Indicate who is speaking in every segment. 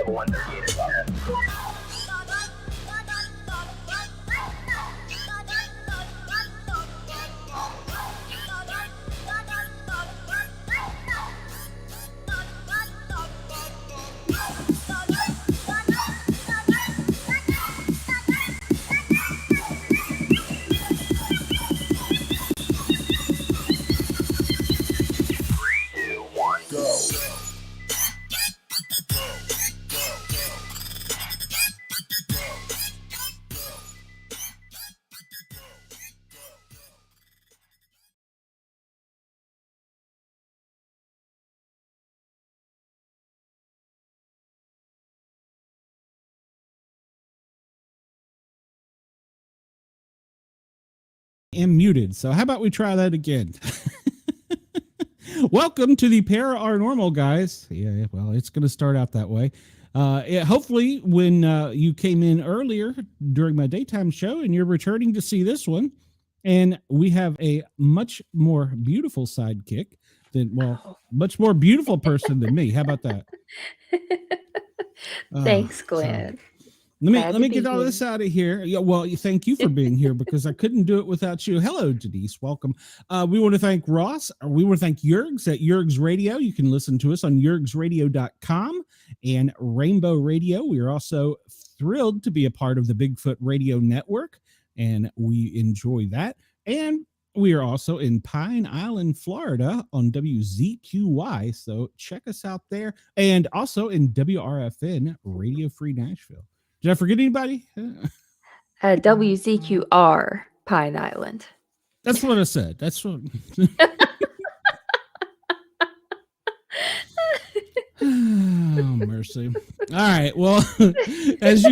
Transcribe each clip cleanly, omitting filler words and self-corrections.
Speaker 1: 138 is on.
Speaker 2: Am muted. So how about we try that again? Welcome to the Paranormal Guyz. Yeah, well, it's going to start out that way. Hopefully, when you came in earlier during my daytime show and you're returning to see this one, and we have a much more beautiful sidekick than, well, much more beautiful person than me. How about that?
Speaker 3: Thanks, Glenn.
Speaker 2: Let me get all this out of here. Yeah, well, thank you for being here because I couldn't do it without you. Hello, Denise. Welcome. We want to thank Ross. We want to thank Yergs at Yergs Radio. You can listen to us on yergsradio.com and Rainbow Radio. We are also thrilled to be a part of the Bigfoot Radio Network, and we enjoy that. And we are also in Pine Island, Florida on WZQY. So check us out there. And also in WRFN, Radio Free Nashville. Did I forget anybody?
Speaker 3: WZQR, Pine Island.
Speaker 2: That's what I said. That's what. Oh, mercy. All right. Well, as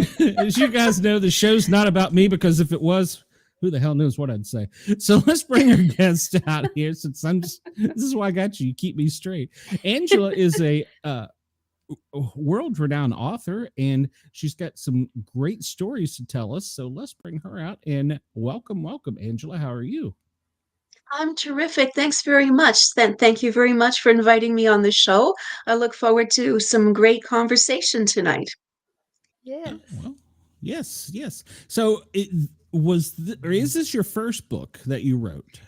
Speaker 2: you guys know, the show's not about me, because if it was, who the hell knows what I'd say. So let's bring our guest out here, since this is why I got you. You keep me straight. Angela is a world-renowned author, and she's got some great stories to tell us. So let's bring her out and welcome Angela. How are you?
Speaker 4: I'm terrific. Thanks very much. Thank you very much for inviting me on the show. I look forward to some great conversation tonight.
Speaker 3: Yes.
Speaker 2: Well, yes. So is this your first book that you wrote?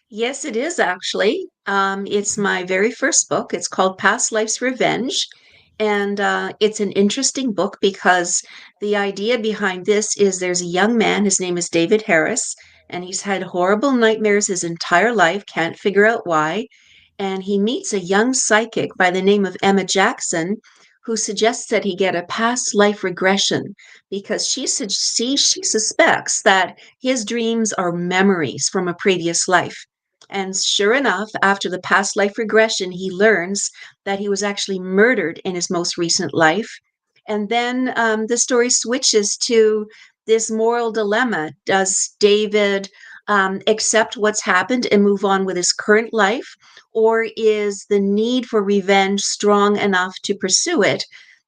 Speaker 4: Yes, it is actually. It's my very first book. It's called Past Life's Revenge. And it's an interesting book because the idea behind this is there's a young man, his name is David Harris, and he's had horrible nightmares his entire life, can't figure out why. And he meets a young psychic by the name of Emma Jackson, who suggests that he get a past life regression because she suspects that his dreams are memories from a previous life. And sure enough, after the past life regression, he learns that he was actually murdered in his most recent life. And then the story switches to this moral dilemma. Does David accept what's happened and move on with his current life? Or is the need for revenge strong enough to pursue it?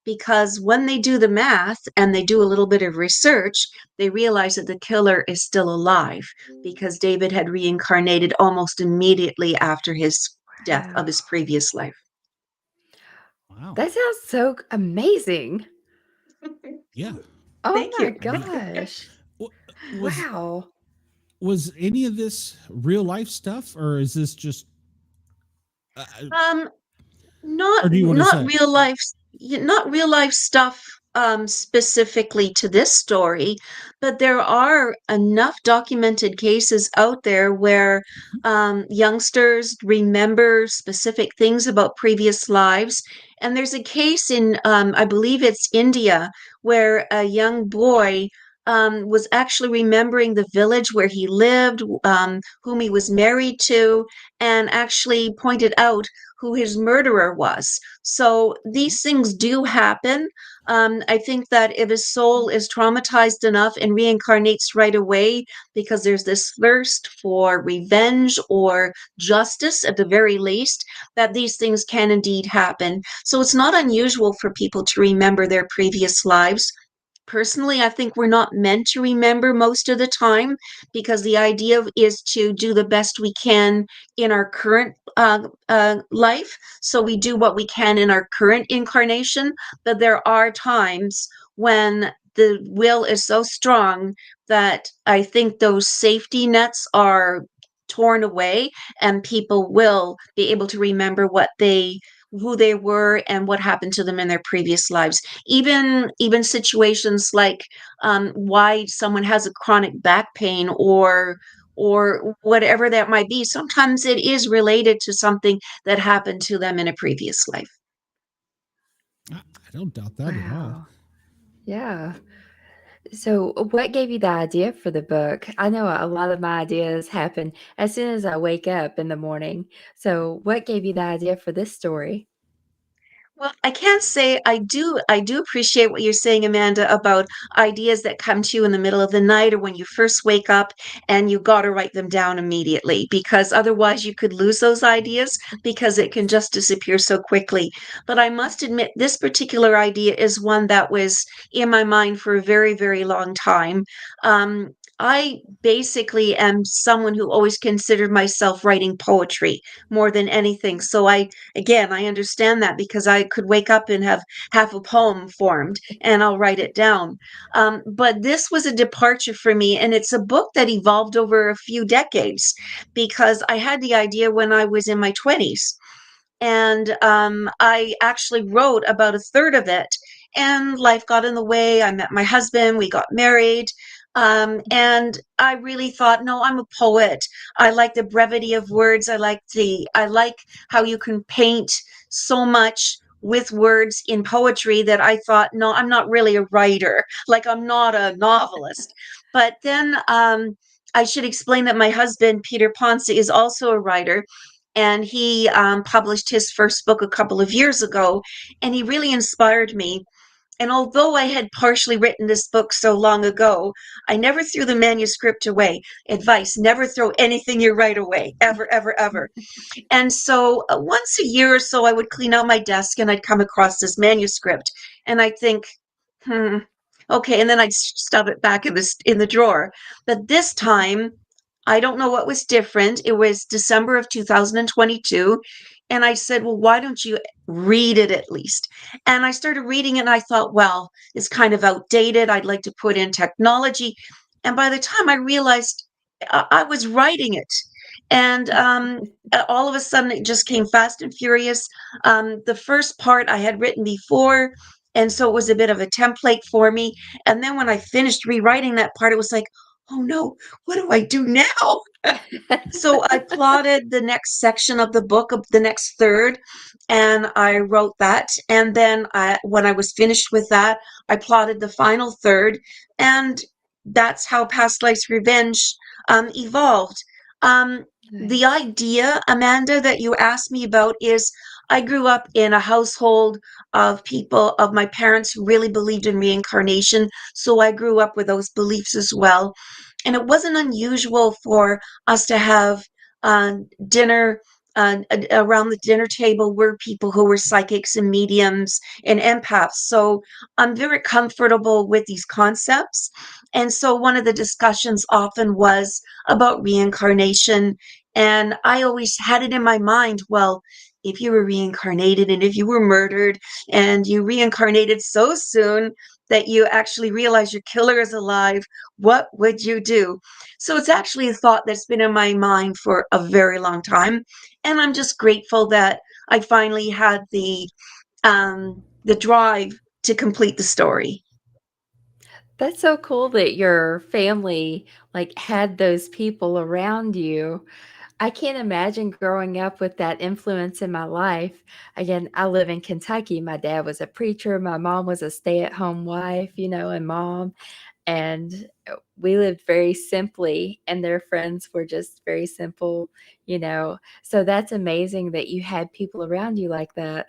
Speaker 4: Because when they do the math and they do a little bit of research, they realize that the killer is still alive because David had reincarnated almost immediately after his death of his previous life.
Speaker 2: Wow.
Speaker 3: That sounds so amazing.
Speaker 2: Yeah.
Speaker 3: Oh
Speaker 4: Thank
Speaker 3: my
Speaker 4: you.
Speaker 3: gosh. Wow.
Speaker 2: Was any of this real life stuff, or is this just
Speaker 4: Not real life stuff specifically to this story, but there are enough documented cases out there where youngsters remember specific things about previous lives. And there's a case in, I believe it's India, where a young boy was actually remembering the village where he lived, whom he was married to, and actually pointed out who his murderer was. So these things do happen. I think that if his soul is traumatized enough and reincarnates right away because there's this thirst for revenge or justice at the very least, that these things can indeed happen. So it's not unusual for people to remember their previous lives. personally, I think we're not meant to remember most of the time, because the idea is to do the best we can in our current life. So we do what we can in our current incarnation, but there are times when the will is so strong that I think those safety nets are torn away, and people will be able to remember who they were and what happened to them in their previous lives. Even situations like why someone has a chronic back pain, or whatever that might be. Sometimes it is related to something that happened to them in a previous life.
Speaker 2: I don't doubt that at all.
Speaker 3: Wow. Yeah. So, what gave you the idea for the book? I know a lot of my ideas happen as soon as I wake up in the morning. So, what gave you the idea for this story?
Speaker 4: Well, I can't say I do appreciate what you're saying, Amanda, about ideas that come to you in the middle of the night or when you first wake up, and you got to write them down immediately, because otherwise you could lose those ideas because it can just disappear so quickly. But I must admit, this particular idea is one that was in my mind for a very, very long time. I basically am someone who always considered myself writing poetry more than anything. So I understand that, because I could wake up and have half a poem formed, and I'll write it down. But this was a departure for me, and it's a book that evolved over a few decades, because I had the idea when I was in my 20s. And I actually wrote about a third of it, and life got in the way. I met my husband, we got married. And I really thought, no, I'm a poet. I like the brevity of words. I like how you can paint so much with words in poetry, that I thought, no, I'm not really a writer. Like, I'm not a novelist. But then I should explain that my husband, Peter Pontsa, is also a writer, and he published his first book a couple of years ago, and he really inspired me. And although I had partially written this book so long ago, I never threw the manuscript away. Advice: never throw anything you write away, ever, ever, ever. And so once a year or so, I would clean out my desk and I'd come across this manuscript, and I'd think, hmm, okay, and then I'd stuff it back in the drawer. But this time, I don't know what was different. It was December of 2022. And I said, well, why don't you read it at least? And I started reading it, and I thought, well, it's kind of outdated. I'd like to put in technology. And by the time I realized, I was writing it. And all of a sudden, it just came fast and furious. The first part I had written before, and so it was a bit of a template for me. And then when I finished rewriting that part, it was like, oh no, what do I do now? So I plotted the next section of the book, of the next third, and I wrote that. And then when I was finished with that, I plotted the final third, and that's how Past Life's Revenge evolved. The
Speaker 3: Nice.
Speaker 4: idea, Amanda, that you asked me about is, I grew up in a household of people, of my parents, who really believed in reincarnation. So I grew up with those beliefs as well. And it wasn't unusual for us to have dinner. Around the dinner table were people who were psychics and mediums and empaths. So I'm very comfortable with these concepts. And so one of the discussions often was about reincarnation. And I always had it in my mind, well, if you were reincarnated, and if you were murdered and you reincarnated so soon that you actually realize your killer is alive, what would you do? So it's actually a thought that's been in my mind for a very long time. And I'm just grateful that I finally had the drive to complete the story.
Speaker 3: That's so cool that your family like had those people around you. I can't imagine growing up with that influence in my life. Again, I live in Kentucky. My dad was a preacher. My mom was a stay-at-home wife, and mom. And we lived very simply, and their friends were just very simple. So that's amazing that you had people around you like that.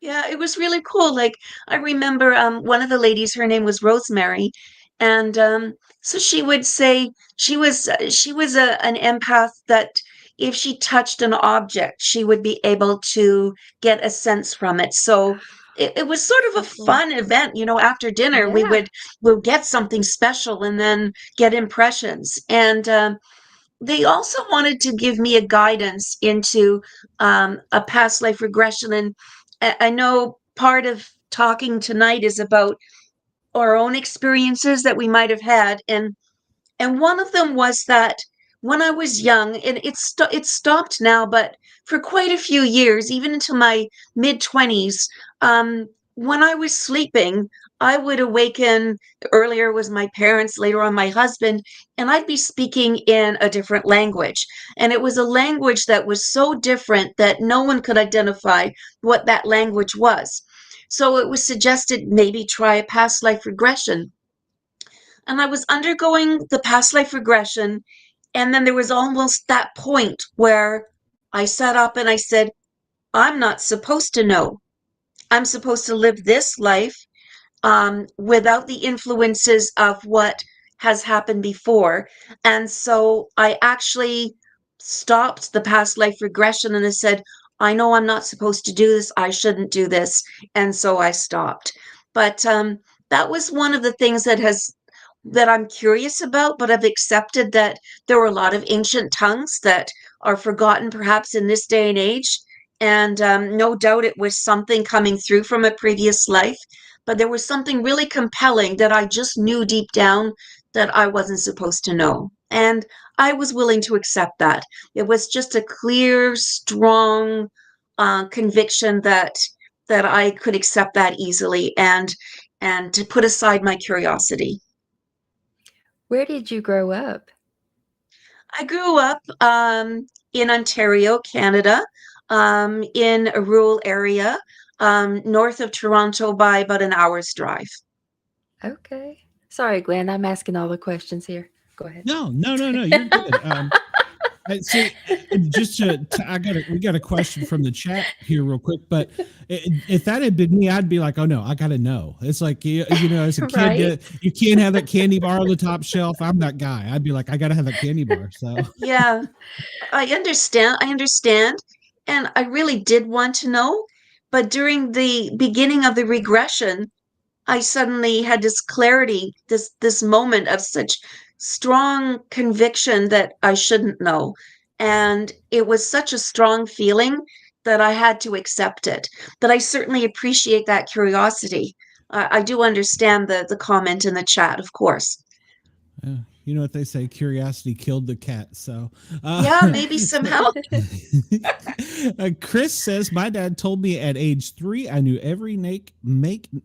Speaker 4: Yeah, it was really cool. Like, I remember one of the ladies, her name was Rosemary, and so she would say she was an empath, that if she touched an object, she would be able to get a sense from it. So it was sort of a fun event. After dinner, we'll get something special and then get impressions. And they also wanted to give me a guidance into a past life regression. And I know part of talking tonight is about our own experiences that we might have had. And one of them was that when I was young, and it stopped now, but for quite a few years, even into my mid-20s, when I was sleeping, I would awaken. Earlier was my parents, later on my husband, and I'd be speaking in a different language. And it was a language that was so different that no one could identify what that language was. So it was suggested maybe try a past life regression. And I was undergoing the past life regression. And then there was almost that point where I sat up and I said, I'm not supposed to know. I'm supposed to live this life without the influences of what has happened before. And so I actually stopped the past life regression and I said, I know I'm not supposed to do this. I shouldn't do this. And so I stopped. But that was one of the things that I'm curious about, but I've accepted that there were a lot of ancient tongues that are forgotten perhaps in this day and age. And no doubt it was something coming through from a previous life, but there was something really compelling that I just knew deep down that I wasn't supposed to know. And I was willing to accept that. It was just a clear, strong conviction that I could accept that easily and to put aside my curiosity.
Speaker 3: Where did you grow up?
Speaker 4: I grew up in Ontario, Canada, in a rural area north of Toronto by about an hour's drive.
Speaker 3: Okay. Sorry, Glenn, I'm asking all the questions here. Go ahead.
Speaker 2: No, you're good. See, just we got a question from the chat here real quick, but if that had been me, I'd be like, oh no, I got to know. It's like, as a kid,
Speaker 3: Right?
Speaker 2: you can't have that candy bar on the top shelf. I'm that guy. I'd be like, I got to have that candy bar. So
Speaker 4: Yeah, I understand. And I really did want to know, but during the beginning of the regression, I suddenly had this clarity, this moment of such strong conviction that I shouldn't know. And it was such a strong feeling that I had to accept it. But I certainly appreciate that curiosity. I do understand the comment in the chat, of course.
Speaker 2: you know what they say, curiosity killed the cat. So
Speaker 4: Yeah, maybe somehow.
Speaker 2: Chris says, my dad told me at age 3 I knew every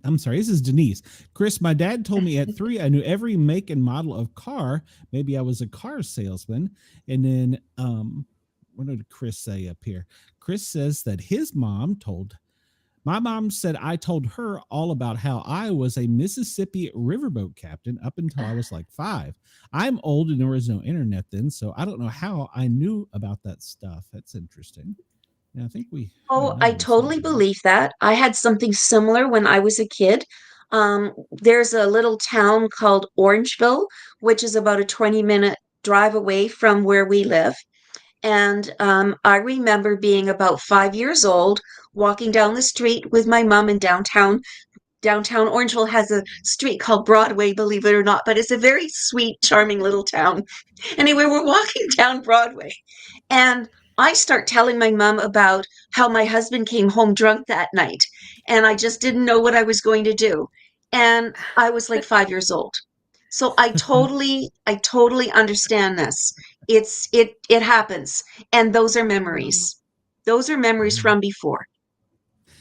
Speaker 2: I'm sorry, this is Denise. Chris, my dad told me at 3 I knew every make and model of car. Maybe I was a car salesman. And then what did Chris say up here? Chris says that my mom said I told her all about how I was a Mississippi riverboat captain up until I was like 5. I'm old and there was no internet then, so I don't know how I knew about that stuff. That's interesting. Yeah, I think
Speaker 4: I totally believe that. I had something similar when I was a kid. There's a little town called Orangeville, which is about a 20-minute drive away from where we live. And I remember being about 5 years old, walking down the street with my mom in downtown. Downtown Orangeville has a street called Broadway, believe it or not, but it's a very sweet, charming little town. Anyway, we're walking down Broadway, and I start telling my mom about how my husband came home drunk that night, and I just didn't know what I was going to do. And I was like 5 years old. So I totally understand this. It happens. And those are memories. Those are memories from before.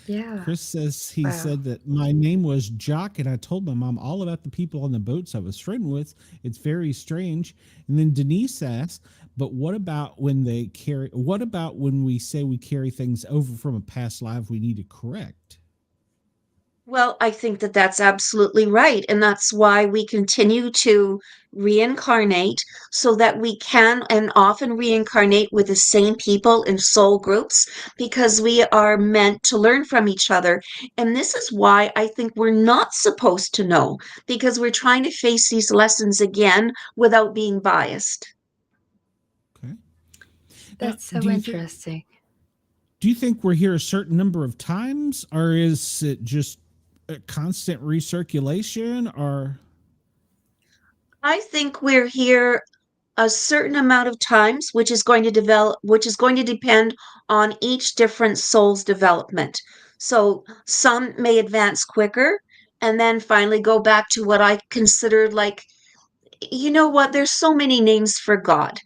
Speaker 3: Yeah.
Speaker 2: Chris says he said that my name was Jock, and I told my mom all about the people on the boats I was friends with. It's very strange. And then Denise asks, but what about when we say we carry things over from a past life we need to correct?
Speaker 4: Well, I think that that's absolutely right. And that's why we continue to reincarnate so that we can and often reincarnate with the same people in soul groups because we are meant to learn from each other. And this is why I think we're not supposed to know because we're trying to face these lessons again without being biased.
Speaker 2: Okay.
Speaker 3: That's so interesting.
Speaker 2: do you think we're here a certain number of times, or is it just a constant recirculation? Or
Speaker 4: I think we're here a certain amount of times, which is going to depend on each different soul's development. So some may advance quicker and then finally go back to what I consider like, you know what, there's so many names for God,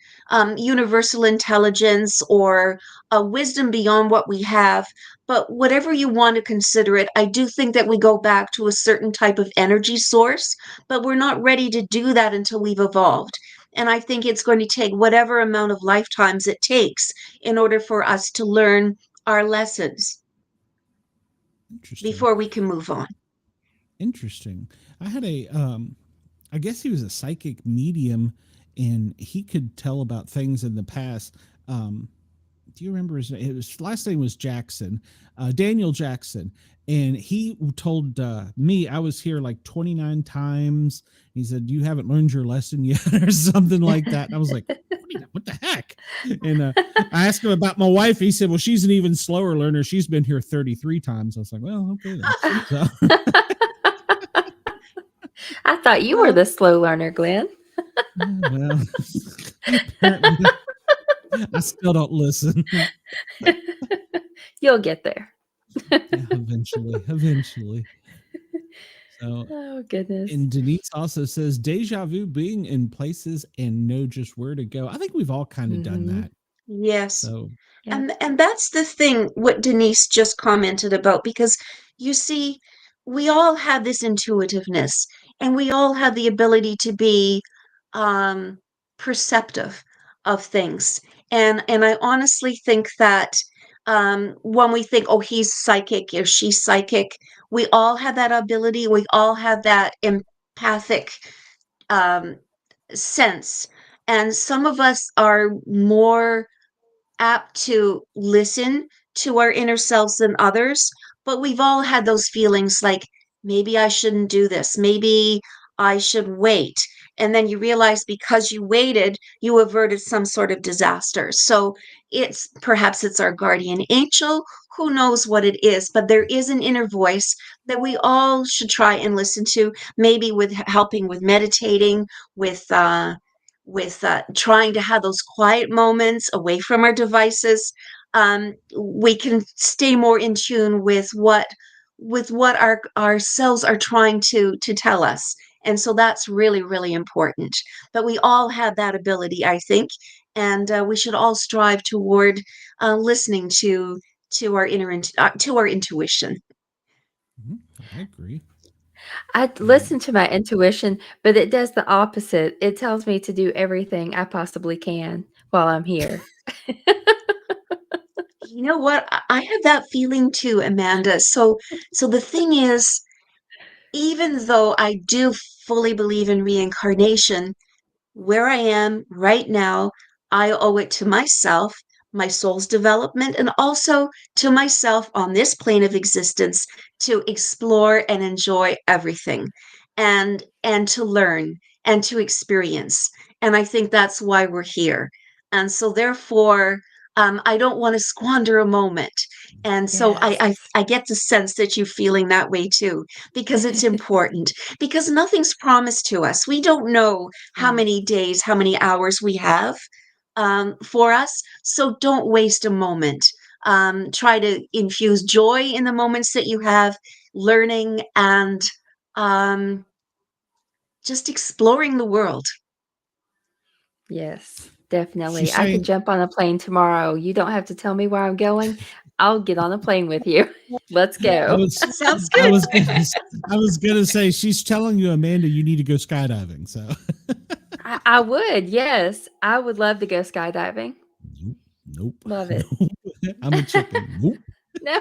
Speaker 4: universal intelligence or a wisdom beyond what we have. But whatever you want to consider it, I do think that we go back to a certain type of energy source, but we're not ready to do that until we've evolved. And I think it's going to take whatever amount of lifetimes it takes in order for us to learn our lessons before we can move on.
Speaker 2: Interesting. I had I guess he was a psychic medium, and he could tell about things in the past. Do you remember his last name was Jackson, Daniel Jackson, and he told me I was here like 29 times. He said, "You haven't learned your lesson yet," or something like that. And I was like, "What the heck?" And I asked him about my wife. He said, "Well, she's an even slower learner. She's been here 33 times." I was like, "Well, okay then." So.
Speaker 3: I thought you were the slow learner, Glenn.
Speaker 2: Well, I still don't listen.
Speaker 3: You'll get there.
Speaker 2: Yeah, eventually. So,
Speaker 3: oh goodness.
Speaker 2: And Denise also says deja vu, being in places and know just where to go. I think we've all kind of done that.
Speaker 4: Yes.
Speaker 2: So,
Speaker 4: and that's the thing, what Denise just commented about, because you see, we all have this intuitiveness and we all have the ability to be perceptive of things. And I honestly think that when we think, oh, he's psychic or she's psychic, we all have that ability. We all have that empathic um, sense. And some of us are more apt to listen to our inner selves than others, but we've all had those feelings like, maybe I shouldn't do this, maybe I should wait. And then you realize because you waited, you averted some sort of disaster. So perhaps it's our guardian angel, who knows what it is, but there is an inner voice that we all should try and listen to, maybe with helping with meditating, with trying to have those quiet moments away from our devices. We can stay more in tune with what our cells are trying to tell us. And so that's really, really important. But we all have that ability, I think, and we should all strive toward listening to our to our intuition.
Speaker 2: I agree.
Speaker 3: I listen to my intuition, but it does the opposite. It tells me to do everything I possibly can while I'm here.
Speaker 4: You know what? I have that feeling too, Amanda. So the thing is, even though I do fully believe in reincarnation, where I am right now, I owe it to myself, my soul's development, and also to myself on this plane of existence to explore and enjoy everything and to learn and to experience. And I think that's why we're here. And so therefore, I don't want to squander a moment. And so I get the sense that you're feeling that way too, because it's important, because nothing's promised to us. We don't know how many days, how many hours we have for us. So don't waste a moment. Try to infuse joy in the moments that you have, learning and just exploring the world.
Speaker 3: Yes, definitely. I could jump on a plane tomorrow. You don't have to tell me where I'm going. I'll get on a plane with you. Let's go.
Speaker 4: Sounds good.
Speaker 2: I was gonna say, she's telling you, Amanda, you need to go skydiving. So
Speaker 3: I would, yes. I would love to go skydiving.
Speaker 2: Nope.
Speaker 3: Love it.
Speaker 2: Nope. I'm a chicken. Nope.
Speaker 3: No.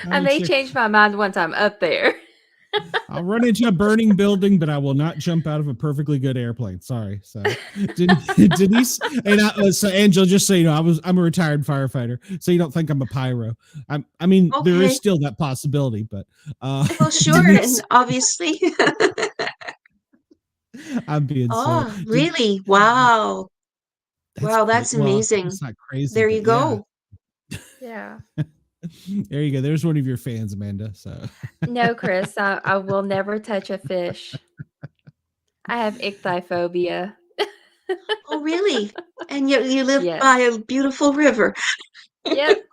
Speaker 3: I may change my mind once I'm up there.
Speaker 2: I'll run into a burning building, but I will not jump out of a perfectly good airplane. Sorry. So Denise and so Angela, just so you know, I'm a retired firefighter, so you don't think I'm a pyro. I mean, okay. There is still that possibility, but
Speaker 4: well, sure, Denise, and obviously.
Speaker 2: I'm being
Speaker 4: really? Wow.
Speaker 2: That's
Speaker 4: Wow,
Speaker 2: great.
Speaker 4: that's
Speaker 2: Well,
Speaker 4: amazing.
Speaker 2: it's not crazy,
Speaker 4: There you
Speaker 2: but yeah.
Speaker 4: go.
Speaker 3: Yeah.
Speaker 2: There you go. There's one of your fans, Amanda. So
Speaker 3: No, Chris, I will never touch a fish. I have ichthyphobia.
Speaker 4: Oh, really? And yet you live by
Speaker 3: Yes.
Speaker 4: a beautiful river.
Speaker 3: Yep.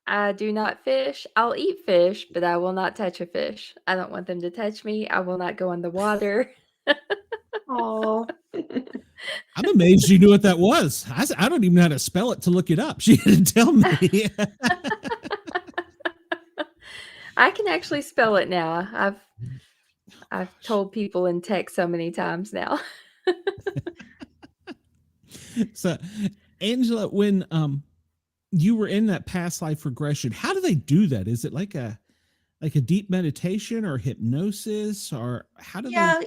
Speaker 3: I do not fish. I'll eat fish, but I will not touch a fish. I don't want them to touch me. I will not go in the water.
Speaker 4: Oh.
Speaker 2: I'm amazed you knew what that was. I don't even know how to spell it to look it up. She didn't tell me.
Speaker 3: I can actually spell it now. I've told people in text so many times now.
Speaker 2: So, Angela, when you were in that past life regression, how do they do that? Is it like a deep meditation or hypnosis, or how do they?
Speaker 4: Yeah,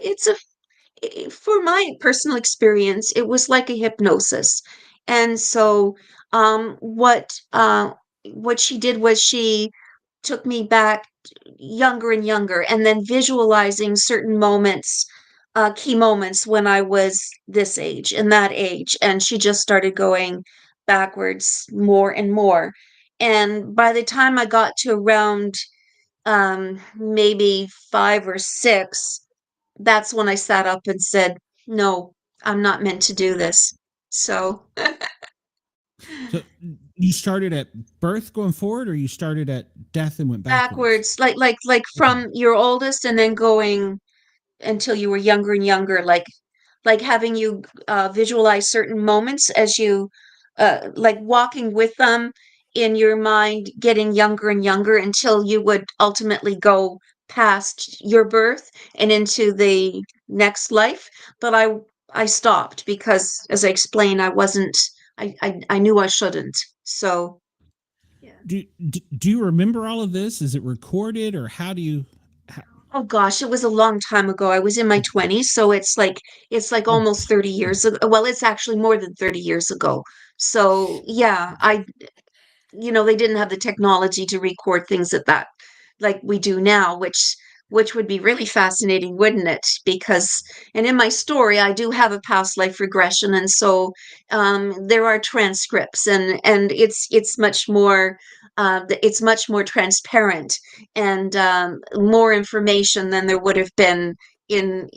Speaker 4: for my personal experience, it was like a hypnosis. And so what she did was she took me back younger and younger, and then visualizing certain moments, key moments when I was this age and that age. And she just started going backwards more and more. And by the time I got to around maybe 5 or 6, that's when I sat up and said, no, I'm not meant to do this. So
Speaker 2: So you started at birth going forward, or you started at death and went backwards?
Speaker 4: backwards, like
Speaker 2: Okay.
Speaker 4: from your oldest and then going until you were younger and younger, like having you visualize certain moments as you like walking with them in your mind, getting younger and younger until you would ultimately go past your birth and into the next life. But I stopped because, as I explained, I wasn't. I knew I shouldn't. So yeah.
Speaker 2: Do you remember all of this? Is it recorded, or how do you? How,
Speaker 4: Oh gosh, it was a long time ago. I was in my 20s, so it's like
Speaker 2: oh,
Speaker 4: almost 30 years ago. Well, it's actually more than 30 years ago. So, yeah, they didn't have the technology to record things at that like we do now, which would be really fascinating, wouldn't it? Because and in my story, I do have a past life regression, and so there are transcripts, and it's much more transparent and more information than there would have been in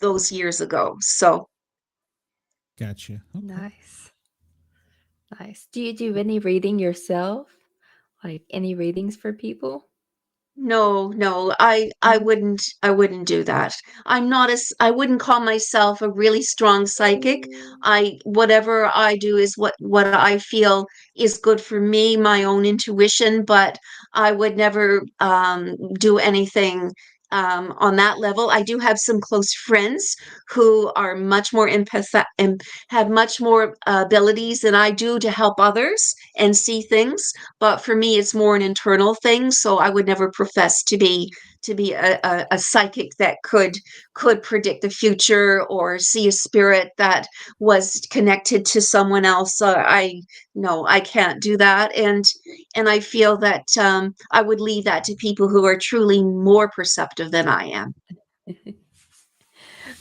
Speaker 4: those years ago. So
Speaker 2: gotcha. Okay.
Speaker 3: Nice. Nice. Do you do any reading yourself? Like any readings for people?
Speaker 4: no, no, I wouldn't do that. I wouldn't call myself a really strong psychic. I Whatever I do is what I feel is good for me, my own intuition, but I would never do anything on that level. I do have some close friends who are much more and have much more abilities than I do to help others and see things, but for me it's more an internal thing, so I would never profess to be a psychic that could predict the future or see a spirit that was connected to someone else. I No, I can't do that, and I feel that I would leave that to people who are truly more perceptive than I am.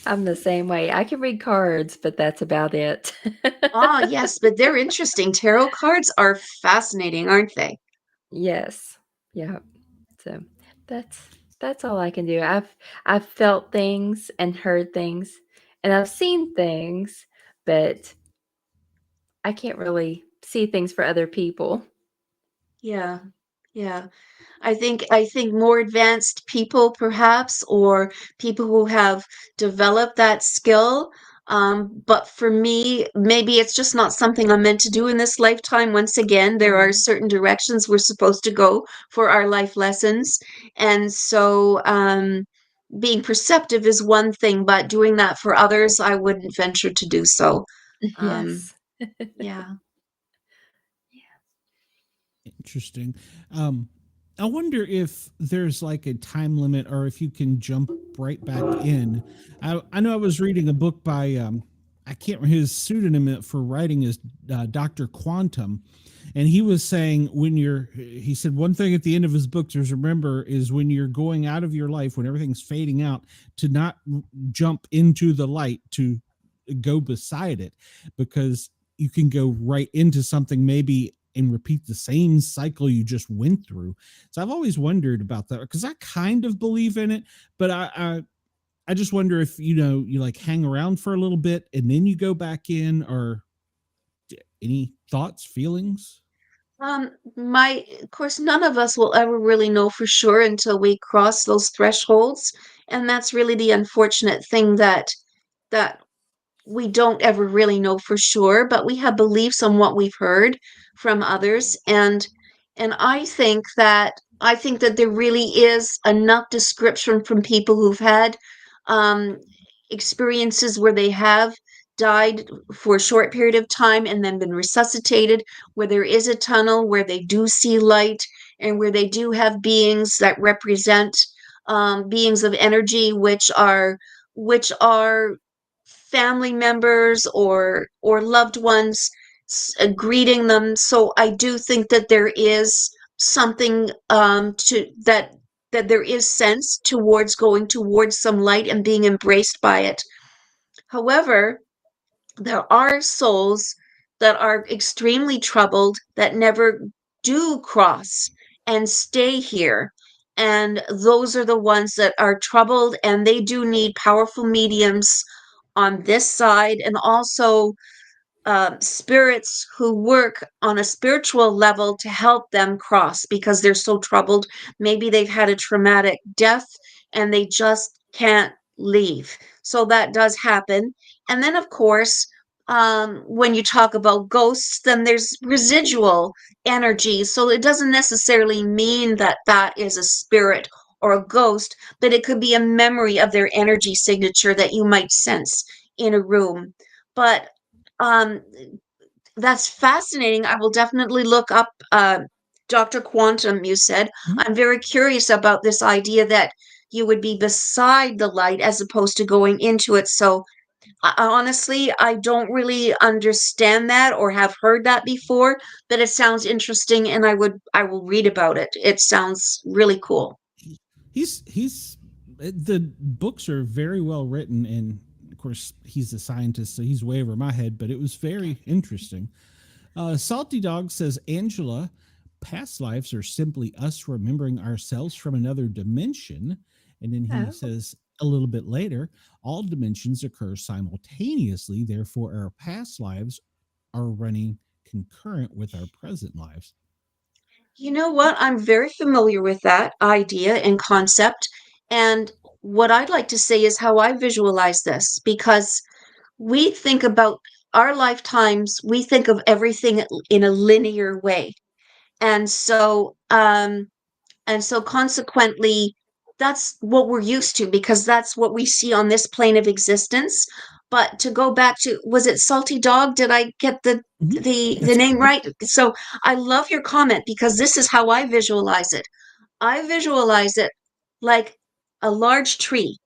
Speaker 3: I'm the same way. I can read cards, but that's about it.
Speaker 4: Ah, yes, but they're interesting. Tarot cards are fascinating, aren't they?
Speaker 3: Yes. Yeah. So that's that's all I can do. I've felt things and heard things and I've seen things, but I can't really see things for other people.
Speaker 4: Yeah. Yeah. I think more advanced people perhaps, or people who have developed that skill. But for me, maybe it's just not something I'm meant to do in this lifetime. Once again, there are
Speaker 3: Right.
Speaker 4: certain directions we're supposed to go for our life lessons. And so being perceptive is one thing, but doing that for others, I wouldn't venture to do so. Um,
Speaker 3: Yes.
Speaker 4: yeah.
Speaker 2: Interesting. Um, I wonder if there's like a time limit, or if you can jump right back in. I know I was reading a book by I can't remember his pseudonym for writing is Dr. Quantum, and he was saying he said one thing at the end of his book to remember is when you're going out of your life, when everything's fading out, to not jump into the light, to go beside it, because you can go right into something maybe and repeat the same cycle you just went through. So I've always wondered about that, because I kind of believe in it, but I just wonder if, you like hang around for a little bit and then you go back in, or any thoughts, feelings?
Speaker 4: Of course, none of us will ever really know for sure until we cross those thresholds, and that's really the unfortunate thing, that we don't ever really know for sure, but we have beliefs on what we've heard from others, and I think that there really is enough description from people who've had um, experiences where they have died for a short period of time and then been resuscitated, where there is a tunnel, where they do see light, and where they do have beings that represent beings of energy, which are family members or loved ones, greeting them. So I do think that there is something to that there is sense towards going towards some light and being embraced by it. However, there are souls that are extremely troubled that never do cross and stay here. And those are the ones that are troubled, and they do need powerful mediums on this side, and also spirits who work on a spiritual level to help them cross because they're so troubled. Maybe they've had a traumatic death and they just can't leave. So that does happen. And then, of course, when you talk about ghosts, then there's residual energy. So it doesn't necessarily mean that that is a spirit or a ghost, but it could be a memory of their energy signature that you might sense in a room. But um, that's fascinating. I will definitely look up Dr. Quantum, you said.
Speaker 2: Mhm.
Speaker 4: I'm very curious about this idea that you would be beside the light as opposed to going into it. So honestly, I don't really understand that or have heard that before, but it sounds interesting, and I will read about it. It sounds really cool.
Speaker 2: He's the books are very well written, and of course he's a scientist, so he's way over my head, but it was very interesting. Salty Dog says, Angela, past lives are simply us remembering ourselves from another dimension. And then he
Speaker 3: Oh,
Speaker 2: says a little bit later, all dimensions occur simultaneously. Therefore, our past lives are running concurrent with our present lives.
Speaker 4: You know what? I'm very familiar with that idea and concept. And what I'd like to say is how I visualize this, because we think about our lifetimes, we think of everything in a linear way. And so consequently, that's what we're used to because that's what we see on this plane of existence. But to go back to, was it Salty Dog? Did I get the
Speaker 2: Mhm.
Speaker 4: the
Speaker 2: That's
Speaker 4: name
Speaker 2: correct.
Speaker 4: right? So I love your comment because this is how I visualize it. I visualize it like a large tree,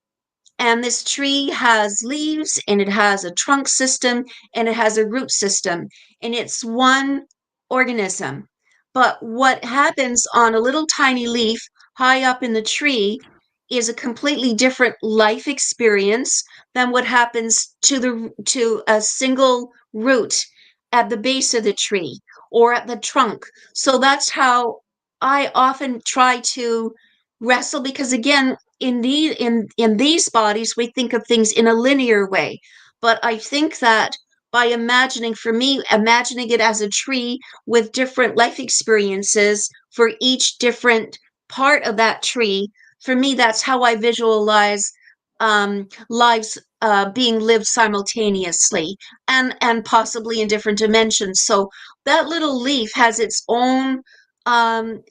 Speaker 4: and this tree has leaves and it has a trunk system and it has a root system, and it's one organism. But what happens on a little tiny leaf high up in the tree is a completely different life experience than what happens to a single root at the base of the tree or at the trunk. So that's how I often try to wrestle, because again, in these bodies we think of things in a linear way, but I think that by imagining, for me, imagining it as a tree with different life experiences for each different part of that tree, for me that's how I visualize lives being lived simultaneously, and possibly in different dimensions. So that little leaf has its own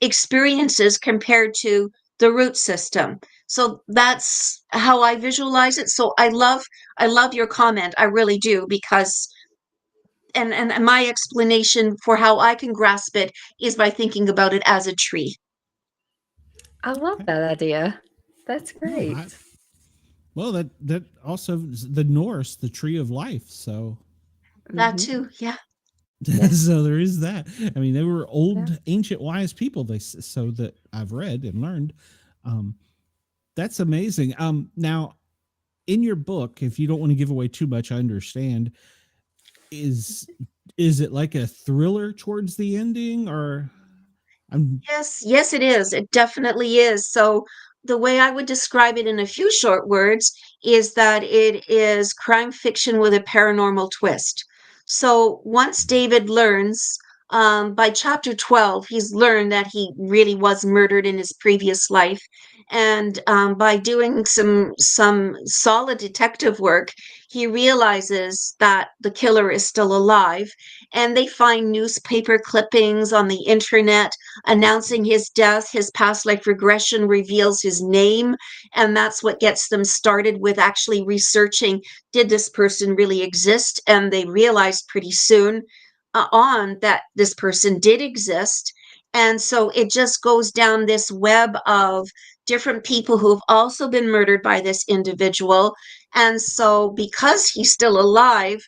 Speaker 4: experiences compared to the root system. So that's how I visualize it. So I love your comment. I really do, because and my explanation for how I can grasp it is by thinking about it as a tree.
Speaker 3: I love
Speaker 2: Okay.
Speaker 3: that idea. That's
Speaker 2: No,
Speaker 3: great.
Speaker 2: well, that also is the Norse, the tree of life. So
Speaker 4: That
Speaker 3: Hmm.
Speaker 4: too. Yeah.
Speaker 3: Yeah.
Speaker 2: so there is that. I mean, they were
Speaker 3: Yeah.
Speaker 2: old, ancient, wise people. So that I've read and learned. Um, that's amazing. Now in your book, if you don't want to give away too much, I understand. Is it like a thriller towards the ending, or I'm
Speaker 4: Yes, it is. It definitely is. So the way I would describe it in a few short words is that it is crime fiction with a paranormal twist. So once David learns, by chapter 12, he's learned that he really was murdered in his previous life. And by doing some solid detective work, he realizes that the killer is still alive. And they find newspaper clippings on the internet announcing his death. His past life regression reveals his name, and that's what gets them started with actually researching, did this person really exist? And they realized pretty soon on that this person did exist. And so it just goes down this web of different people who've also been murdered by this individual. And so because he's still alive,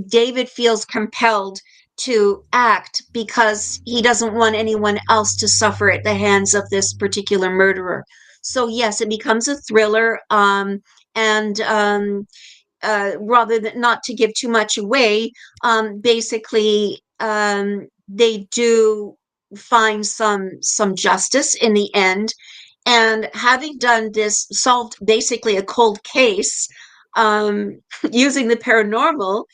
Speaker 4: David feels compelled to act because he doesn't want anyone else to suffer at the hands of this particular murderer. So yes, it becomes a thriller. And Rather than not to give too much away, basically they do find some justice in the end. And having done this, solved basically a cold case using the paranormal,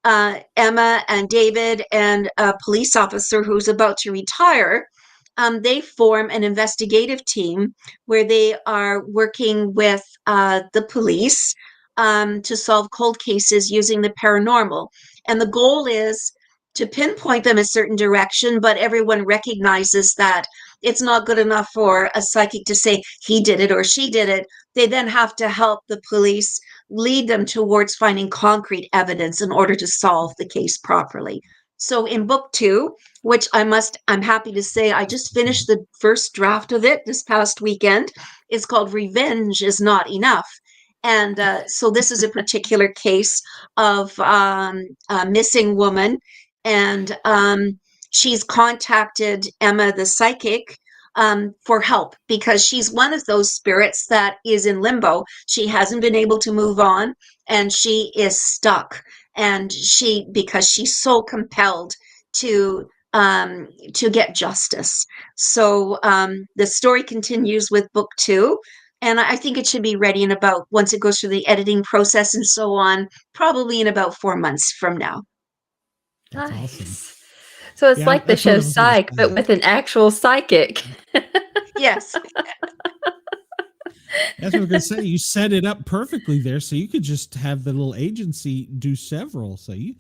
Speaker 4: Emma and David and a police officer who's about to retire, they form an investigative team where they are working with the police to solve cold cases using the paranormal. And the goal is to pinpoint them a certain direction, but everyone recognizes that it's not good enough for a psychic to say he did it or she did it. They then have to help the police lead them towards finding concrete evidence in order to solve the case properly. So in book 2, which I'm happy to say I just finished the first draft of it this past weekend, is called Revenge is Not Enough. And so this is a particular case of a missing woman, and she's contacted Emma the psychic for help because she's one of those spirits that is in limbo. She hasn't been able to move on, and she is stuck. And because she's so compelled to get justice. So the story continues with book 2. And I think it should be ready in about, once it goes through the editing process and so on, probably in about 4 months from now.
Speaker 2: That's
Speaker 3: Nice.
Speaker 2: awesome.
Speaker 3: So it's
Speaker 2: Yeah,
Speaker 3: like the
Speaker 2: that's what I
Speaker 3: show
Speaker 2: was gonna
Speaker 3: Psych, but
Speaker 2: say.
Speaker 3: with an actual psychic.
Speaker 4: Yes.
Speaker 2: That's what I was gonna say. You set it up perfectly there, so you could just have the little agency do several. So you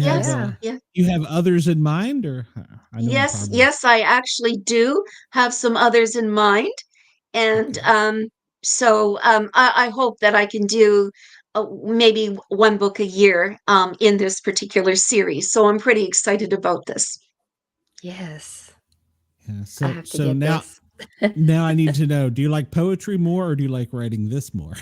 Speaker 2: have
Speaker 4: Yes.
Speaker 3: Yeah.
Speaker 4: Yeah.
Speaker 2: you have others in mind, or I know I'm
Speaker 4: Yes.
Speaker 2: probably
Speaker 4: Yes. I actually do have some others in mind. And
Speaker 2: okay.
Speaker 4: so I hope that I can do maybe one book a year in this particular series. So I'm pretty excited about this.
Speaker 3: Yes.
Speaker 2: Yeah.
Speaker 3: I
Speaker 2: So
Speaker 3: have to
Speaker 2: so
Speaker 3: get
Speaker 2: now
Speaker 3: this.
Speaker 2: now I need to know: do you like poetry more, or do you like writing this more?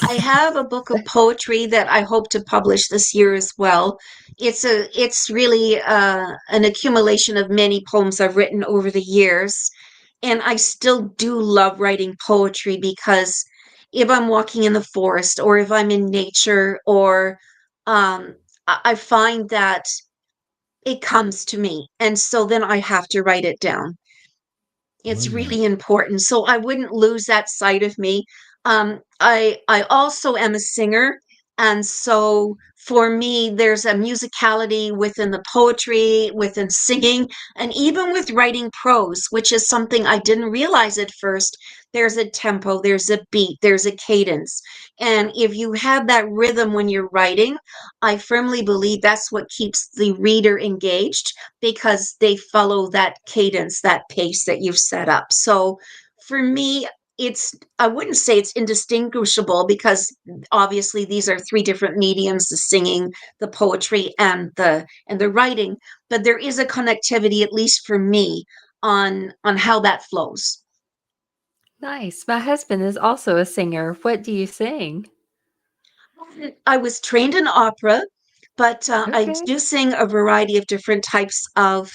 Speaker 4: I have a book of poetry that I hope to publish this year as well. It's really an accumulation of many poems I've written over the years, and I still do love writing poetry because if I'm walking in the forest or if I'm in nature or I find that it comes to me, and so then I have to write it down. It's
Speaker 2: Love that.
Speaker 4: really important. So I wouldn't lose that side of me. I also am a singer, and so for me, there's a musicality within the poetry, within singing, and even with writing prose, which is something I didn't realize at first. There's a tempo, there's a beat, there's a cadence. And if you have that rhythm when you're writing, I firmly believe that's what keeps the reader engaged because they follow that cadence, that pace that you've set up. So for me, I wouldn't say it's indistinguishable because obviously these are 3 different mediums, the singing, the poetry, and the writing, but there is a connectivity, at least for me, on how that flows.
Speaker 3: Nice. My husband is also a singer. What do you sing?
Speaker 4: I was trained in opera, but I
Speaker 3: Okay.
Speaker 4: do sing a variety of different types of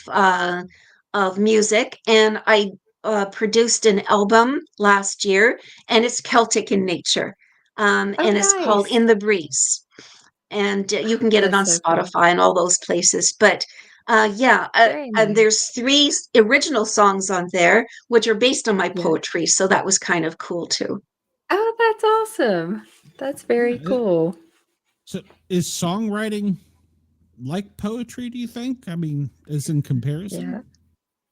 Speaker 4: music, and I produced an album last year, and it's Celtic in nature.
Speaker 3: Oh,
Speaker 4: And it's called
Speaker 3: nice.
Speaker 4: In the Breeze. And you can get it
Speaker 3: That's
Speaker 4: on
Speaker 3: so cool.
Speaker 4: Spotify and all those places. But
Speaker 3: Very
Speaker 4: and
Speaker 3: nice.
Speaker 4: there's 3 original songs on there, which are based on my
Speaker 3: Yeah.
Speaker 4: poetry. So that was kind of cool too.
Speaker 3: Oh, that's awesome. That's very
Speaker 2: Yeah.
Speaker 3: cool.
Speaker 2: So is songwriting like poetry, do you think? I mean, as in comparison?
Speaker 3: Yeah.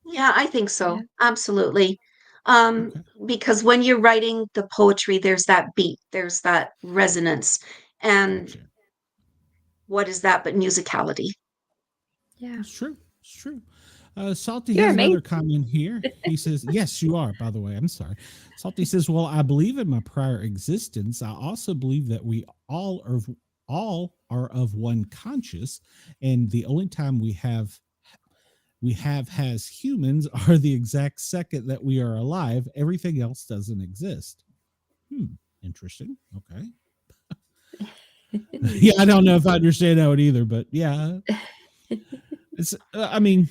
Speaker 4: Yeah, I think
Speaker 3: Yeah.
Speaker 4: so. Absolutely. Um,
Speaker 2: Okay.
Speaker 4: because when you're writing the poetry, there's that beat, there's that resonance. And
Speaker 2: Gotcha.
Speaker 4: what is that but musicality?
Speaker 3: Yeah.
Speaker 2: It's true. It's true. Salty
Speaker 3: You're
Speaker 2: has
Speaker 3: amazing.
Speaker 2: another comment here. He says, yes, you are, by the way. I'm sorry. Salty says, well, I believe in my prior existence. I also believe that we all are of one conscious, and the only time we have as humans are the exact second that we are alive. Everything else doesn't exist. Interesting. Okay. Yeah, I don't know if I understand that either, but yeah, it's. I mean,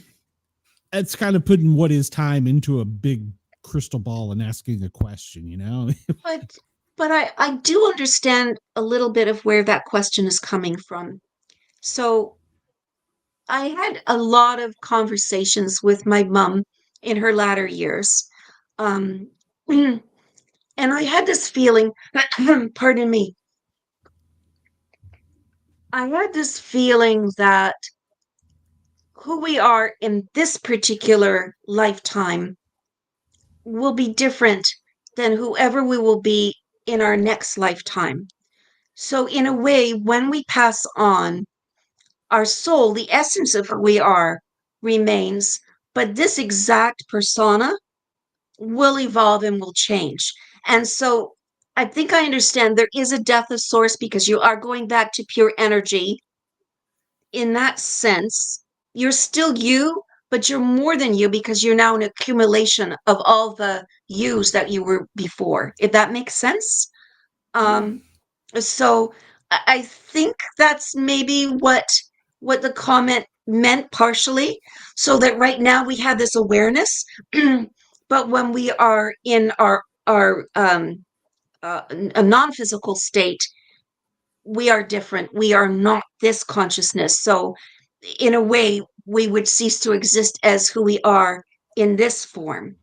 Speaker 2: it's kind of putting what is time into a big crystal ball and asking a question. You know.
Speaker 4: But but I do understand a little bit of where that question is coming from. So I had a lot of conversations with my mom in her latter years. Um, and I had this feeling, pardon me, I had this feeling that who we are in this particular lifetime will be different than whoever we will be in our next lifetime. So, in a way, when we pass on, our soul, the essence of who we are, remains, but this exact persona will evolve and will change. And so, I think I understand there is a death of source because you are going back to pure energy. In that sense, you're still you, but you're more than you because you're now an accumulation of all the yous that you were before, if that makes sense.
Speaker 2: Yeah.
Speaker 4: Um, so I think that's maybe what the comment meant partially, so that right now we have this awareness, but when we are in our a non-physical state, we are different. We are not this consciousness. So in a way, we would cease to exist as who we are in this form.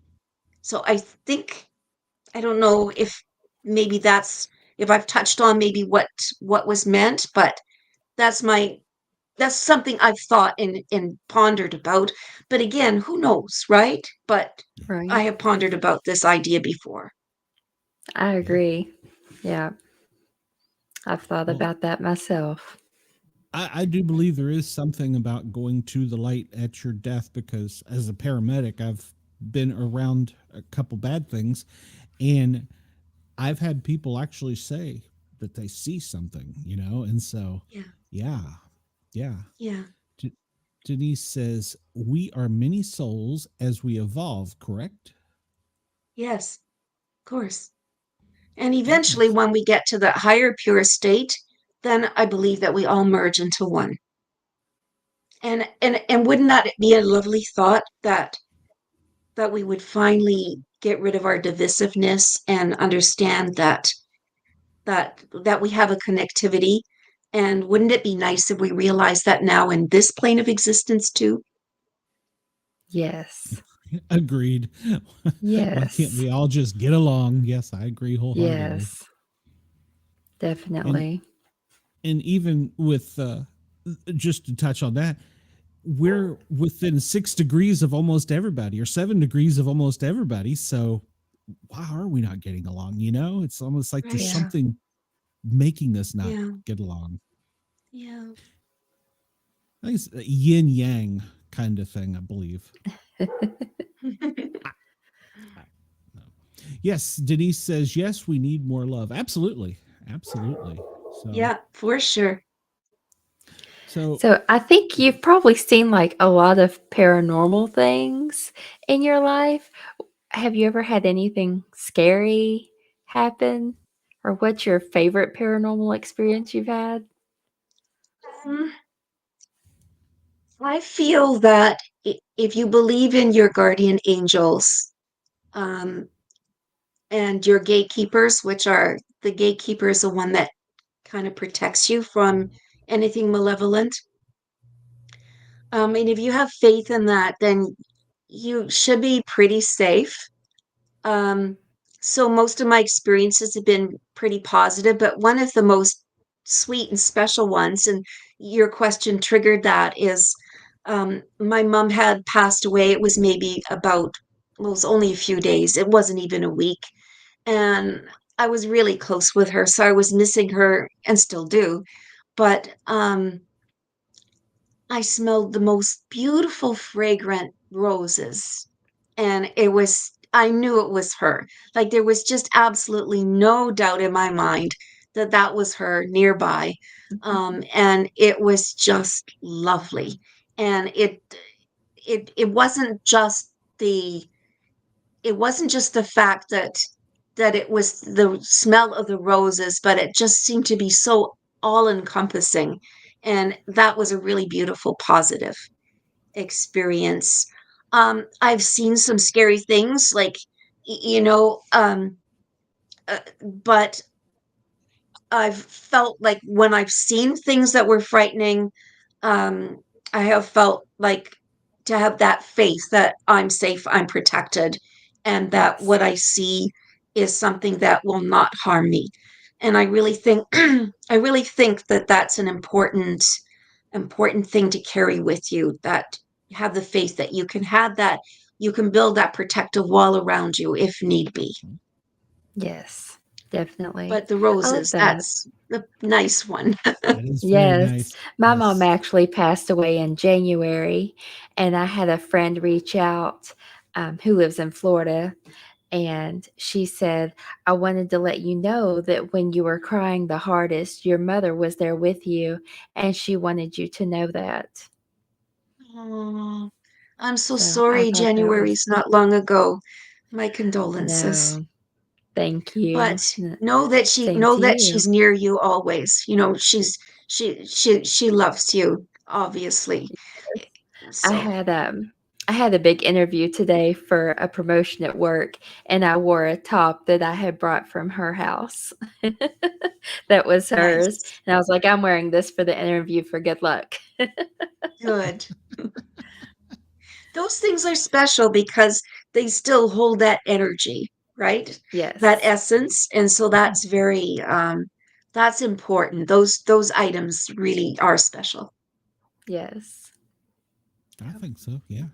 Speaker 4: So I think I don't know if maybe that's if I've touched on maybe what was meant, but that's my that's something I've thought and pondered about. But again, who knows, right? But I
Speaker 3: Right.
Speaker 4: have pondered about this idea before.
Speaker 3: I
Speaker 2: Yeah.
Speaker 3: agree. Yeah. I've thought
Speaker 2: Well,
Speaker 3: about that myself.
Speaker 2: I do believe there is something about going to the light at your death, because as a paramedic, I've been around a couple bad things, and I've had people actually say that they see something, and so,
Speaker 4: Yeah,
Speaker 2: yeah, yeah.
Speaker 4: yeah,
Speaker 2: D- Denise says, we are many souls as we evolve, correct?
Speaker 4: yes, of course. And
Speaker 2: Yeah,
Speaker 4: eventually,
Speaker 2: that's
Speaker 4: when we get to the higher pure state, then I believe that we all merge into one. And wouldn't that be a lovely thought that we would finally get rid of our divisiveness and understand that we have a connectivity? And wouldn't it be nice if we realize that now in this plane of existence too?
Speaker 3: Yes.
Speaker 2: agreed. Why can't
Speaker 3: Yes.
Speaker 2: we all just get along? Yes, I agree wholeheartedly.
Speaker 3: Yes.
Speaker 2: And
Speaker 3: Definitely.
Speaker 2: and even with just to touch on that, we're within 6 degrees of almost everybody, or 7 degrees of almost everybody. So why are we not getting along? It's almost like there's
Speaker 4: Right.
Speaker 3: Yeah.
Speaker 2: something making us not
Speaker 4: Yeah.
Speaker 2: get along.
Speaker 4: Yeah.
Speaker 2: I think it's a yin yang kind of thing, I believe. No. Yes, Denise says, yes, we need more love. Absolutely. Absolutely. So,
Speaker 4: Yeah, for sure.
Speaker 2: so
Speaker 3: So I think you've probably seen like a lot of paranormal things in your life. Have you ever had anything scary happen? Or what's your favorite paranormal experience you've had?
Speaker 4: Um, I feel that if you believe in your guardian angels, and your gatekeepers, which are the gatekeeper is the one that kind of protects you from anything malevolent. And if you have faith in that, then you should be pretty safe. Um, so most of my experiences have been pretty positive, but one of the most sweet and special ones, and your question triggered that, is my mom had passed away. It was maybe about, well, it was only a few days. It wasn't even a week. And I was really close with her, so I was missing her and still do. But I smelled the most beautiful, fragrant roses. And I knew it was her. Like there was just absolutely no doubt in my mind that that was her nearby. And it was just lovely. And it wasn't just the it wasn't just the fact that it was the smell of the roses, but it just seemed to be so all encompassing. And that was a really beautiful, positive experience. I've seen some scary things, like, you know, but I've felt like when I've seen things that were frightening, um, I have felt like to have that faith that I'm safe, I'm protected, and that
Speaker 3: Yes.
Speaker 4: what I see is something that will not harm me. And I really think, I really think that that's an important thing to carry with you. That you have the faith that you can have that, you can build that protective wall around you if need be.
Speaker 3: Yes, definitely.
Speaker 4: But the
Speaker 3: I love
Speaker 4: roses,
Speaker 3: that.
Speaker 4: that's the nice one.
Speaker 2: That is very
Speaker 3: Yes.
Speaker 2: nice.
Speaker 3: My mom
Speaker 2: Yes.
Speaker 3: actually passed away in January, and I had a friend reach out who lives in Florida, and she said, I wanted to let you know that when you were crying the hardest, your mother was there with you, and she wanted you to know that.
Speaker 4: Oh, I'm so
Speaker 3: So I
Speaker 4: sorry
Speaker 3: thought that was,
Speaker 4: January's not long ago. My condolences.
Speaker 3: no, thank you.
Speaker 4: But know that
Speaker 3: Same
Speaker 4: know
Speaker 3: to
Speaker 4: that
Speaker 3: you.
Speaker 4: she's near you always. You know, she loves you, obviously.
Speaker 3: I
Speaker 4: So,
Speaker 3: had I had a big interview today for a promotion at work, and I wore a top that I had brought from her house. That was hers.
Speaker 4: nice.
Speaker 3: And I was like, I'm wearing this for the interview for good luck.
Speaker 4: Good. Those things are special because they still hold that energy, right? That
Speaker 3: Yes.
Speaker 4: essence. And so that's important. Those items really are special.
Speaker 3: Yes.
Speaker 2: I think so. Yeah.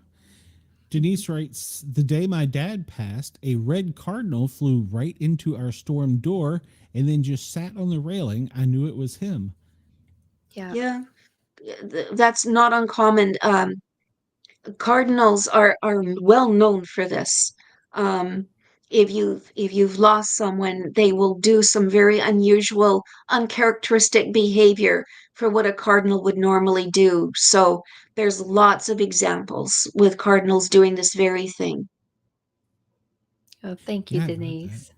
Speaker 2: Denise writes, the day my dad passed, a red cardinal flew right into our storm door and then just sat on the railing. I knew it was him.
Speaker 3: Yeah.
Speaker 4: Yeah, that's not uncommon. Cardinals are well known for this. Um, if you've lost someone, they will do some very unusual, uncharacteristic behavior for what a cardinal would normally do. So there's lots of examples with cardinals doing this very thing.
Speaker 3: Oh, thank you,
Speaker 2: Yeah, I've heard that.
Speaker 3: Denise.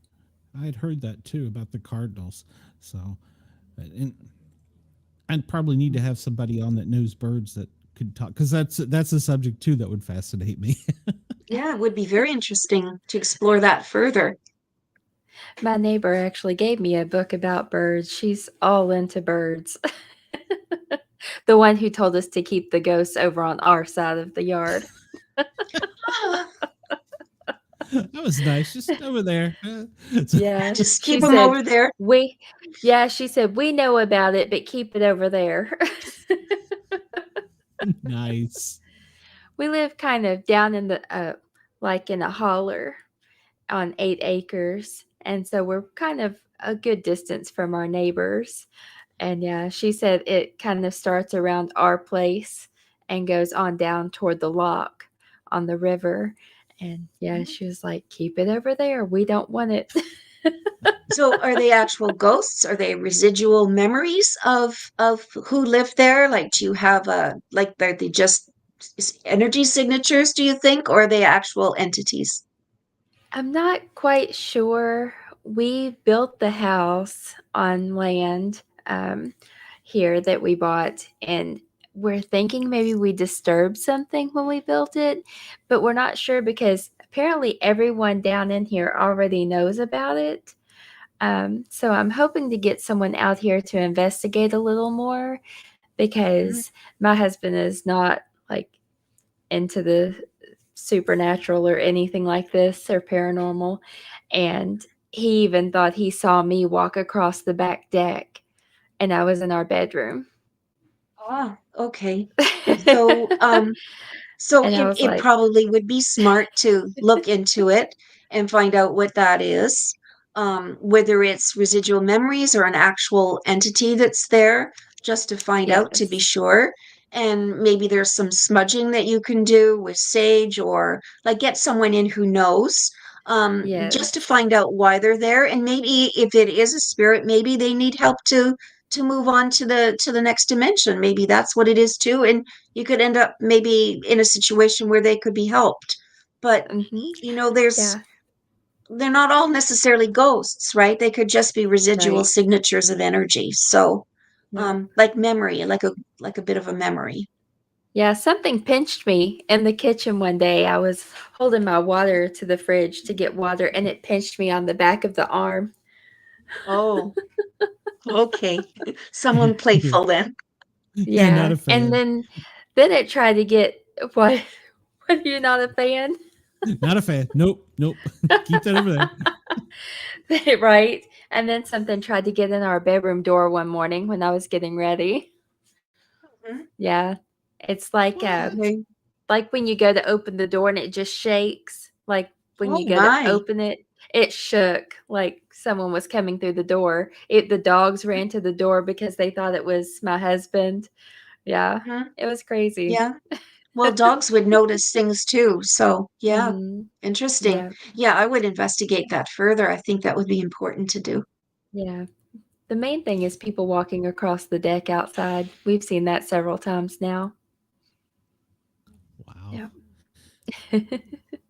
Speaker 2: I had heard that too about the Cardinals. So, and I'd probably need to have somebody on that knows birds that could talk, because that's a subject too that would fascinate me.
Speaker 4: Yeah, it would be very interesting to explore that further.
Speaker 3: My neighbor actually gave me a book about birds. She's all into birds. The one who told us to keep the ghosts over on our side of the yard.
Speaker 4: Ah,
Speaker 2: That was nice, just over there.
Speaker 3: Yeah.
Speaker 4: just keep
Speaker 3: She
Speaker 4: them
Speaker 3: said,
Speaker 4: over there.
Speaker 3: we, yeah, she said, we know about it, but keep it over there.
Speaker 2: Nice.
Speaker 3: We live kind of down in the, like in a holler on 8 acres. And so we're kind of a good distance from our neighbors. And yeah, she said it kind of starts around our place and goes on down toward the lock on the river. And yeah, she was like, keep it over there. We don't want it.
Speaker 4: So are they actual ghosts? Are they residual memories of who lived there? Like, do you have are they just energy signatures, do you think, or are they actual entities?
Speaker 3: I'm not quite sure. We built the house on land here that we bought, and we're thinking maybe we disturbed something when we built it, but we're not sure because apparently everyone down in here already knows about it. So I'm hoping to get someone out here to investigate a little more, because my husband is not like into the supernatural or anything like this or paranormal. And he even thought he saw me walk across the back deck, and I was in our bedroom.
Speaker 4: Ah, okay. So, so
Speaker 3: And I was
Speaker 4: it
Speaker 3: like,
Speaker 4: probably would be smart to look into it and find out what that is, whether it's residual memories or an actual entity that's there, just to find out to be
Speaker 3: yes,
Speaker 4: sure. And maybe there's some smudging that you can do with sage, or like get someone in who knows, just to
Speaker 3: yes.
Speaker 4: find out why they're there. And maybe if it is a spirit, maybe they need help to move on to the next dimension. Maybe that's what it is too. And you could end up maybe in a situation where they could be helped. But
Speaker 3: Mm-hmm.
Speaker 4: there's
Speaker 3: Yeah,
Speaker 4: they're not all necessarily ghosts, right? They could just be residual
Speaker 3: right.
Speaker 4: signatures of energy. So,
Speaker 3: Yeah.
Speaker 4: like memory, like a bit of a memory.
Speaker 3: Yeah, something pinched me in the kitchen one day. I was holding my water to the fridge to get water, and it pinched me on the back of the arm.
Speaker 4: Oh, okay. Someone playful then.
Speaker 2: Yeah, not
Speaker 3: Yeah,
Speaker 2: a
Speaker 3: and
Speaker 2: fan.
Speaker 3: then it tried to get what? What, are you not a fan?
Speaker 2: Not a fan. Nope. Keep that over there.
Speaker 3: Right? And then something tried to get in our bedroom door one morning when I was getting ready.
Speaker 4: Mhm.
Speaker 3: Yeah. It's
Speaker 4: Okay.
Speaker 3: like when you go to open the door and it just shakes. Like when
Speaker 4: Oh
Speaker 3: you go to
Speaker 4: my.
Speaker 3: open it, it shook like someone was coming through the door. The dogs ran to the door because they thought it was my husband. Yeah.
Speaker 4: Mhm.
Speaker 3: It was crazy.
Speaker 4: Yeah. Well, dogs would notice things too. So, yeah,
Speaker 3: Mhm.
Speaker 4: interesting.
Speaker 3: Yeah.
Speaker 4: Yeah, I would investigate that further. I think that would be important to do.
Speaker 3: Yeah. The main thing is people walking across the deck outside. We've seen that several times now.
Speaker 2: Wow.
Speaker 3: Yeah.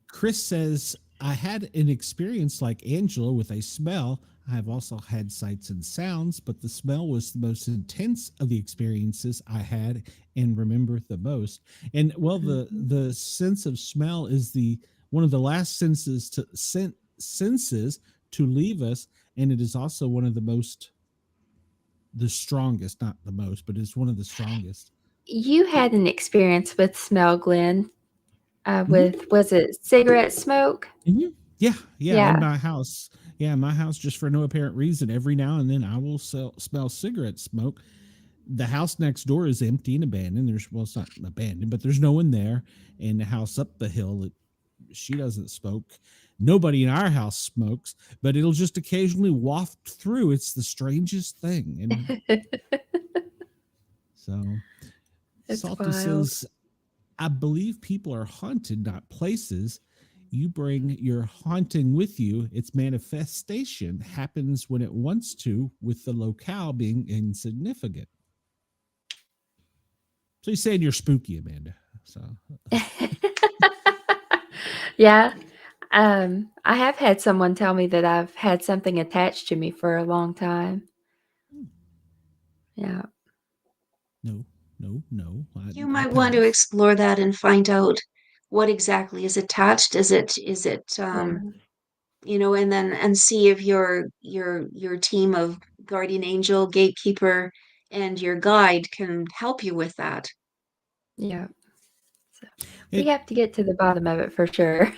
Speaker 2: Chris says, I had an experience like Angela with a smell. I have also had sights and sounds, but the smell was the most intense of the experiences I had and remember the most. And well,
Speaker 3: Mhm.
Speaker 2: the sense of smell is the one of the last senses to leave us, and it is also one of the strongest, not the most, but it's one of the strongest.
Speaker 3: You had an experience with smell, Glenn,
Speaker 2: Mhm.
Speaker 3: with, was it cigarette smoke?
Speaker 2: Yeah, in
Speaker 3: Yeah.
Speaker 2: my house. Yeah, in my house, just for no apparent reason, every now and then I will smell cigarette smoke. The house next door is empty and abandoned. Well, it's not abandoned, but there's no one there. And the house up the hill, she doesn't smoke. Nobody in our house smokes, but it'll just occasionally waft through. It's the strangest thing. And so
Speaker 3: It's
Speaker 2: Salty
Speaker 3: wild.
Speaker 2: says, I believe people are haunted, not places. You bring your haunting with you. Its manifestation happens when it wants to, with the locale being insignificant. So you're saying you're spooky, Amanda. So
Speaker 3: Yeah. I have had someone tell me that I've had something attached to me for a long time. Yeah.
Speaker 2: no.
Speaker 4: You
Speaker 2: I'll
Speaker 4: might want to
Speaker 2: pass.
Speaker 4: explore that and find out what exactly is attached. Is it
Speaker 3: Yeah.
Speaker 4: and then and see if your team of guardian angel, gatekeeper, and your guide can help you with that.
Speaker 3: Yeah. So we
Speaker 2: It,
Speaker 3: have to get to the bottom of it for sure.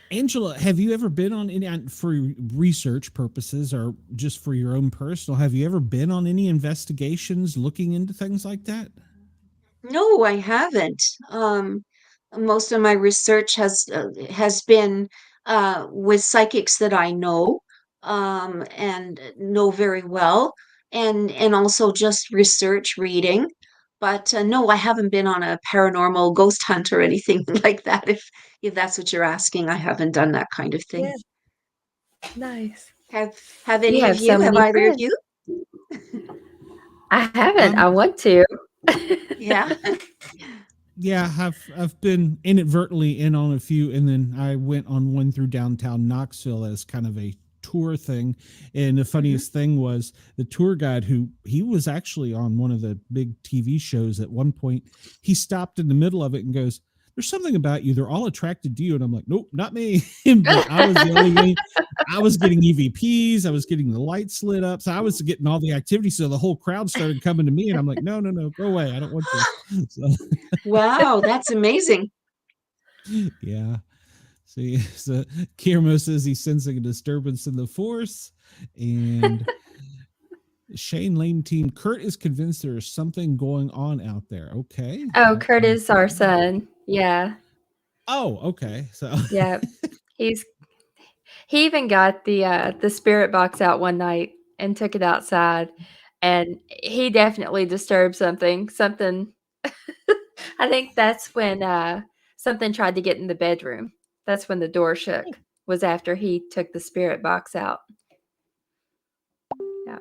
Speaker 2: Angela, have you ever been on any, for research purposes or just for your own personal, have you ever been on any investigations looking into things like that?
Speaker 4: No, I haven't. Most of my research has been with psychics that I know and know very well, and also just research reading. But no, I haven't been on a paranormal ghost hunt or anything like that. If that's what you're asking, I haven't done that kind of thing.
Speaker 3: Yeah. Nice.
Speaker 4: Have
Speaker 3: You
Speaker 4: any of
Speaker 3: have so
Speaker 4: you? Have
Speaker 3: many
Speaker 4: either of
Speaker 3: friends.
Speaker 4: you?
Speaker 3: I haven't.
Speaker 2: Um,
Speaker 3: I want to.
Speaker 4: Yeah.
Speaker 2: yeah, I've been inadvertently in on a few, and then I went on one through downtown Knoxville as kind of a tour thing. And the
Speaker 4: Mhm.
Speaker 2: funniest thing was the tour guide, who he was actually on one of the big TV shows at one point. He stopped in the middle of it and goes, there's something about you. They're all attracted to you. And I'm like, nope, not me. But I was the only one. I was getting EVPs. I was getting the lights lit up. So I was getting all the activity. So the whole crowd started coming to me. And I'm like, no, go away. I don't want this. So,
Speaker 4: Wow, that's amazing.
Speaker 2: yeah. See, so Kiermo says he's sensing a disturbance in the force. And Shane Lane team, Kurt is convinced there is something going on out there. Okay.
Speaker 3: Oh, Kurt is our son. Yeah.
Speaker 2: Oh, okay. So
Speaker 3: yeah, he even got the spirit box out one night and took it outside, and he definitely disturbed something. I think that's when something tried to get in the bedroom. That's when the door shook. Was after he took the spirit box out. Yeah.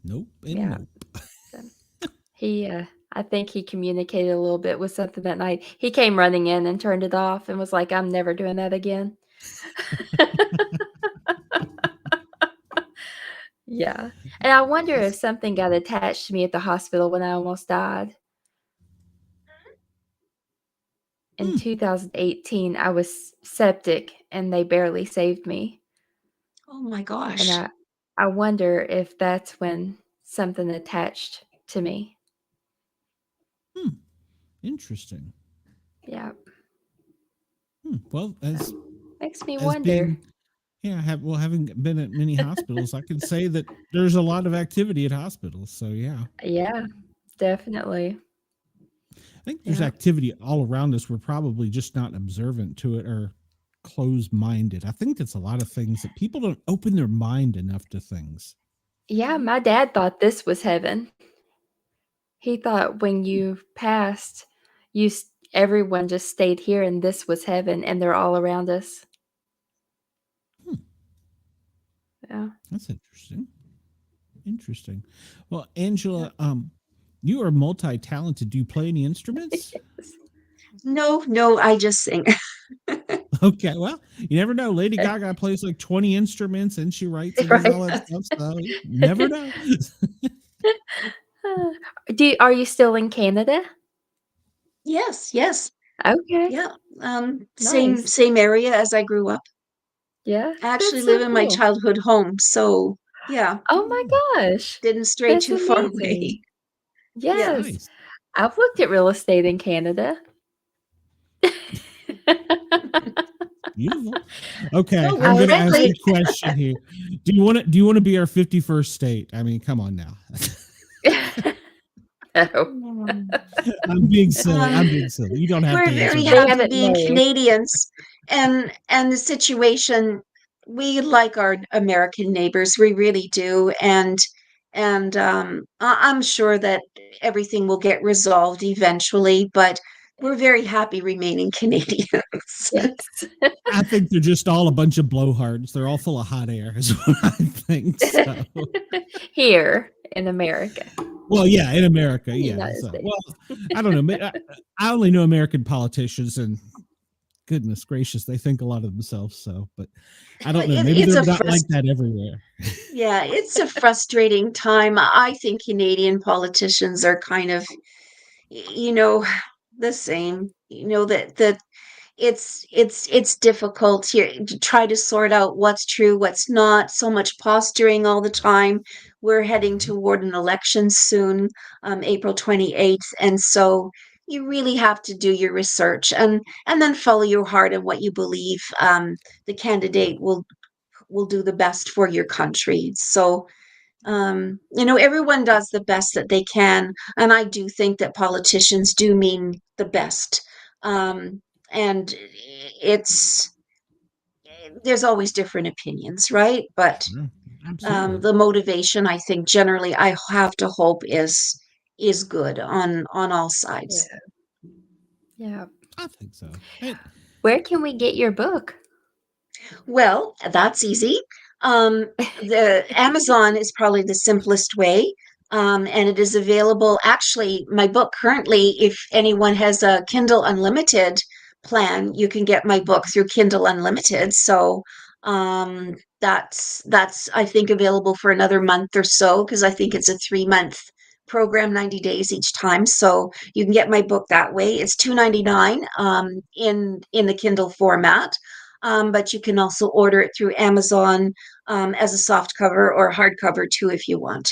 Speaker 2: Nope, and
Speaker 3: yeah.
Speaker 2: nope.
Speaker 3: He, I think he communicated a little bit with something that night. He came running in and turned it off and was like, "I'm never doing that again." Yeah. And I wonder if something got attached to me at the hospital when I almost died. In 2018, I was septic and they barely saved me.
Speaker 4: Oh my gosh.
Speaker 3: And I wonder if that's when something attached to me.
Speaker 2: Interesting.
Speaker 3: Yeah.
Speaker 2: Well, as
Speaker 3: makes me wonder.
Speaker 2: Having been at many hospitals, I can say that there's a lot of activity at hospitals. So yeah.
Speaker 3: Yeah, definitely.
Speaker 2: I think there's activity all around us. We're probably just not observant to it or closed-minded. I think it's a lot of things that people don't open their mind enough to things.
Speaker 3: Yeah, my dad thought this was heaven. He thought when you passed, everyone just stayed here and this was heaven and they're all around us. Yeah.
Speaker 2: That's interesting. Well, Angela, you are multi-talented. Do you play any instruments?
Speaker 4: Yes. No, I just sing.
Speaker 2: Okay, well, you never know. Lady Gaga plays like 20 instruments and she writes and does all that stuff. So you never know.
Speaker 3: Are you still in Canada?
Speaker 4: Yes.
Speaker 3: Okay.
Speaker 4: Yeah.
Speaker 3: Nice.
Speaker 4: Same area as I grew up.
Speaker 3: Yeah.
Speaker 4: I actually live in my childhood home. So yeah.
Speaker 3: Oh my gosh.
Speaker 4: Didn't stray too far away.
Speaker 3: Yes.
Speaker 4: Yeah.
Speaker 2: Nice.
Speaker 3: I've looked at real estate in Canada.
Speaker 2: Beautiful. Okay, I'm going to ask you a question here. Do you want to be our 51st state? I mean, come on now.
Speaker 3: No.
Speaker 2: I'm being silly. You don't have to.
Speaker 4: We're very happy being Canadians, and the situation. We like our American neighbors. We really do, and I'm sure that everything will get resolved eventually. But we're very happy remaining Canadians.
Speaker 3: Yes.
Speaker 2: I think they're just all a bunch of blowhards. They're all full of hot air, is what I think. So.
Speaker 3: Here in America.
Speaker 2: Well, yeah, in America, yeah. So, well, I don't know. I only know American politicians, and goodness gracious, they think a lot of themselves. So, but I don't know. Maybe they're not like that everywhere.
Speaker 4: Yeah, it's a frustrating time. I think Canadian politicians are kind of, the same. That it's difficult here to try to sort out what's true, what's not. So much posturing all the time. We're heading toward an election soon, April 28th, and so you really have to do your research and then follow your heart and what you believe the candidate will do the best for your country. So everyone does the best that they can, and I do think that politicians do mean the best. And there's always different opinions, right? But the motivation, I think, generally, I have to hope is good on all sides.
Speaker 3: Yeah.
Speaker 2: I think so.
Speaker 3: Where can we get your book?
Speaker 4: Well, that's easy. The Amazon is probably the simplest way. And it is available. Actually, my book currently, if anyone has a Kindle Unlimited plan, you can get my book through Kindle Unlimited. So that's I think available for another month or so, because I think it's a 3-month program 90 days each time. So you can get my book that way. It's $2.99 in the Kindle format. But you can also order it through Amazon as a soft cover or hardcover too if you want.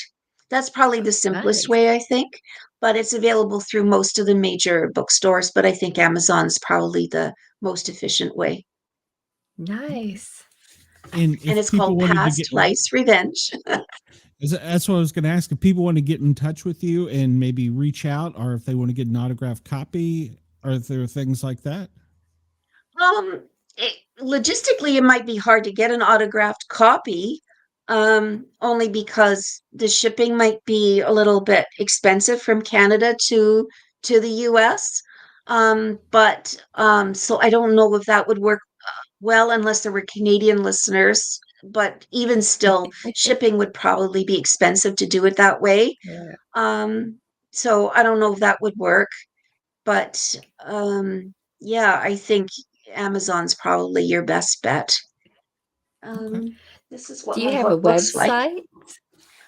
Speaker 4: That's probably the simplest way, I think. But it's available through most of the major bookstores. But I think Amazon's probably the most efficient way.
Speaker 3: Nice.
Speaker 4: And it's called Past Life's Revenge.
Speaker 2: That's what I was going to ask. If people want to get in touch with you and maybe reach out, or if they want to get an autographed copy, are there things like that?
Speaker 4: Logistically, it might be hard to get an autographed copy, only because the shipping might be a little bit expensive from Canada to the US. So I don't know if that would work well unless there were Canadian listeners. But even still, shipping would probably be expensive to do it that way.
Speaker 3: Yeah.
Speaker 4: So I don't know if that would work. But yeah, I think Amazon's probably your best bet.
Speaker 2: Okay.
Speaker 4: This is what
Speaker 3: Do you
Speaker 4: my
Speaker 3: have a
Speaker 4: book looks like.
Speaker 3: website?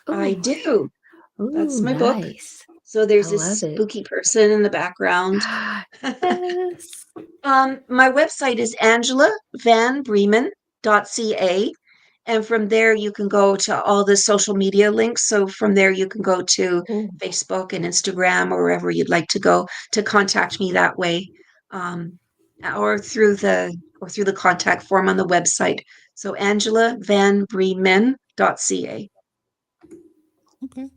Speaker 4: I do. That's
Speaker 3: Ooh,
Speaker 4: my book.
Speaker 3: nice.
Speaker 4: So there's
Speaker 3: I
Speaker 4: this
Speaker 3: love it.
Speaker 4: spooky person in the background.
Speaker 3: Yes.
Speaker 4: My website is angelavanbreemen.ca. And from there, you can go to all the social media links. So from there, you can go to
Speaker 3: Ooh.
Speaker 4: Facebook and Instagram or wherever you'd like to go to contact me that way, or through the contact form on the website. So angelavanbreemen.ca.
Speaker 2: Okay.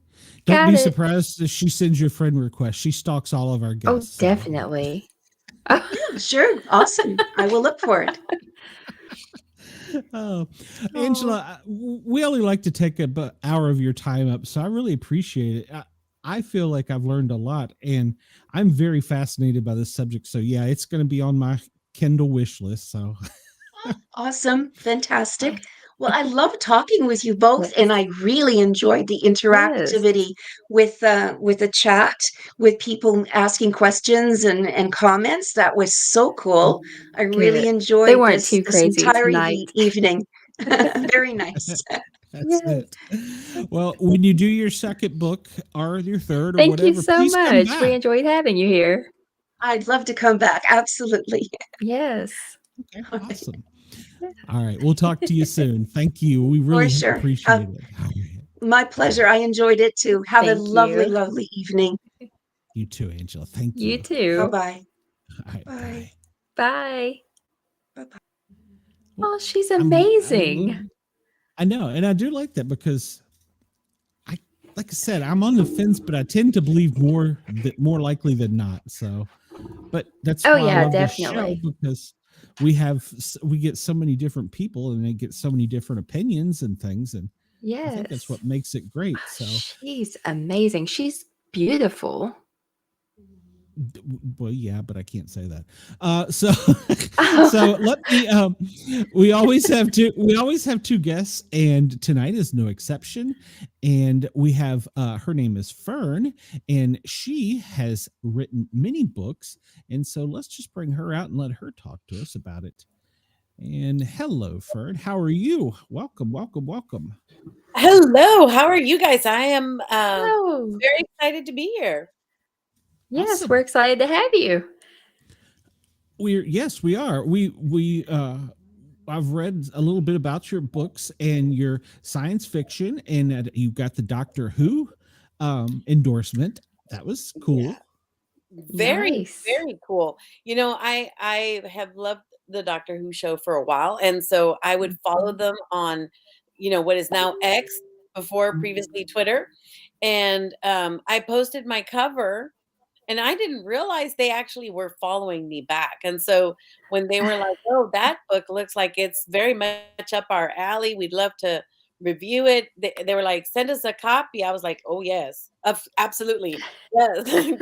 Speaker 2: Don't be surprised if she sends you a friend request. She stalks all of our guests.
Speaker 3: Oh, definitely.
Speaker 4: Yeah, sure. Awesome. I will look for it.
Speaker 2: Oh, Angela, we only like to take an hour of your time up, so I really appreciate it. I feel like I've learned a lot, and I'm very fascinated by this subject. So yeah, it's going to be on my Kindle wish list. So
Speaker 4: awesome. Fantastic. Well, I love talking with you both, and I really enjoyed the interactivity with the chat, with people asking questions and comments. That was so cool. I really enjoyed
Speaker 3: they weren't too crazy
Speaker 4: entire
Speaker 3: tonight.
Speaker 4: evening. Very nice.
Speaker 2: That's it. Well, when you do your second book or your third or
Speaker 3: Thank
Speaker 2: whatever,
Speaker 3: you so much. We enjoyed having you here.
Speaker 4: I'd love to come back. Absolutely.
Speaker 3: Yes.
Speaker 2: Okay, awesome. All right. We'll talk to you soon. Thank you. We really appreciate it.
Speaker 4: My pleasure. I enjoyed it too. Have a lovely, lovely evening.
Speaker 2: You too, Angela. Thank you.
Speaker 3: You too.
Speaker 4: Bye-bye.
Speaker 2: Right,
Speaker 4: bye.
Speaker 3: Bye.
Speaker 4: Bye-bye.
Speaker 3: Oh, she's amazing.
Speaker 2: I know. And I do like that because like I said, I'm on the fence, but I tend to believe more likely than not. So, but that's why I love this show, because we get so many different people and they get so many different opinions and things. And I think that's what makes it great. So
Speaker 3: she's amazing. She's beautiful.
Speaker 2: Well, yeah, but I can't say that. So let me. We always have two guests, and tonight is no exception. And we have her name is Fern, and she has written many books. And so let's just bring her out and let her talk to us about it. And hello, Fern. How are you? Welcome, welcome, welcome.
Speaker 1: Hello. How are you guys? I am very excited to be here.
Speaker 3: Yes, awesome. We're excited to have you.
Speaker 2: We are. I've read a little bit about your books and your science fiction, and you got the Doctor Who endorsement. That was cool.
Speaker 1: Yeah. Very cool. You know, I have loved the Doctor Who show for a while, and so I would follow them on, what is now X, before previously Twitter, and I posted my cover. And I didn't realize they actually were following me back. And so when they were like, oh, that book looks like it's very much up our alley, we'd love to review it. They were like, send us a copy. I was like, oh, yes, absolutely. Yes.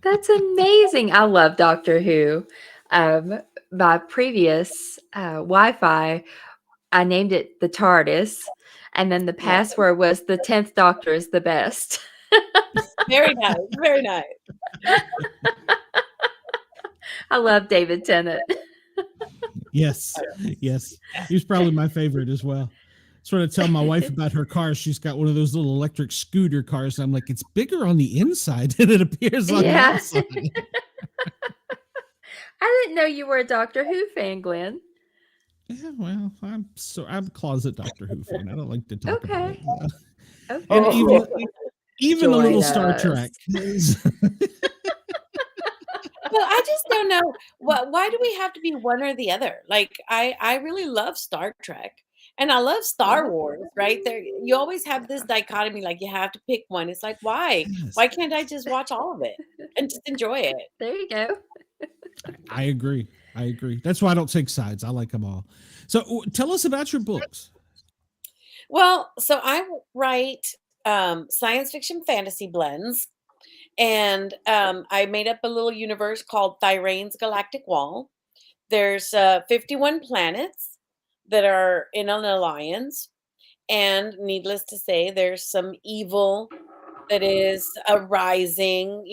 Speaker 3: That's amazing. I love Doctor Who. My previous Wi-Fi, I named it the TARDIS. And then the password was the 10th Doctor is the best.
Speaker 1: Very nice. Very nice.
Speaker 3: I love David Tennant.
Speaker 2: Yes. He was probably my favorite as well. sort of tell my wife about her car. She's got one of those little electric scooter cars. And I'm like, it's bigger on the inside than it appears on the outside.
Speaker 3: I didn't know you were a Doctor Who fan, Glenn.
Speaker 2: Yeah, well, I'm a closet Doctor Who fan. I don't like to talk about it.
Speaker 3: Okay.
Speaker 2: And even a little
Speaker 3: Join
Speaker 2: Star
Speaker 3: us.
Speaker 2: Trek.
Speaker 1: Well, I just don't know why do we have to be one or the other? Like I really love Star Trek and I love Star Wars, right? There you always have this dichotomy, like you have to pick one. It's like, why?
Speaker 2: Yes.
Speaker 1: Why can't I just watch all of it and just enjoy it?
Speaker 3: There you go.
Speaker 2: I agree. That's why I don't take sides. I like them all. So tell us about your books.
Speaker 1: Well, so I write science fiction fantasy blends. And I made up a little universe called Thyrein's Galactic Wall. There's 51 planets that are in an alliance. And needless to say, there's some evil that is arising,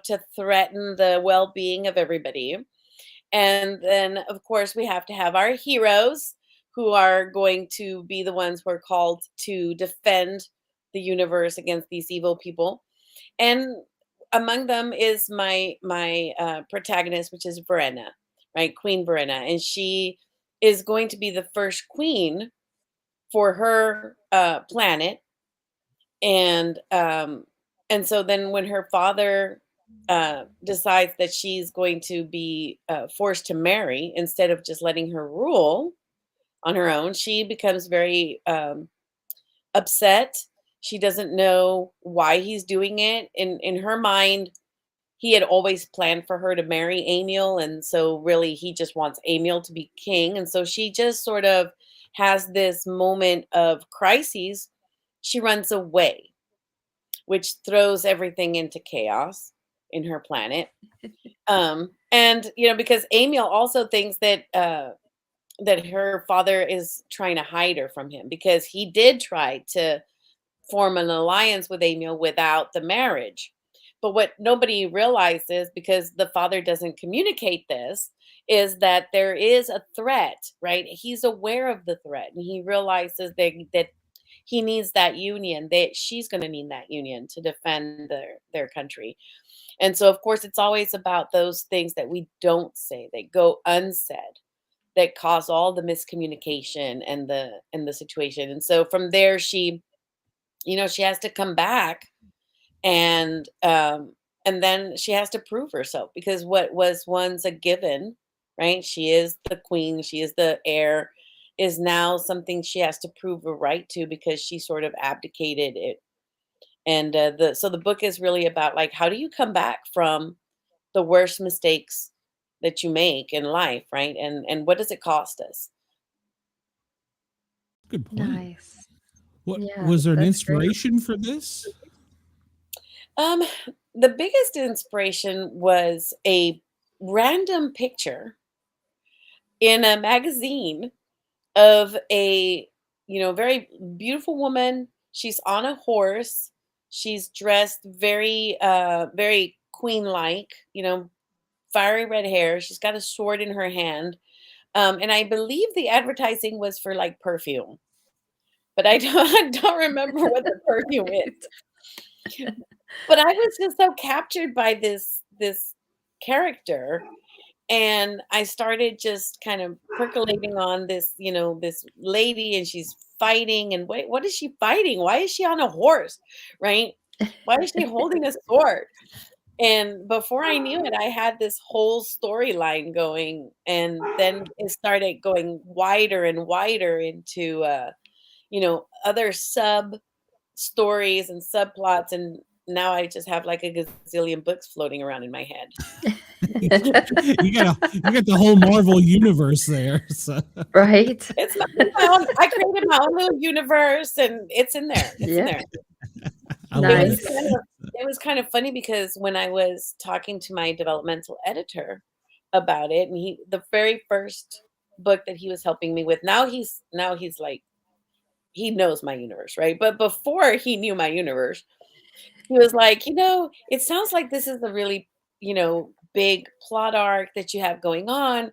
Speaker 1: to threaten the well-being of everybody. And then, of course, we have to have our heroes who are going to be the ones who are called to defend the universe against these evil people. And among them is my protagonist, which is Verena, right? Queen Verena. And she is going to be the first queen for her planet. And so then when her father decides that she's going to be forced to marry instead of just letting her rule on her own, she becomes very upset. She doesn't know why he's doing it. In her mind, he had always planned for her to marry Amiel, and so really he just wants Amiel to be king. And so she just sort of has this moment of crises. She runs away, which throws everything into chaos in her planet. And because Amiel also thinks that that her father is trying to hide her from him, because he did try to form an alliance with Amiel without the marriage. But what nobody realizes, because the father doesn't communicate this, is that there is a threat, right? He's aware of the threat, and he realizes that he needs that union, that she's going to need that union to defend their country. And so, of course, it's always about those things that we don't say, that go unsaid, that cause all the miscommunication and the situation. And so from there, she has to come back, and then she has to prove herself, because what was once a given, right? She is the queen, she is the heir, is now something she has to prove a right to, because she sort of abdicated it. And so the book is really about, like, how do you come back from the worst mistakes that you make in life, right? And what does it cost us?
Speaker 2: Good point.
Speaker 3: Nice.
Speaker 2: What
Speaker 3: Yeah,
Speaker 2: was there an
Speaker 3: that's great.
Speaker 2: inspiration for this?
Speaker 1: The biggest inspiration was a random picture in a magazine of a, very beautiful woman. She's on a horse. She's dressed very, very queen-like, fiery red hair. She's got a sword in her hand. And I believe the advertising was for like perfume, but I don't remember what the perfume is. But I was just so captured by this character, and I started just kind of percolating on this, this lady, and she's fighting, and wait, what is she fighting? Why is she on a horse, right? Why is she holding a sword? And before I knew it, I had this whole storyline going, and then it started going wider and wider into, other sub stories and subplots, and now I just have like a gazillion books floating around in my head.
Speaker 2: You got the whole Marvel universe there. So.
Speaker 3: Right.
Speaker 1: It's my own. I created my own little universe, and it's in there. It's in there.
Speaker 3: Nice.
Speaker 1: It was kind of funny, because when I was talking to my developmental editor about it, and the very first book that he was helping me with, now he's like, he knows my universe, right? But before he knew my universe, he was like, it sounds like this is a really, big plot arc that you have going on.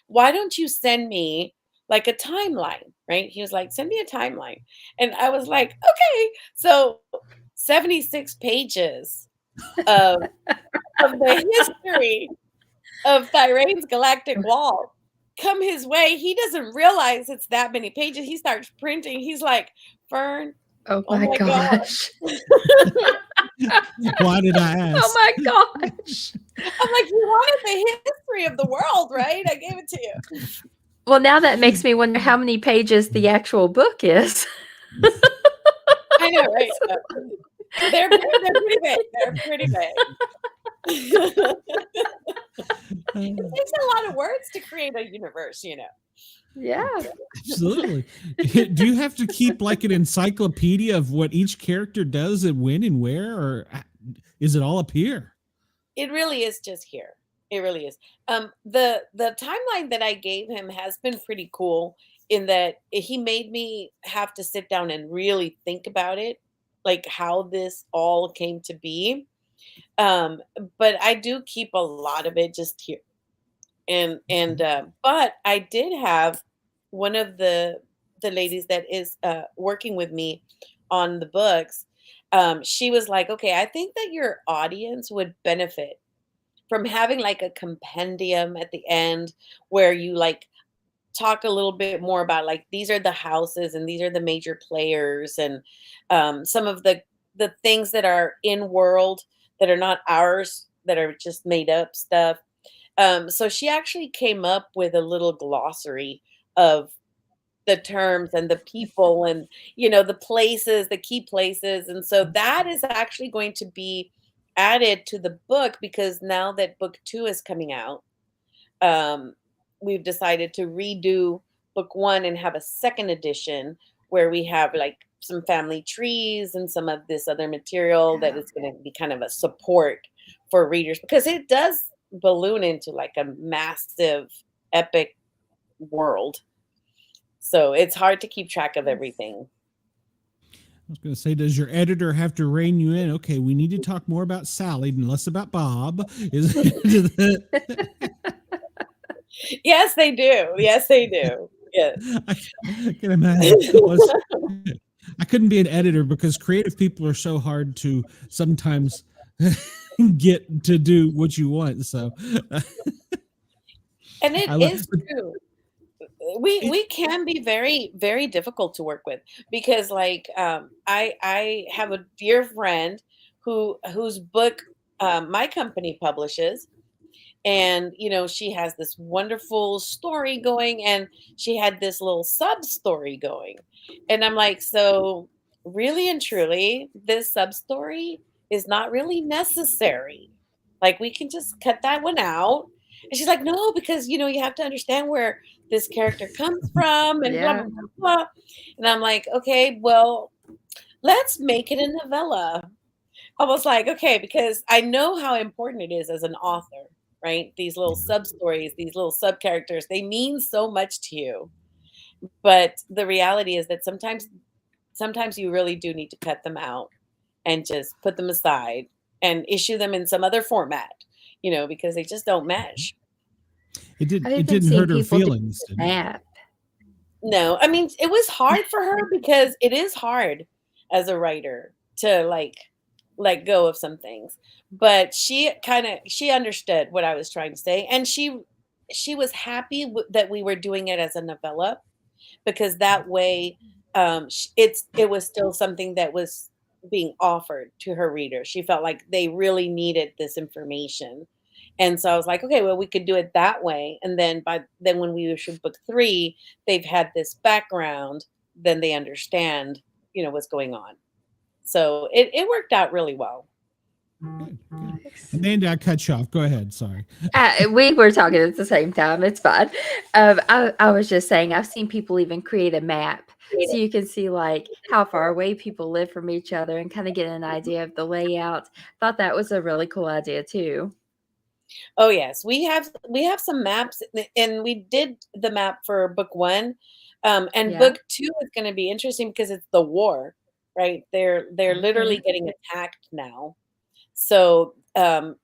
Speaker 1: Why don't you send me like a timeline, right? He was like, send me a timeline. And I was like, okay. So 76 pages of, of the history of Thyrein's galactic wall come his way. He doesn't realize it's that many pages. He starts printing. He's like, Fern,
Speaker 3: Oh
Speaker 1: oh
Speaker 3: my
Speaker 1: my
Speaker 3: gosh.
Speaker 2: Why did I
Speaker 3: Oh
Speaker 2: ask?
Speaker 3: my gosh.
Speaker 1: I'm like, you wanted the history of the world, right? I gave it to you.
Speaker 3: Well, now that makes me wonder how many pages the actual book is.
Speaker 1: I know, right? They're pretty big. They're pretty big. It takes a lot of words to create a universe, you know.
Speaker 3: Yeah.
Speaker 2: Absolutely. Do you have to keep like an encyclopedia of what each character does and when and where, or is it all up here?
Speaker 1: It really is just here. It really is. The timeline that I gave him has been pretty cool in that he made me have to sit down and really think about it, like how this all came to be. Um, but I do keep a lot of it just here. And but I did have one of the ladies that is working with me on the books. She was like, okay, I think that your audience would benefit from having like a compendium at the end where you like talk a little bit more about like these are the houses and these are the major players and some of the things that are in world that are not ours, that are just made up stuff. So she actually came up with a little glossary of the terms and the people and the places, the key places. And so that is actually going to be added to the book because now that book 2 is coming out, um, we've decided to redo book 1 and have a second edition where we have like some family trees and some of this other material that is going to be kind of a support for readers because it does balloon into like a massive epic world. So it's hard to keep track of everything.
Speaker 2: I was going to say, does your editor have to rein you in? Okay, we need to talk more about Sally and less about Bob.
Speaker 1: Yes, they do. Yes, they do. Yes.
Speaker 2: I can imagine. I couldn't be an editor because creative people are so hard to sometimes get to do what you want. So,
Speaker 1: and it is true. We can be very, very difficult to work with because like I have a dear friend whose book my company publishes. And she has this wonderful story going and she had this little sub story going. And I'm like, so really and truly, this sub story is not really necessary. Like we can just cut that one out. And she's like, no, because you have to understand where this character comes from and blah
Speaker 3: Yeah.
Speaker 1: blah blah blah. And I'm like, okay, well, let's make it a novella. I was like, okay, because I know how important it is as an author, right? These little sub stories, these little sub characters, they mean so much to you. But the reality is that sometimes you really do need to cut them out and just put them aside and issue them in some other format, because they just don't mesh.
Speaker 2: It didn't hurt her feelings.
Speaker 1: No, I mean, it was hard for her because it is hard as a writer to like let go of some things. But she understood what I was trying to say, and she was happy that we were doing it as a novella because that way it was still something that was being offered to her readers. She felt like they really needed this information. And so I was like, okay, well, we could do it that way. And then when we issue book 3, they've had this background, then they understand, what's going on. So it worked out really well.
Speaker 2: Good. Amanda, I cut you off. Go ahead. Sorry.
Speaker 3: We were talking at the same time. It's fine. I was just saying, I've seen people even create a map so you can see like how far away people live from each other and kind of get an idea of the layout. Thought that was a really cool idea too.
Speaker 1: Oh yes, we have some maps, and we did the map for book 1, and book 2 is going to be interesting because it's the war, right? They're literally getting attacked now, so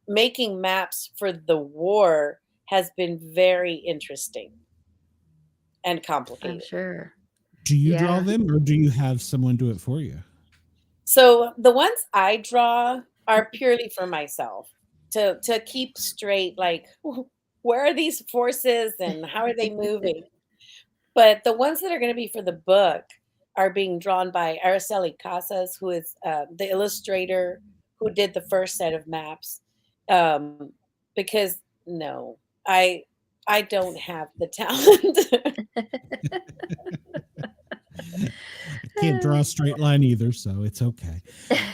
Speaker 1: making maps for the war has been very interesting, and
Speaker 3: I'm
Speaker 1: complicated.
Speaker 3: sure.
Speaker 2: Do you draw
Speaker 3: Yeah.
Speaker 2: them, or do you have someone do it for you?
Speaker 1: So the ones I draw are purely for myself to keep straight, like where are these forces and how are they moving? But the ones that are going to be for the book are being drawn by Araceli Casas, who is the illustrator who did the first set of maps. Um, because no, I I don't have the talent.
Speaker 2: I can't draw a straight line either, so it's okay.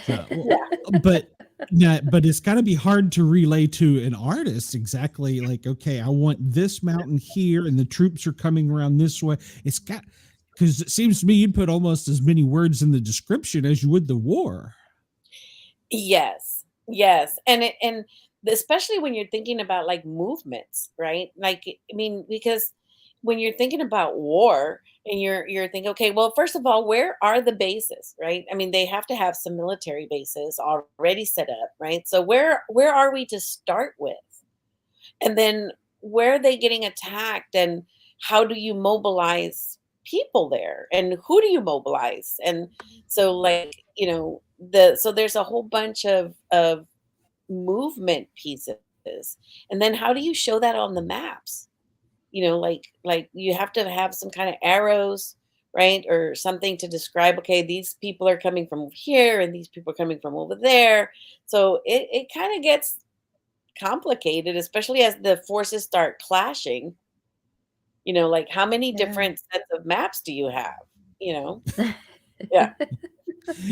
Speaker 2: So,
Speaker 1: Yeah.
Speaker 2: but yeah, but it's got to be hard to relay to an artist exactly like, okay, I want this mountain here, and the troops are coming around this way. It's got, because it seems to me you'd put almost as many words in the description as you would the war.
Speaker 1: Yes. Yes. And especially when you're thinking about like movements, right? Like I mean, because when you're thinking about war and you're thinking, okay, well, first of all, where are the bases, right? I mean, they have to have some military bases already set up, right? So where are we to start with? And then where are they getting attacked and how do you mobilize people there and who do you mobilize? And so like, so there's a whole bunch of movement pieces. And then how do you show that on the maps? Like you have to have some kind of arrows, right? Or something to describe, okay, these people are coming from here and these people are coming from over there. So it kind of gets complicated, especially as the forces start clashing. Like how many
Speaker 3: Yeah.
Speaker 1: different sets of maps do you have? You know? Yeah.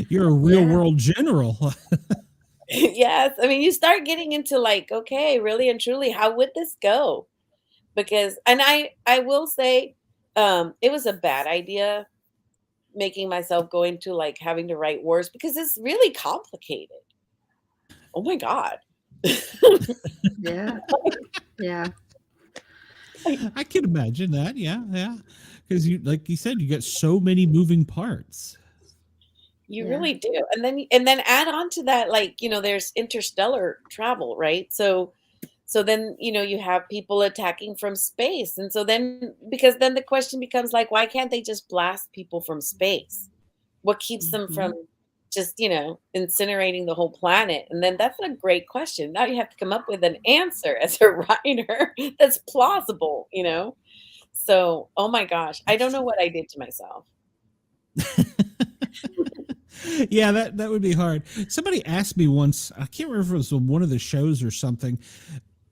Speaker 2: You're a real
Speaker 3: Yeah.
Speaker 2: world general.
Speaker 1: Yes. I mean, you start getting into like, okay, really and truly, how would this go? Because and I will say, it was a bad idea making myself go into like having to write wars because it's really complicated. Oh my God.
Speaker 3: Yeah. Yeah.
Speaker 2: I can imagine that. Yeah, yeah. Because you, like you said, you got so many moving parts.
Speaker 1: You
Speaker 3: Yeah.
Speaker 1: really do. And then add on to that, like, there's interstellar travel, right? So then, you have people attacking from space. And so then because then the question becomes like, why can't they just blast people from space? What keeps them
Speaker 3: Hmm.
Speaker 1: from just, incinerating the whole planet? And then that's a great question. Now you have to come up with an answer as a writer that's plausible. So, oh my gosh, I don't know what I did to myself.
Speaker 2: Yeah, that would be hard. Somebody asked me once, I can't remember if it was on one of the shows or something.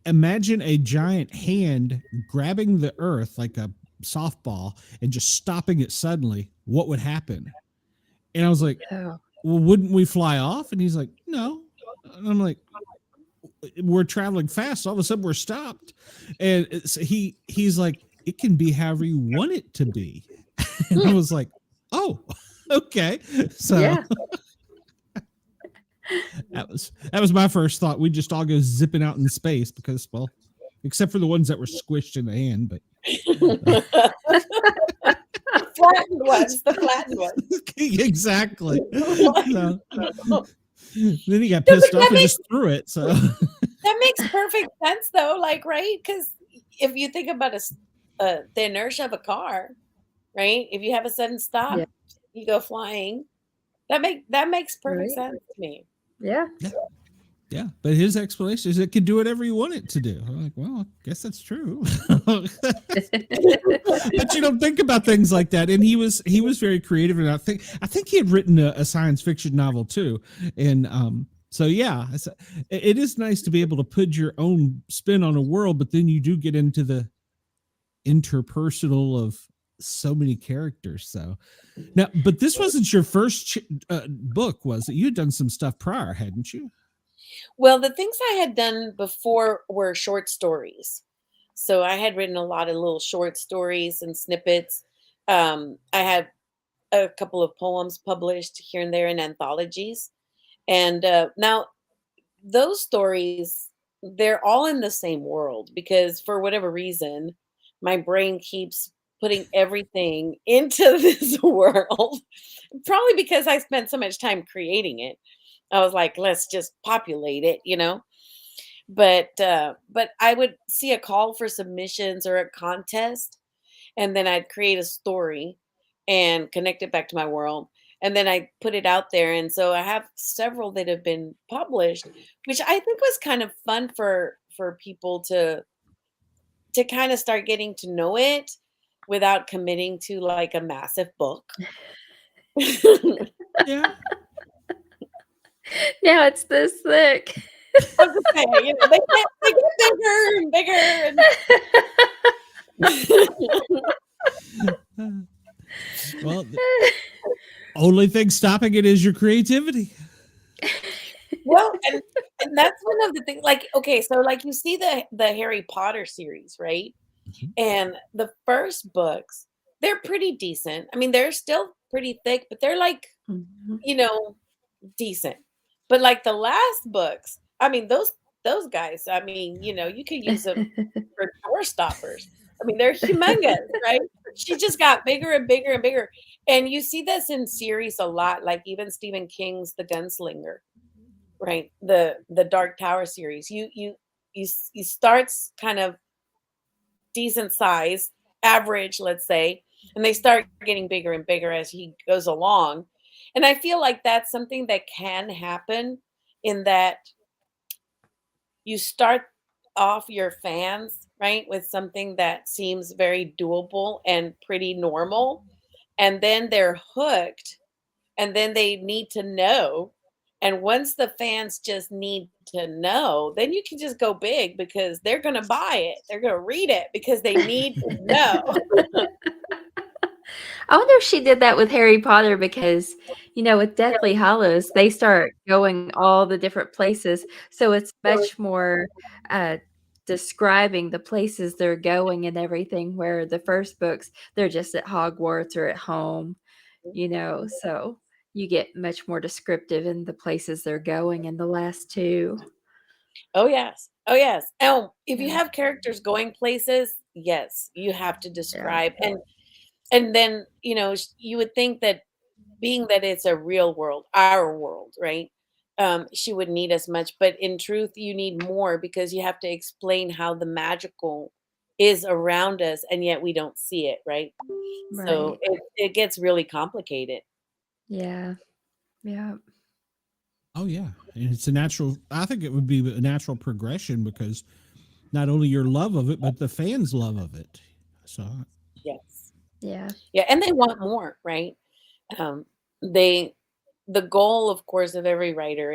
Speaker 2: Imagine a giant hand grabbing the earth like a softball and just stopping it suddenly. What would happen? And I was like,
Speaker 3: Oh.
Speaker 2: well, wouldn't we fly off? And he's like, no. And I'm like, we're traveling fast. All of a sudden we're stopped. And he's like, it can be however you want it to be. And I was like, oh, okay. So
Speaker 3: Yeah.
Speaker 2: that was my first thought. We just all go zipping out in space because, well, except for the ones that were squished in the hand, but
Speaker 1: The flattened ones.
Speaker 2: exactly. So, then he got
Speaker 1: No, but
Speaker 2: pissed off and just threw it. So
Speaker 1: that makes perfect sense though, like, right? Because if you think about the inertia of a car, right? If you have a sudden stop,
Speaker 3: Yeah.
Speaker 1: you go flying. That makes perfect
Speaker 3: Right.
Speaker 1: sense to me.
Speaker 3: Yeah.
Speaker 2: yeah, but his explanation is it can do whatever you want it to do. I'm like, well, I guess that's true. But you don't think about things like that. And he was very creative, and I think he had written a science fiction novel too. And so yeah, it is nice to be able to put your own spin on a world, but then you do get into the interpersonal of so many characters. So now, but this wasn't your first book, was it? You had done some stuff prior, hadn't you?
Speaker 1: Well, the things I had done before were short stories. So I had written a lot of little short stories and snippets. I had a couple of poems published here and there in anthologies. And now those stories, they're all in the same world because for whatever reason, my brain keeps putting everything into this world. Probably because I spent so much time creating it. I was like, let's just populate it. But I would see a call for submissions or a contest, and then I'd create a story and connect it back to my world. And then I put it out there. And so I have several that have been published, which I think was kind of fun for people to kind of start getting to know it without committing to like a massive book.
Speaker 2: Yeah.
Speaker 3: Now it's this thick.
Speaker 1: I was just saying, you know, they get bigger and bigger.
Speaker 2: Well, the only thing stopping it is your creativity.
Speaker 1: Well, and that's one of the things. Like, okay, so like you see the Harry Potter series, right?
Speaker 2: Mhm.
Speaker 1: And the first books, they're pretty decent. I mean, they're still pretty thick, but they're like,
Speaker 3: Mhm.
Speaker 1: you know, decent. But like the last books, I mean, those guys, I mean, you know, you could use them for door stoppers. I mean, they're humongous, right? She just got bigger and bigger and bigger. And you see this in series a lot, like even Stephen King's The Gunslinger, right? The Dark Tower series. You starts kind of decent size, average, let's say, and they start getting bigger and bigger as he goes along. And I feel like that's something that can happen in that you start off your fans, right, with something that seems very doable and pretty normal, and then they're hooked, and then they need to know. And once the fans just need to know, then you can just go big because they're going to buy it. They're going to read it because they need to know.
Speaker 3: I wonder if she did that with Harry Potter because, with Deathly Hallows, they start going all the different places. So it's much more describing the places they're going and everything, where the first books, they're just at Hogwarts or at home, so you get much more descriptive in the places they're going in the last two.
Speaker 1: Oh, yes. Oh, yes. Oh, if you
Speaker 3: Yeah.
Speaker 1: have characters going places, yes, you have to
Speaker 3: Yeah.
Speaker 1: describe. And then, you would think that being that it's a real world, our world, right? She would need as much, but in truth, you need more because you have to explain how the magical is around us, and yet we don't see it, right? So
Speaker 3: Right.
Speaker 1: it gets really complicated.
Speaker 3: Yeah. Yeah.
Speaker 2: Oh yeah, and it's a natural. I think it would be a natural progression because not only your love of it, but the fans' love of it. So
Speaker 1: Yes.
Speaker 3: Yeah.
Speaker 1: Yeah, and they want more, right? Um, they the goal, of course, of every writer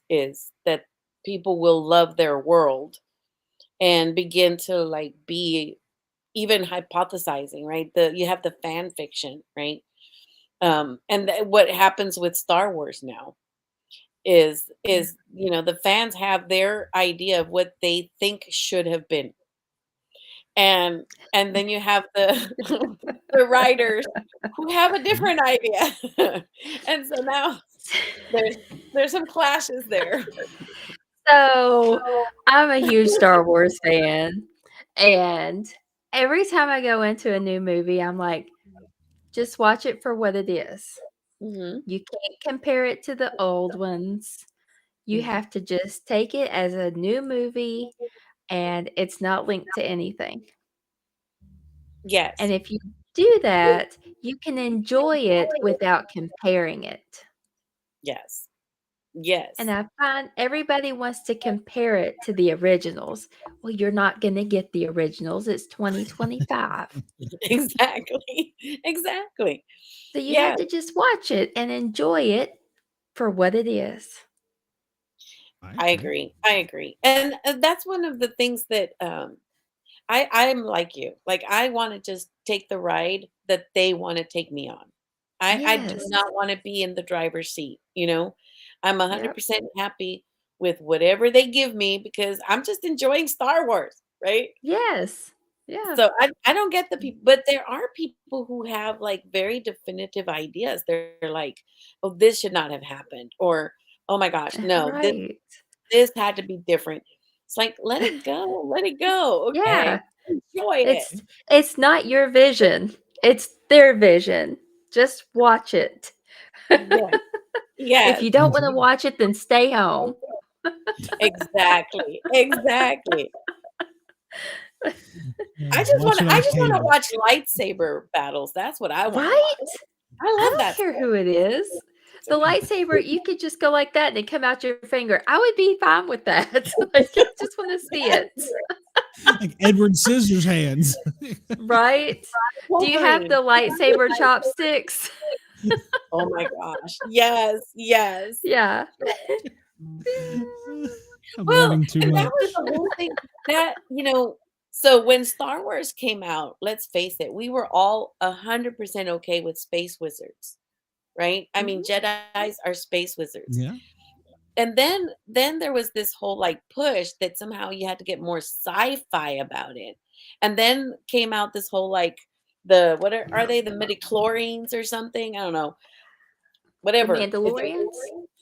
Speaker 1: is that people will love their world and begin to like be even hypothesizing, right? You have the fan fiction, right? And what happens with Star Wars now is the fans have their idea of what they think should have been, and then you have the the writers who have a
Speaker 2: mhm.
Speaker 1: different idea, and so now there's some clashes there.
Speaker 3: So, I'm a huge Star Wars fan, and every time I go into a new movie, I'm like, "Just watch it for what it is.
Speaker 1: Mhm,
Speaker 3: You can't compare it to the old ones. You
Speaker 1: mhm.
Speaker 3: have to just take it as a new movie, and it's not linked to anything." And
Speaker 1: Yes,
Speaker 3: if you do that, you can enjoy it without comparing it.
Speaker 1: yes,
Speaker 3: And
Speaker 1: yes.
Speaker 3: I find everybody wants to compare it to the originals. Well, you're not gonna get the originals, it's 2025.
Speaker 1: Exactly, exactly.
Speaker 3: So you have
Speaker 1: Yeah,
Speaker 3: to just watch it and enjoy it for what it is.
Speaker 2: I
Speaker 1: I
Speaker 2: agree.
Speaker 1: agree, I agree, and, that's one of the things that, I'm like you, like, I wanna just take the ride that they wanna take me on. I do
Speaker 3: Yes.
Speaker 1: not wanna be in the driver's seat, you know? I'm
Speaker 3: Yep.
Speaker 1: 100% happy with whatever they give me because I'm just enjoying Star Wars, right?
Speaker 3: Yes. Yeah.
Speaker 1: So I don't get the people, but there are people who have, like, very definitive ideas. They're like, "Oh, this should not have happened," or, "Oh my gosh, no,
Speaker 3: Right.
Speaker 1: this had to be different." It's like, let it go,
Speaker 3: Yeah.
Speaker 1: okay? Enjoy it.
Speaker 3: It's not your vision, it's their vision. Just watch it.
Speaker 1: Yes,
Speaker 3: If
Speaker 1: yes,
Speaker 3: you don't wanna watch it, then stay home.
Speaker 1: exactly, exactly. I just want
Speaker 2: Watch it
Speaker 1: to. I
Speaker 2: on
Speaker 1: just want to
Speaker 2: cable.
Speaker 1: watch lightsaber battles. That's what I want to
Speaker 3: Right?
Speaker 1: watch. I
Speaker 3: I
Speaker 1: love
Speaker 3: don't
Speaker 1: that
Speaker 3: care
Speaker 1: stuff.
Speaker 3: who it is. The lightsaber, you could just go like that and it come out your finger. I would be fine with that. Like, I just want to see it.
Speaker 2: Like Edward Scissorhands.
Speaker 3: Right? Do you have the lightsaber chopsticks?
Speaker 1: Oh my gosh. Yes, yes.
Speaker 3: Yeah.
Speaker 2: I'm
Speaker 1: Well,
Speaker 2: learning too
Speaker 1: and
Speaker 2: much.
Speaker 1: that was the whole thing that, so when Star Wars came out, let's face it, we were all 100% okay with space wizards, right? I mean, Jedis are space wizards.
Speaker 2: Yeah.
Speaker 1: And then there was this whole like push that somehow you had to get more sci-fi about it. And then came out this whole like what are they, the midichlorians or something? I don't know.
Speaker 3: The
Speaker 1: Whatever.
Speaker 3: Mandalorians?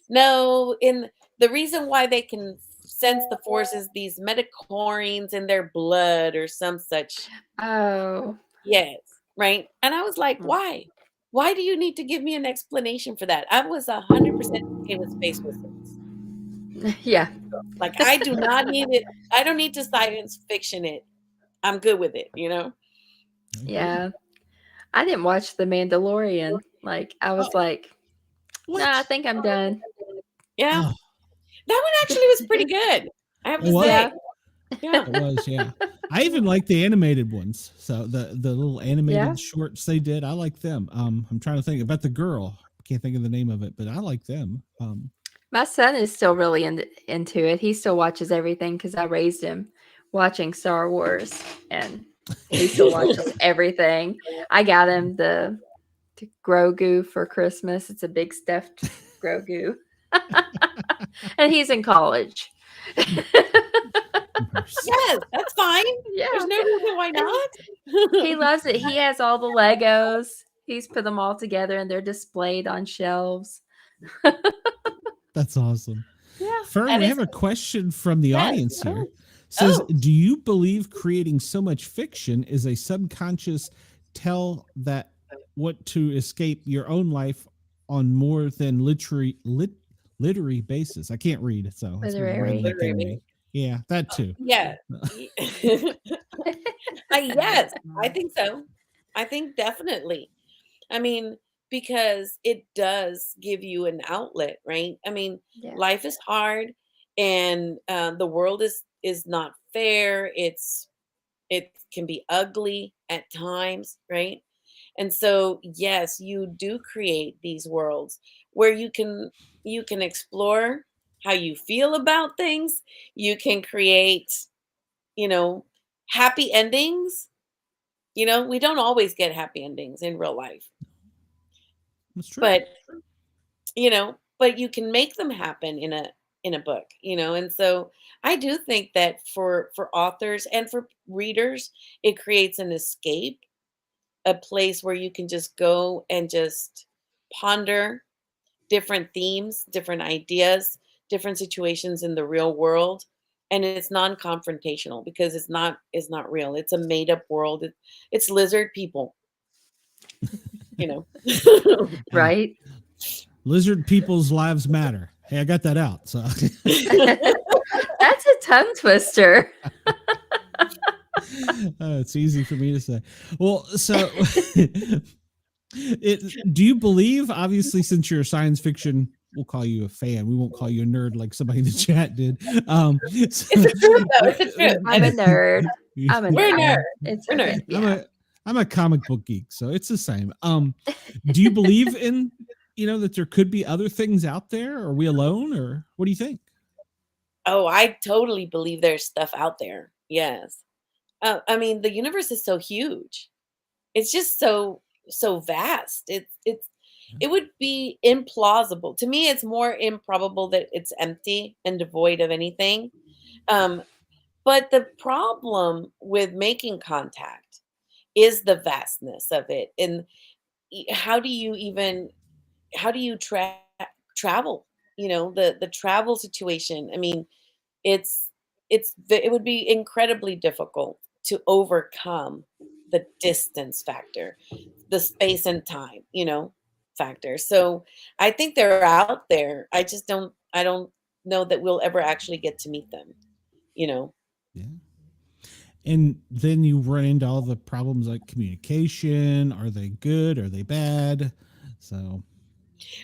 Speaker 1: No, in the reason why they can sense the force is these metachlorines in their blood or some such.
Speaker 3: Oh.
Speaker 1: Yes, right. And I was like,
Speaker 3: Mm.
Speaker 1: why? Why do you need to give me an explanation for that? I was 100% okay with space wizards.
Speaker 3: Yeah.
Speaker 1: Like I do not need it. I don't need to science fiction it. I'm good with it,
Speaker 3: Yeah. I didn't watch The Mandalorian. Like, I was like,
Speaker 2: What?
Speaker 3: nah, I think I'm done.
Speaker 1: Yeah.
Speaker 2: Oh,
Speaker 1: That one actually was pretty good. I have to
Speaker 2: It was?
Speaker 1: say. Yeah.
Speaker 2: it was, yeah. I even like the animated ones. So the little animated
Speaker 3: Yeah.
Speaker 2: shorts they did, I like them. I'm trying to think about the girl. I can't think of the name of it, but I like them.
Speaker 3: My son is still really into it. He still watches everything because I raised him watching Star Wars, and he still watches everything. I got him the Grogu for Christmas. It's a big stuffed Grogu. And he's in college.
Speaker 1: Yes, that's fine.
Speaker 3: Yeah.
Speaker 1: There's no reason why not.
Speaker 3: He loves it. He has all the Legos. He's put them all together and they're displayed on shelves.
Speaker 2: That's awesome.
Speaker 3: Yeah.
Speaker 2: Fern,
Speaker 1: And
Speaker 2: we
Speaker 1: it's-
Speaker 2: have a question from the
Speaker 1: Yes.
Speaker 2: audience here. Says,
Speaker 1: Oh.
Speaker 2: do you believe creating so much fiction is a subconscious tell that what to escape your own life on more than literary basis? I can't read, so it's
Speaker 3: Literary.
Speaker 2: really killing me. Yeah, that too.
Speaker 1: Yeah. Yes, I think so. I think definitely. I mean, because it does give you an outlet, right? I mean,
Speaker 3: Yeah.
Speaker 1: life is hard, and the world is not fair. It can be ugly at times, right? And so, yes, you do create these worlds where you can explore how you feel about things. You can create, happy endings. We don't always get happy endings in real life,
Speaker 2: That's true.
Speaker 1: but you can make them happen in a book, and so I do think that for authors and for readers, it creates an escape, a place where you can just go and just ponder different themes, different ideas, different situations in the real world. And it's non-confrontational because it's not real. It's a made-up world. It's lizard people,
Speaker 3: Right?
Speaker 2: Lizard people's lives matter. Hey, I got that out. So
Speaker 3: That's a tongue twister.
Speaker 2: it's easy for me to say. Well, so do you believe, obviously, since you're a science fiction, we'll call you a fan. We won't call you a nerd like somebody in the chat did.
Speaker 1: It's the truth, though. It's the truth.
Speaker 3: I'm a nerd. I'm a
Speaker 1: We're
Speaker 3: nerd.
Speaker 1: nerds.
Speaker 3: It's
Speaker 1: We're
Speaker 3: okay.
Speaker 1: nerds.
Speaker 3: Yeah.
Speaker 2: I'm a comic book geek, so it's the same. Do you believe in, that there could be other things out there? Are we alone, or what do you think?
Speaker 1: Oh, I totally believe there's stuff out there. Yes. I mean, the universe is so huge. It's just so vast. It would be implausible. To me, it's more improbable that it's empty and devoid of anything. But the problem with making contact is the vastness of it. And how do you travel? The travel situation. I mean, it would be incredibly difficult to overcome the distance factor, the space and time, factor. So I think they're out there. I don't know that we'll ever actually get to meet them.
Speaker 2: Yeah. And then you run into all the problems like communication. Are they good? Are they bad? So,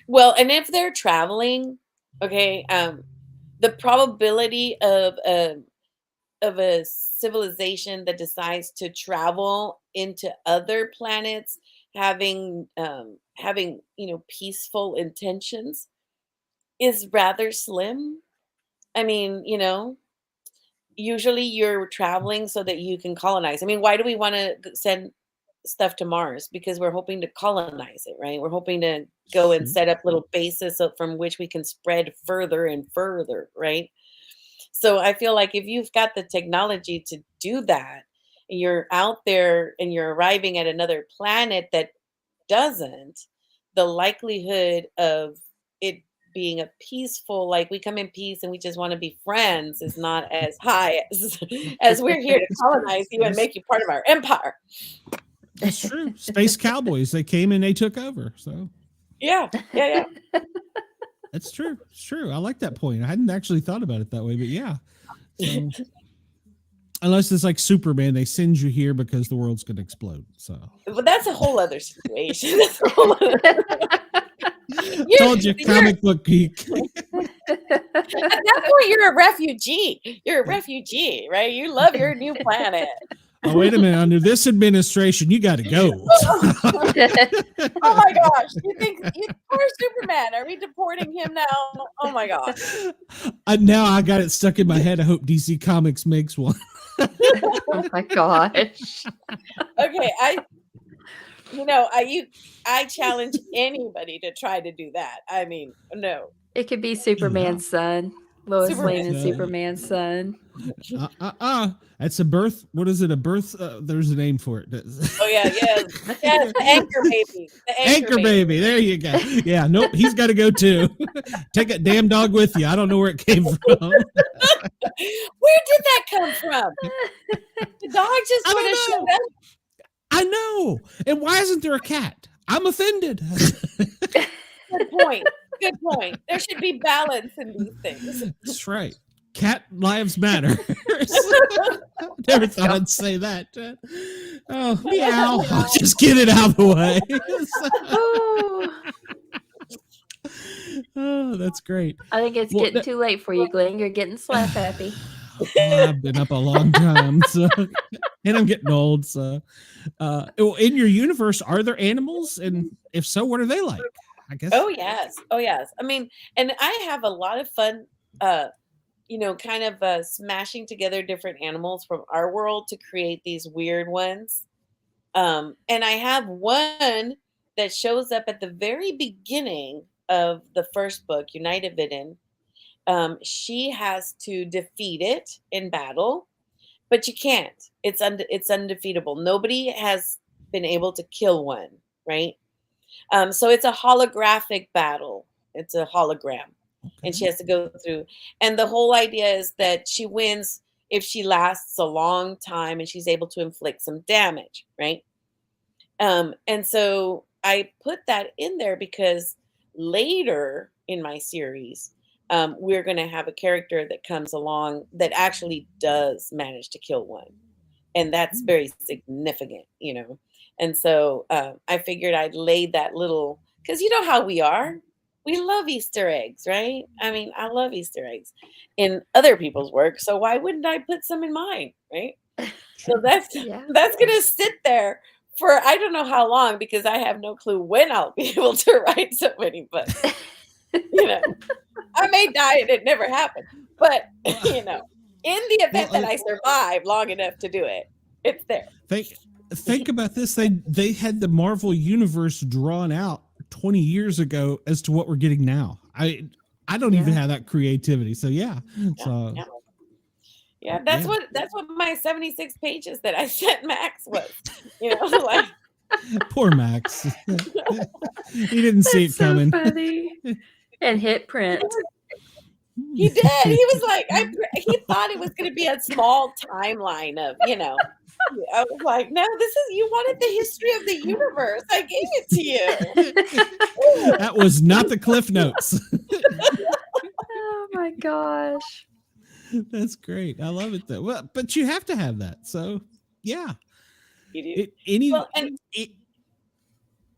Speaker 1: Well, and if they're traveling, okay, the probability of a civilization that decides to travel into other planets, having peaceful intentions, is rather slim. I mean, usually you're traveling so that you can colonize. I mean, why do we want to send stuff to Mars? Because we're hoping to colonize it, right? We're hoping to go and
Speaker 2: sure.
Speaker 1: set up little bases from which we can spread further and further, right? So I feel like if you've got the technology to do that, and you're out there and you're arriving at another planet that doesn't, the likelihood of it being a peaceful, like we come in peace and we just want to be friends, is not as high as we're here to colonize you and make you part of our empire.
Speaker 2: That's true. Space cowboys, they came and they took over. So
Speaker 1: Yeah.
Speaker 2: that's true. It's true. I like that point. I hadn't actually thought about it that way, but yeah. So, unless it's like Superman, they send you here because the world's going to explode. So,
Speaker 1: But that's a whole other situation. That's a whole other...
Speaker 2: Told you, comic book geek.
Speaker 1: At that point, you're a refugee. You're a refugee, right? You love your new planet.
Speaker 2: Oh, wait a minute. Under this administration, you got to go.
Speaker 1: Oh my gosh. Poor Superman. Are we deporting him now? Oh my gosh.
Speaker 2: Now I got it stuck in my head. I hope DC Comics makes one.
Speaker 3: Oh my gosh.
Speaker 1: Okay. I challenge anybody to try to do that. I mean, no.
Speaker 3: It could be Superman's son. Lois Lane and Superman's son.
Speaker 2: That's a birth. What is it? A birth? There's a name for it.
Speaker 1: Oh yeah. The anchor baby. The
Speaker 2: anchor baby. There you go. Yeah. Nope. He's got to go too. Take that damn dog with you. I don't know where it came from.
Speaker 1: Where did that come from? The dog just sort of showed up.
Speaker 2: I know. And why isn't there a cat? I'm offended.
Speaker 1: Good point. There should be balance in these things.
Speaker 2: That's right. Cat lives matter. Never thought I'd say that. Oh, meow. I'll just get it out of the way. Oh, that's great.
Speaker 3: I think it's getting too late for you, Glenn. You're getting slap happy.
Speaker 2: I've been up a long time, and I'm getting old. So, in your universe, are there animals? And if so, what are they like? I guess.
Speaker 1: Oh yes. I mean, and I have a lot of fun, kind of smashing together different animals from our world to create these weird ones. And I have one that shows up at the very beginning of the first book, United Vidden. She has to defeat it in battle, but you can't. It's undefeatable. Nobody has been able to kill one, right? So it's a holographic battle. It's a hologram, and she has to go through. And the whole idea is that she wins if she lasts a long time and she's able to inflict some damage, right? And so I put that in there because later in my series, we're going to have a character that comes along that actually does manage to kill one. And that's very significant, And so I figured I'd lay that little, because you know how we are. We love Easter eggs, right? I mean, I love Easter eggs in other people's work. So why wouldn't I put some in mine, right? So that's going to sit there for I don't know how long, because I have no clue when I'll be able to write so many books. I may die and it never happened. But, in the event that I survive long enough to do it, it's there.
Speaker 2: Think about this. They had the Marvel universe drawn out 20 years ago as to what we're getting now. I don't even have that creativity. So
Speaker 1: that's what my 76 pages that I sent Max was. Like
Speaker 2: poor Max. He didn't see it coming.
Speaker 3: Funny. And hit print.
Speaker 1: He did. He was like, he thought it was going to be a small timeline of, I was like, no, you wanted the history of the universe. I gave it to you.
Speaker 2: That was not the Cliff Notes.
Speaker 3: Oh my gosh.
Speaker 2: That's great. I love it though. Well, but you have to have that. So yeah.
Speaker 1: You do. Well, and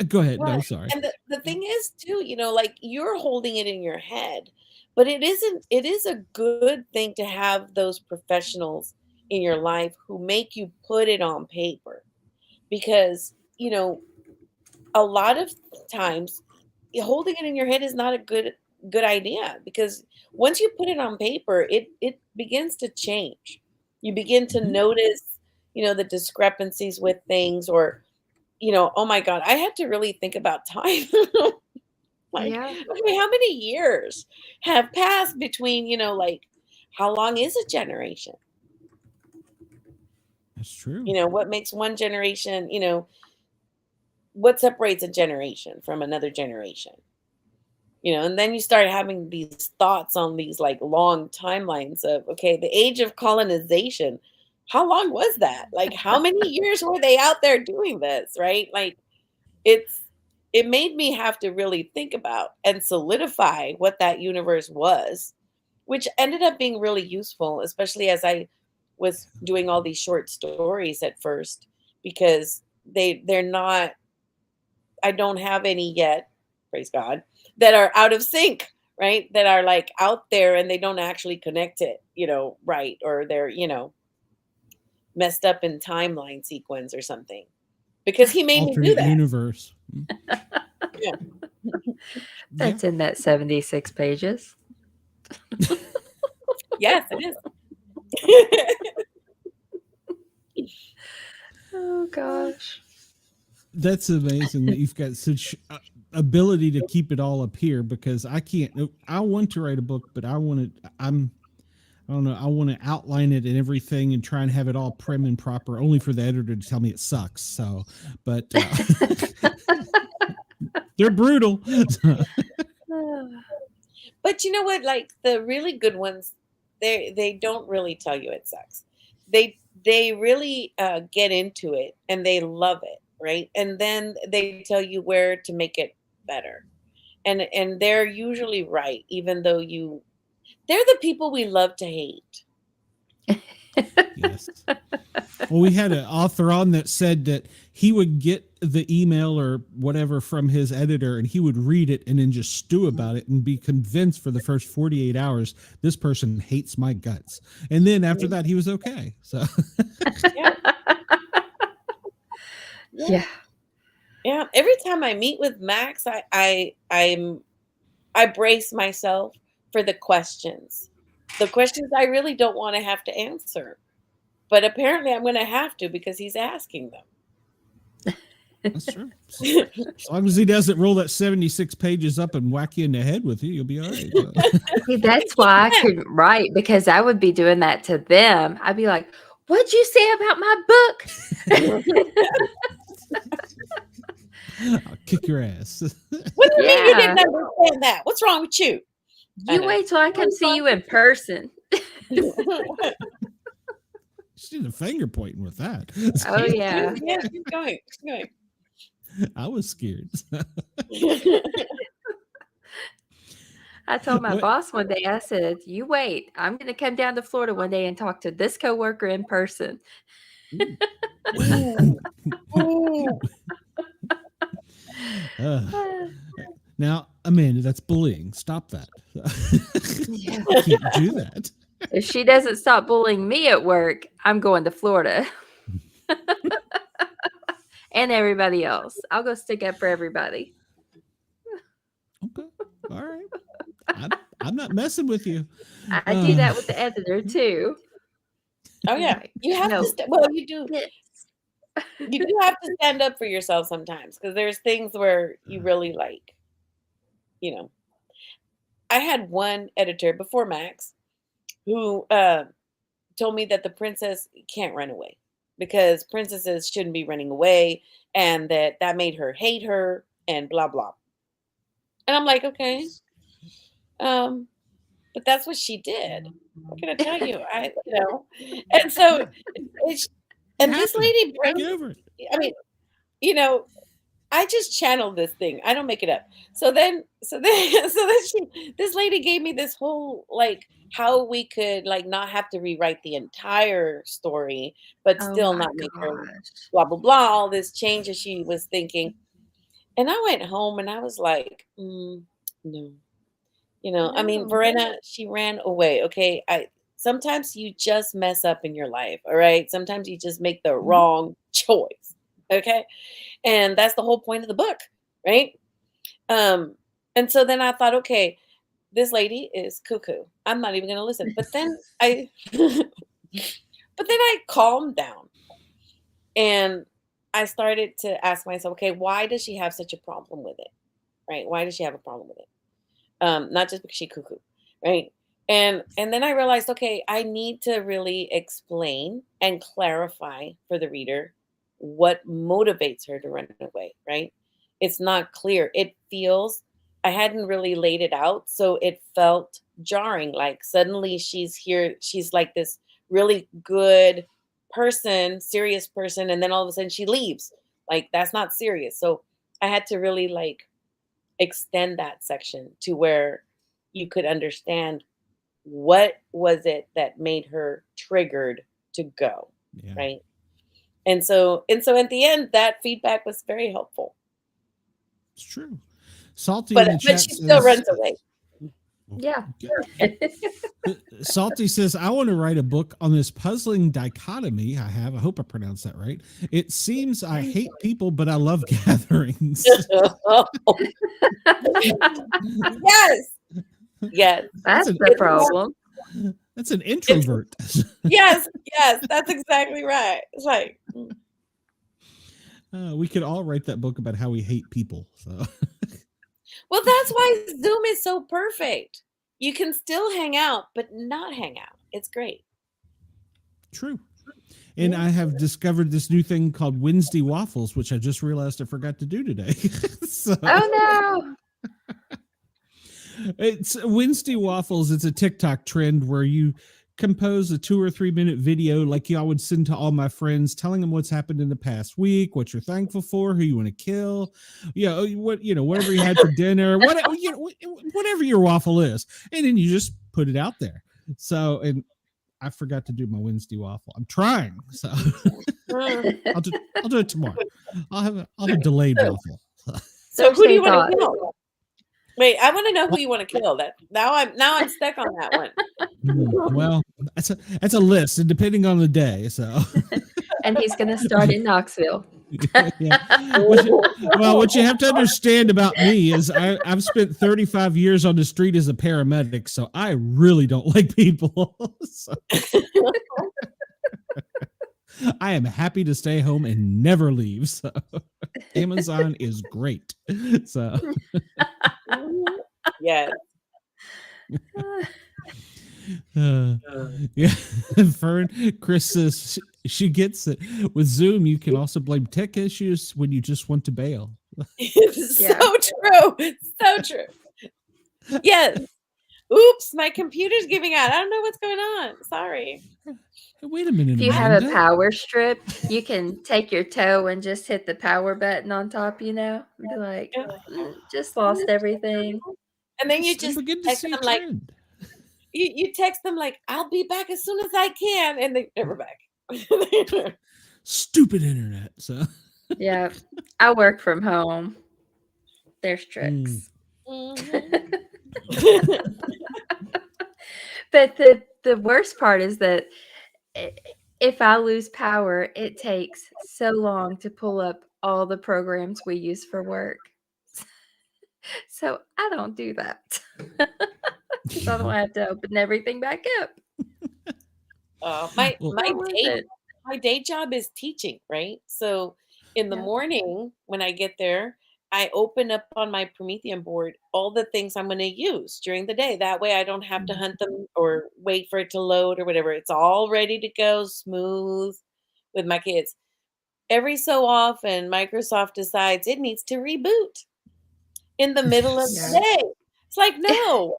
Speaker 2: go ahead.
Speaker 1: well,
Speaker 2: No, sorry.
Speaker 1: and the thing is too, like you're holding it in your head, but it is a good thing to have those professionals in your life who make you put it on paper because, a lot of times holding it in your head is not a good idea because once you put it on paper, it begins to change. You begin to notice, the discrepancies with things or oh my God, I had to really think about time. Like,
Speaker 3: Yeah.
Speaker 1: okay, how many years have passed between, like, how long is a generation?
Speaker 2: That's true.
Speaker 1: What makes one generation, what separates a generation from another generation? And then you start having these thoughts on these like long timelines of, okay, the age of colonization, how long was that? Like, how many years were they out there doing this, right? Like, it made me have to really think about and solidify what that universe was, which ended up being really useful, especially as I was doing all these short stories at first, because they're not, I don't have any yet, praise God, that are out of sync, right? That are like out there and they don't actually connect it, right. Or they're, messed up in timeline sequence or something. Because he made me do
Speaker 2: Alternate
Speaker 1: that.
Speaker 2: universe.
Speaker 1: Yeah.
Speaker 3: That's in that 76 pages.
Speaker 1: Yes, it is.
Speaker 3: Oh gosh.
Speaker 2: That's amazing that you've got such ability to keep it all up here because I can't. I want to write a book, but I don't know. I want to outline it and everything and try and have it all prim and proper, only for the editor to tell me it sucks. So, but they're brutal.
Speaker 1: But you know what? Like the really good ones, they don't really tell you it sucks. They really get into it and they love it, right? And then they tell you where to make it better, and they're usually right, even though they're the people we love to hate.
Speaker 2: Yes. Well, we had an author on that said that he would get the email or whatever from his editor and he would read it and then just stew about it and be convinced for the first 48 hours, this person hates my guts. And then after that, he was okay. So,
Speaker 1: Yeah.
Speaker 3: Yeah.
Speaker 1: Yeah. Every time I meet with Max, I brace myself for the questions I really don't want to have to answer, but apparently I'm going to have to because he's asking them.
Speaker 2: That's true. As long as he doesn't roll that 76 pages up and whack you in the head with you, you'll be all right.
Speaker 3: See, that's why I couldn't write because I would be doing that to them. I'd be like, "What'd you say about my book?"
Speaker 2: I'll kick your ass.
Speaker 1: What do you mean you didn't understand that? What's wrong with you?
Speaker 3: You wait till I come see you in person.
Speaker 2: She's a finger pointing with that.
Speaker 3: Oh yeah.
Speaker 1: Yeah, keep going. Keep going.
Speaker 2: I was scared.
Speaker 3: I told my boss one day, I said, "You wait. I'm going to come down to Florida one day and talk to this coworker in person."
Speaker 2: Now, Amanda, that's bullying. Stop that.
Speaker 3: Yeah.
Speaker 2: You can't do that.
Speaker 3: If she doesn't stop bullying me at work, I'm going to Florida. And everybody else. I'll go stick up for everybody.
Speaker 2: Okay. All right. I'm not messing with you.
Speaker 3: I do that with the editor too.
Speaker 1: Oh yeah. You have to you do. You do have to stand up for yourself sometimes because there's things where you really like, I had one editor before Max who told me that the princess can't run away because princesses shouldn't be running away and that made her hate her and blah, blah. And I'm like, okay. But that's what she did. What can I tell you? And so, and this lady brings, I mean, I just channeled this thing. I don't make it up. So then this lady gave me this whole like how we could like not have to rewrite the entire story, but
Speaker 3: Oh
Speaker 1: still
Speaker 3: my
Speaker 1: not make her
Speaker 3: gosh.
Speaker 1: blah blah blah. All this changes she was thinking, and I went home and I was like, no, I mean,
Speaker 3: No.
Speaker 1: Verena, she ran away. Okay, sometimes you just mess up in your life. All right, sometimes you just make the wrong choice. Okay. And that's the whole point of the book, right? And so then I thought, okay, this lady is cuckoo. I'm not even going to listen. But then I calmed down and I started to ask myself, okay, why does she have such a problem with it? Right? Why does she have a problem with it? Not just because she cuckoo, right? And then I realized, okay, I need to really explain and clarify for the reader what motivates her to run away, right? It's not clear. It feels, I hadn't really laid it out, so it felt jarring. Like suddenly she's here, she's like this really good person, serious person, and then all of a sudden she leaves. Like that's not serious. So I had to really like extend that section to where you could understand what was it that made her triggered to go, right? And so at the end, that feedback was very helpful.
Speaker 2: It's true. Salty
Speaker 1: but
Speaker 2: in the chat
Speaker 1: she still runs away.
Speaker 3: Yeah.
Speaker 2: Salty says, I want to write a book on this puzzling dichotomy I have. I hope I pronounced that right. It seems I hate people, but I love gatherings.
Speaker 1: Yes. Yes.
Speaker 3: That's the problem.
Speaker 2: That's an introvert.
Speaker 1: Yes. That's exactly right. It's like
Speaker 2: we could all write that book about how we hate people. So
Speaker 1: well, that's why Zoom is so perfect. You can still hang out, but not hang out. It's great.
Speaker 2: True. And I have discovered this new thing called Wednesday waffles, which I just realized I forgot to do today.
Speaker 3: Oh no.
Speaker 2: It's Wednesday waffles. It's a TikTok trend where you compose a 2 or 3 minute video like I would send to all my friends, telling them what's happened in the past week, what you're thankful for, who you want to kill, whatever you had for dinner, whatever your waffle is, and then you just put it out there. So, and I forgot to do my Wednesday waffle. I'm trying, so I'll do it tomorrow. I'll have a delayed waffle.
Speaker 1: So who do you want to kill? Wait, I want to know who you want to kill. That now I'm stuck on that one.
Speaker 2: Well, that's a list, and depending on the day. So,
Speaker 3: and he's going to start in Knoxville.
Speaker 2: Yeah. What you have to understand about me is I've spent 35 years on the street as a paramedic, so I really don't like people. So. I am happy to stay home and never leave. So Amazon is great. So
Speaker 1: yes.
Speaker 2: Yeah. Fern, Chris says she gets it. With Zoom, you can also blame tech issues when you just want to bail.
Speaker 1: So true. Yes. Oops, my computer's giving out. I don't know what's going on. Sorry.
Speaker 2: Wait a minute.
Speaker 3: If you have a power strip, you can take your toe and just hit the power button on top, and be like, just lost everything.
Speaker 1: And then you just text them like, you text them like, I'll be back as soon as I can. And they're never back.
Speaker 2: Stupid internet. So
Speaker 3: yeah, I work from home. There's tricks. But the worst part is that if I lose power, it takes so long to pull up all the programs we use for work. So I don't do that. Because I don't have to open everything back up.
Speaker 1: My day job is teaching, right? So in the morning when I get there, I open up on my Promethean board all the things I'm going to use during the day. That way I don't have to hunt them or wait for it to load or whatever. It's all ready to go smooth with my kids. Every so often, Microsoft decides it needs to reboot in the middle of the day. It's like, no.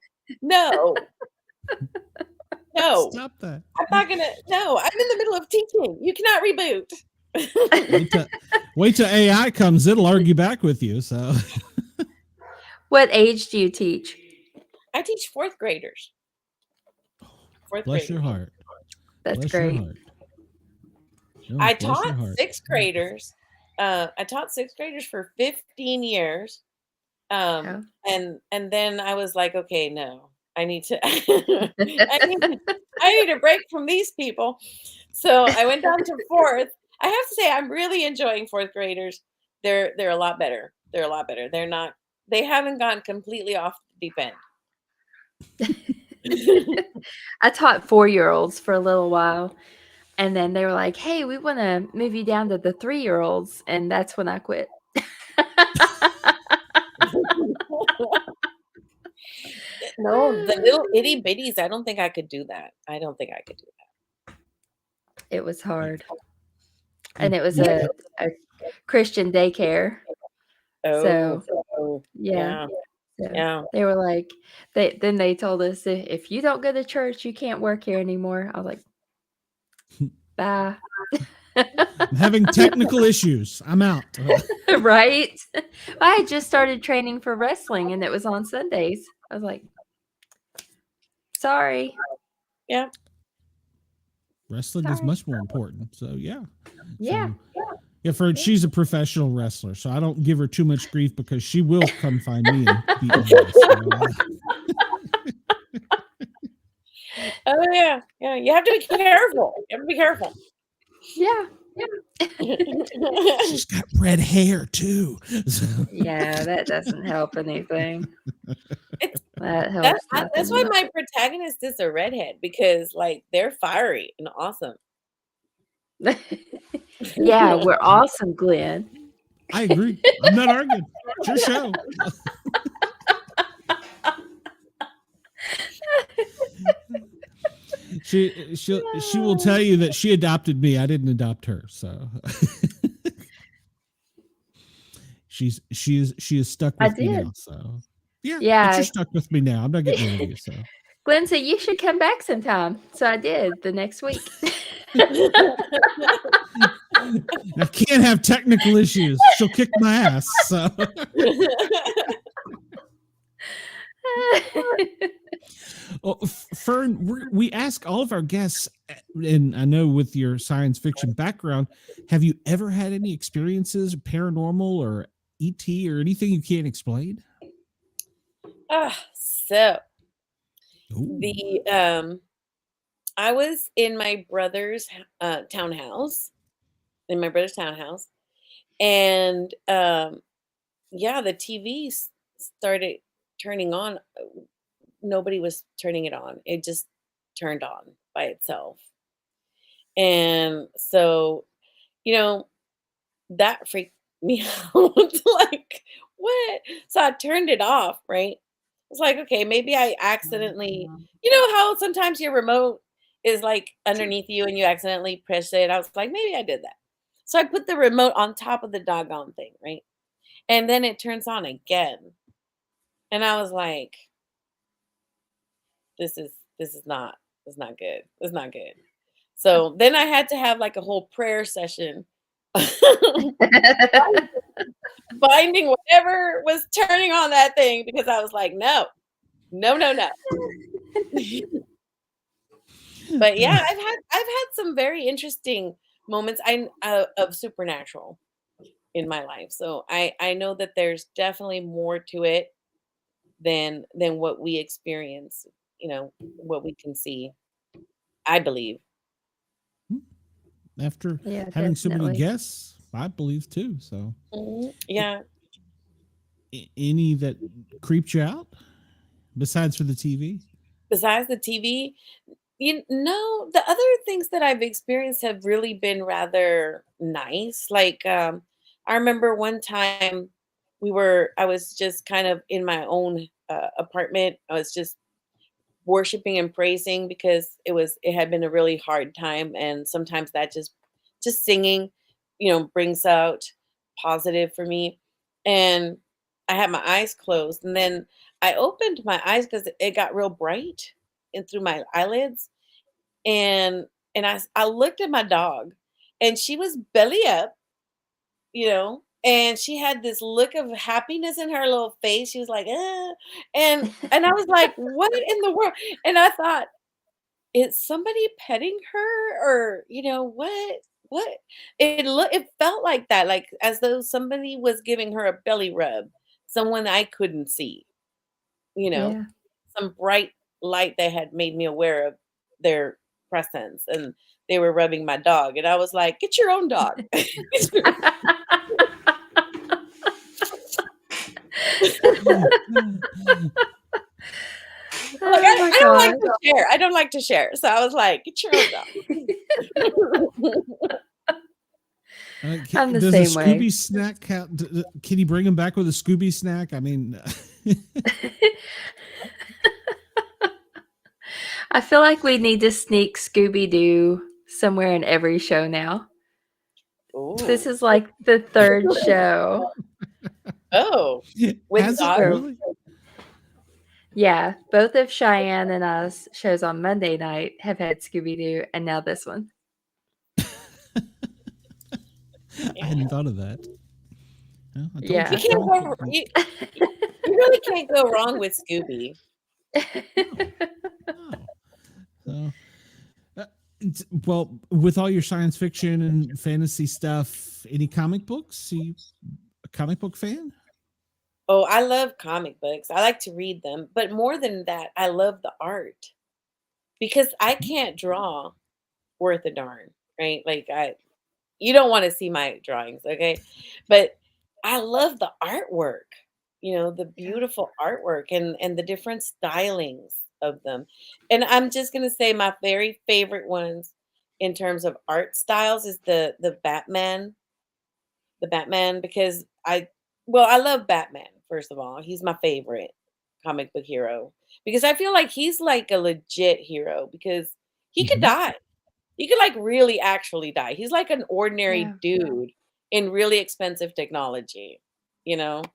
Speaker 2: Stop that.
Speaker 1: I'm not going to. No, I'm in the middle of teaching. You cannot reboot.
Speaker 2: Wait till AI comes, it'll argue back with you. So
Speaker 3: What age do you teach?
Speaker 1: I teach fourth graders.
Speaker 2: Bless your heart.
Speaker 3: That's
Speaker 2: Bless
Speaker 3: great.
Speaker 2: your heart. No,
Speaker 1: I
Speaker 2: bless your
Speaker 1: taught
Speaker 2: heart.
Speaker 1: sixth graders. I taught sixth graders for 15 years.
Speaker 3: Oh.
Speaker 1: And then I was like, okay, no, I need to, I need a break from these people. So I went down to fourth. I have to say, I'm really enjoying fourth graders. They're a lot better. They're a lot better. They haven't gone completely off the deep end.
Speaker 3: I taught 4-year-olds for a little while, and then they were like, "Hey, we want to move you down to the 3-year-olds," and that's when I quit.
Speaker 1: No, the little itty bitties. I don't think I could do that. I don't think I could do that.
Speaker 3: It was hard, and it was a Christian daycare.
Speaker 1: Oh,
Speaker 3: So yeah. So
Speaker 1: yeah.
Speaker 3: they were like, they told us, if you don't go to church, you can't work here anymore. I was like, bye.
Speaker 2: I'm having technical issues. I'm out.
Speaker 3: Right? I had just started training for wrestling, and it was on Sundays. I was like, sorry.
Speaker 1: Yeah.
Speaker 2: Wrestling is much more important. So yeah.
Speaker 3: Yeah.
Speaker 2: Yeah, she's a professional wrestler, so I don't give her too much grief because she will come find me and beat my ass.
Speaker 1: Oh yeah. Yeah. You have to be careful. You have to be careful.
Speaker 3: Yeah.
Speaker 2: She's got red hair too.
Speaker 3: Yeah, that doesn't help anything. That helps.
Speaker 1: That's why my protagonist is a redhead, because like they're fiery and awesome.
Speaker 3: Yeah, we're awesome, Glenn.
Speaker 2: I agree. I'm not arguing. It's your show. She will tell you that she adopted me. I didn't adopt her, so she is stuck with me now. So yeah, but you're stuck with me now. I'm not getting rid of you. So
Speaker 3: Glenn said you should come back sometime. So I did the next week.
Speaker 2: I can't have technical issues. She'll kick my ass. So. Well, Fern, we ask all of our guests, and I know with your science fiction background, have you ever had any experiences, paranormal or ET or anything you can't explain?
Speaker 1: So I was in my brother's townhouse, and the TV started turning on. Nobody was turning it on. It just turned on by itself. And so, that freaked me out. Like, what? So I turned it off, right? It's like, okay, maybe I accidentally, how sometimes your remote is like underneath you and you accidentally press it. I was like, maybe I did that. So I put the remote on top of the doggone thing, right? And then it turns on again. And I was like, this is not good. It's not good. So then I had to have like a whole prayer session, finding whatever was turning on that thing, because I was like, no. But yeah, I've had some very interesting moments of supernatural in my life. So I know that there's definitely more to it than what we experience, what we can see, I believe.
Speaker 2: After having so many guests, I believe too. So
Speaker 1: yeah.
Speaker 2: Any that creeped you out besides for the TV?
Speaker 1: Besides the TV, the other things that I've experienced have really been rather nice. Like I remember one time I was just kind of in my own apartment. I was just worshiping and praising because it had been a really hard time, and sometimes that just singing, brings out positive for me. And I had my eyes closed, and then I opened my eyes because it got real bright and through my eyelids, and I looked at my dog, and she was belly up, and she had this look of happiness in her little face. She was like, and I was like, what in the world? And I thought, is somebody petting her, or what? It felt like that, like as though somebody was giving her a belly rub, someone I couldn't see, you know,
Speaker 3: Yeah.
Speaker 1: some bright light that had made me aware of their presence, and they were rubbing my dog, and I was like, get your own dog. Like,
Speaker 3: Oh my
Speaker 1: I don't like
Speaker 3: God.
Speaker 1: to share. I don't like to share. So I was like, get your own dog.
Speaker 3: I'm the
Speaker 2: Does a
Speaker 3: same way.
Speaker 2: Scooby snack count? Can you bring him back with a Scooby snack? I mean,
Speaker 3: I feel like we need to sneak Scooby-Doo somewhere in every show now. This
Speaker 1: Ooh.
Speaker 3: is like the third show.
Speaker 1: Oh, with
Speaker 2: has it
Speaker 1: dogs?
Speaker 2: really?
Speaker 3: Yeah, both of Cheyenne and us shows on Monday night have had Scooby-Doo, and now this one.
Speaker 2: I hadn't thought of that. Well, I told
Speaker 3: Yeah.
Speaker 1: You
Speaker 2: you.
Speaker 1: can't go, you really can't go wrong with Scooby.
Speaker 2: No. So, well, with all your science fiction and fantasy stuff, any comic books? Are you a comic book fan?
Speaker 1: Oh, I love comic books. I like to read them, but more than that, I love the art, because I can't draw worth a darn, right? Like you don't want to see my drawings, okay? But I love the artwork, the beautiful artwork and the different stylings of them. And I'm just gonna say my very favorite ones in terms of art styles is the Batman, because I love Batman, first of all. He's my favorite comic book hero, because I feel like he's like a legit hero, because he could die. He could like really actually die. He's like an ordinary dude in really expensive technology,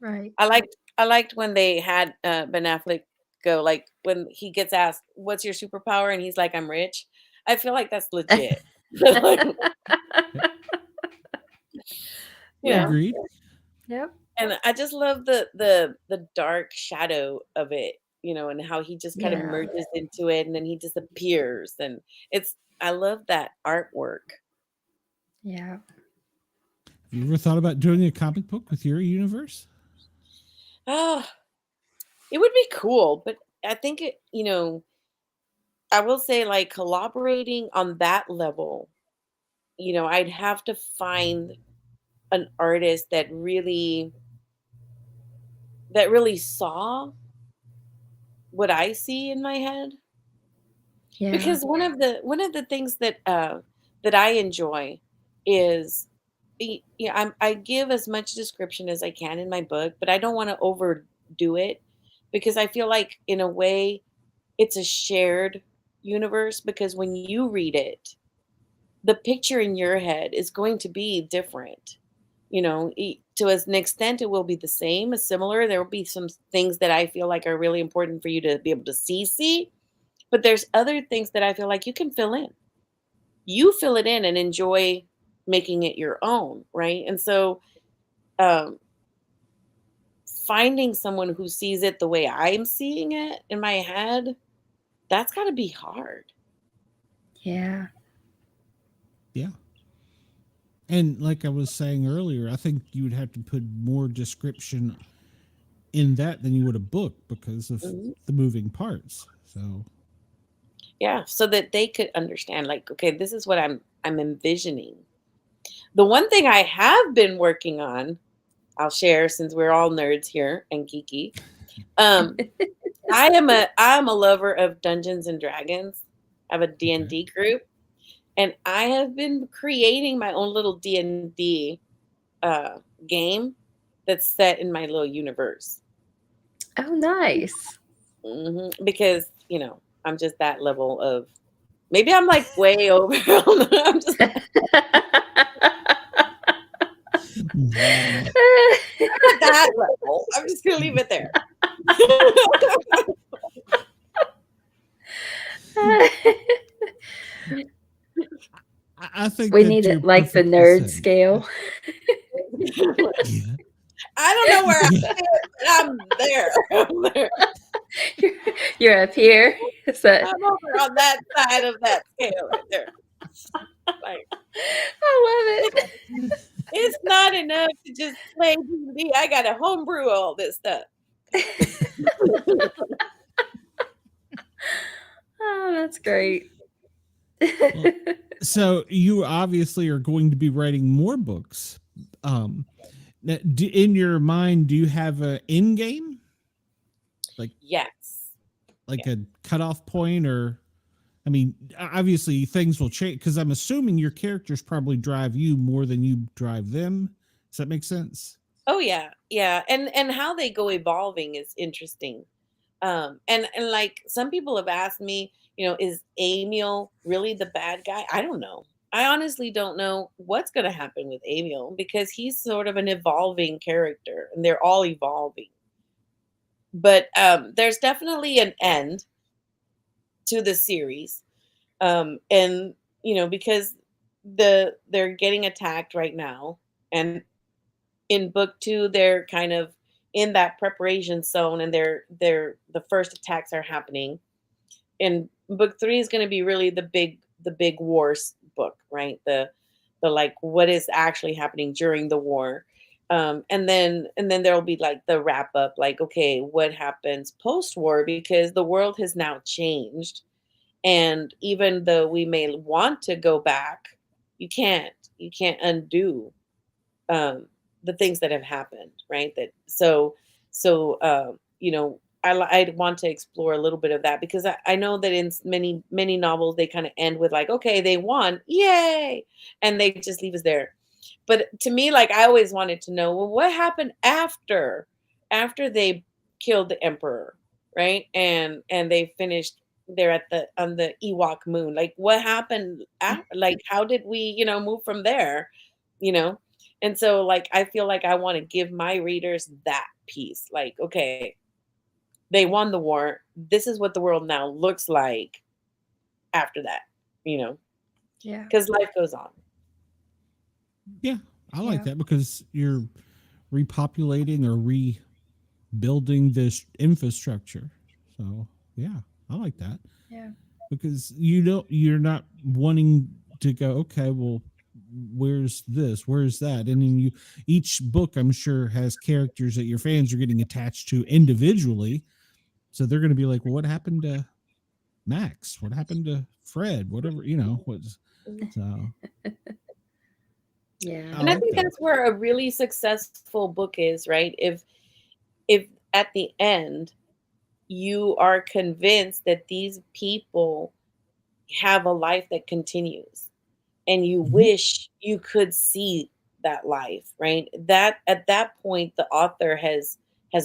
Speaker 3: Right.
Speaker 1: I liked when they had Ben Affleck go, like when he gets asked, "What's your superpower?" and he's like, "I'm rich." I feel like that's legit. Like,
Speaker 3: Yeah.
Speaker 2: Agreed.
Speaker 3: Yep.
Speaker 1: and I just love the dark shadow of it, and how he just kind of
Speaker 3: Yeah.
Speaker 1: merges into it and then he disappears, and I love that artwork.
Speaker 3: Yeah.
Speaker 2: Have you ever thought about doing a comic book with your universe?
Speaker 1: Oh, it would be cool, but I think I will say, like, collaborating on that level, I'd have to find an artist that really saw what I see in my head.
Speaker 3: Yeah.
Speaker 1: Because one of the things that I enjoy is, I give as much description as I can in my book, but I don't want to overdo it, because I feel like in a way it's a shared universe, because when you read it, the picture in your head is going to be different. To an extent, it will be the same, similar. There will be some things that I feel like are really important for you to be able to see, but there's other things that I feel like you can fill in. You fill it in and enjoy making it your own, right? And so, um, finding someone who sees it the way I'm seeing it in my head, that's got to be hard.
Speaker 3: Yeah.
Speaker 2: Yeah. And like I was saying earlier, I think you would have to put more description in that than you would a book, because of the moving parts. So
Speaker 1: Yeah, so that they could understand, like, okay, this is what I'm envisioning. The one thing I have been working on, I'll share since we're all nerds here and geeky. I'm a lover of Dungeons and Dragons. I have a D&D group, and I have been creating my own little D&D game that's set in my little universe.
Speaker 3: Oh, nice.
Speaker 1: Because, I'm just that level of, maybe I'm like way over. I'm just not that level. I'm just gonna leave it there.
Speaker 2: I think
Speaker 3: We
Speaker 2: that
Speaker 3: need
Speaker 2: you're
Speaker 3: it like the
Speaker 2: perfectly
Speaker 3: nerd
Speaker 2: sane.
Speaker 3: scale.
Speaker 2: Yeah.
Speaker 1: I don't know where
Speaker 2: Yeah.
Speaker 1: I'm there. I'm there.
Speaker 3: You're up here. So
Speaker 1: I'm over on that side of that scale right there. Like,
Speaker 3: I love it.
Speaker 1: it's not enough to just play D&D. I got to homebrew all this stuff.
Speaker 3: Oh, that's great.
Speaker 2: Well, so you obviously are going to be writing more books. In your mind, do you have an end game?
Speaker 1: Yes.
Speaker 2: Like a cutoff point, or I mean, obviously things will change because I'm assuming your characters probably drive you more than you drive them. Does that make sense?
Speaker 1: Oh yeah, yeah, and how they go evolving is interesting. And like some people have asked me, is Amiel really the bad guy? I don't know. I honestly don't know what's going to happen with Amiel because he's sort of an evolving character, and they're all evolving. But there's definitely an end to the series, and because they're getting attacked right now, and in book 2 they're kind of in that preparation zone, and they're the first attacks are happening. In book 3 is going to be really the big wars book, right? The like what is actually happening during the war. And then there'll be like the wrap up, like, okay, what happens post war, because the world has now changed. And even though we may want to go back, you can't undo um, the things that have happened, right? I'd want to explore a little bit of that, because I know that in many novels they kind of end with like, okay, they won, yay, and they just leave us there. But to me, like, I always wanted to know, well, what happened after they killed the emperor, right? And they finished there on the Ewok moon. Like, what happened like, how did we, move from there, you know? And so, like, I feel like I want to give my readers that piece. Like, okay, they won the war. This is what the world now looks like after that,
Speaker 3: Yeah.
Speaker 1: because life goes on.
Speaker 2: Yeah, I like
Speaker 3: Yeah.
Speaker 2: that because you're repopulating or rebuilding this infrastructure. So yeah, I like that.
Speaker 3: Yeah.
Speaker 2: Because you're not wanting to go, okay, well, where's this, where's that, and then each book I'm sure has characters that your fans are getting attached to individually, so they're going to be like, well, what happened to Max, what happened to Fred, whatever, what's so
Speaker 3: Yeah.
Speaker 1: And I think that's where a really successful book is, right? If at the end you are convinced that these people have a life that continues, and you wish you could see that life, right? That at that point the author has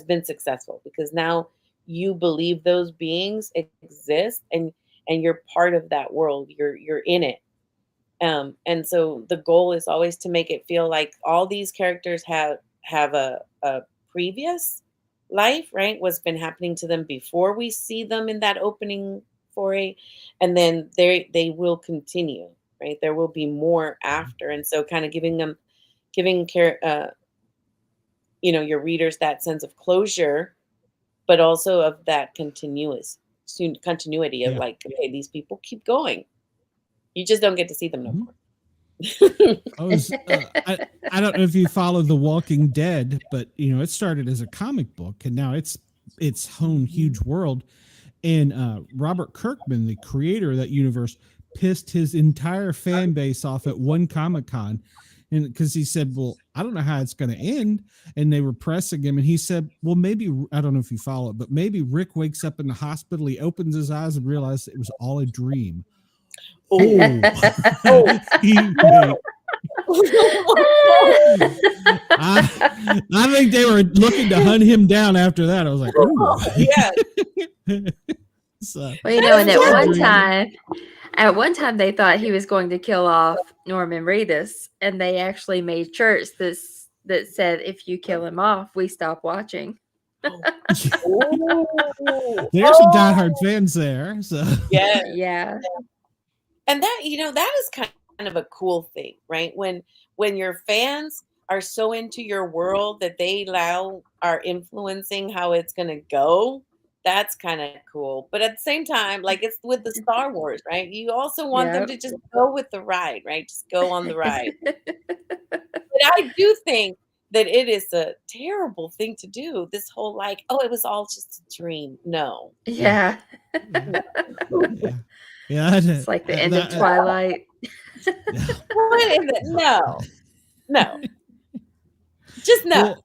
Speaker 1: been successful, because now you believe those beings exist, and you're part of that world. You're in it. And so the goal is always to make it feel like all these characters have a previous life, right? What's been happening to them before we see them in that opening foray, and then they will continue, right? There will be more after, and so kind of giving care, your readers that sense of closure, but also of that continuity of
Speaker 2: Yeah.
Speaker 1: like, okay, these people keep going. You just don't get to see them no more.
Speaker 2: I don't know if you follow The Walking Dead, but it started as a comic book and now it's own huge world. And Robert Kirkman, the creator of that universe, pissed his entire fan base off at one Comic-Con, and because he said, well, I don't know how it's going to end, and they were pressing him, and he said, well, maybe, I don't know if you follow it, but maybe Rick wakes up in the hospital, he opens his eyes and realizes it was all a dream. I think they were looking to hunt him down after that. I was like, oh
Speaker 1: yeah.
Speaker 2: So,
Speaker 3: well, and at one time they thought he was going to kill off Norman Reedus, and they actually made shirts that said, if you kill him off, we stop watching.
Speaker 2: There's some diehard fans there. So
Speaker 1: yeah.
Speaker 3: Yeah.
Speaker 1: And that, that is kind of a cool thing, right? When your fans are so into your world that they are influencing how it's going to go, that's kind of cool. But at the same time, like it's with the Star Wars, right? You also want them
Speaker 3: Yep.
Speaker 1: to just go with the ride, right? Just go on the ride. But I do think that it is a terrible thing to do. This whole like, oh, it was all just a dream. No.
Speaker 3: Yeah.
Speaker 2: Yeah.
Speaker 3: It's like the end of Twilight.
Speaker 1: What is it? No. Just no.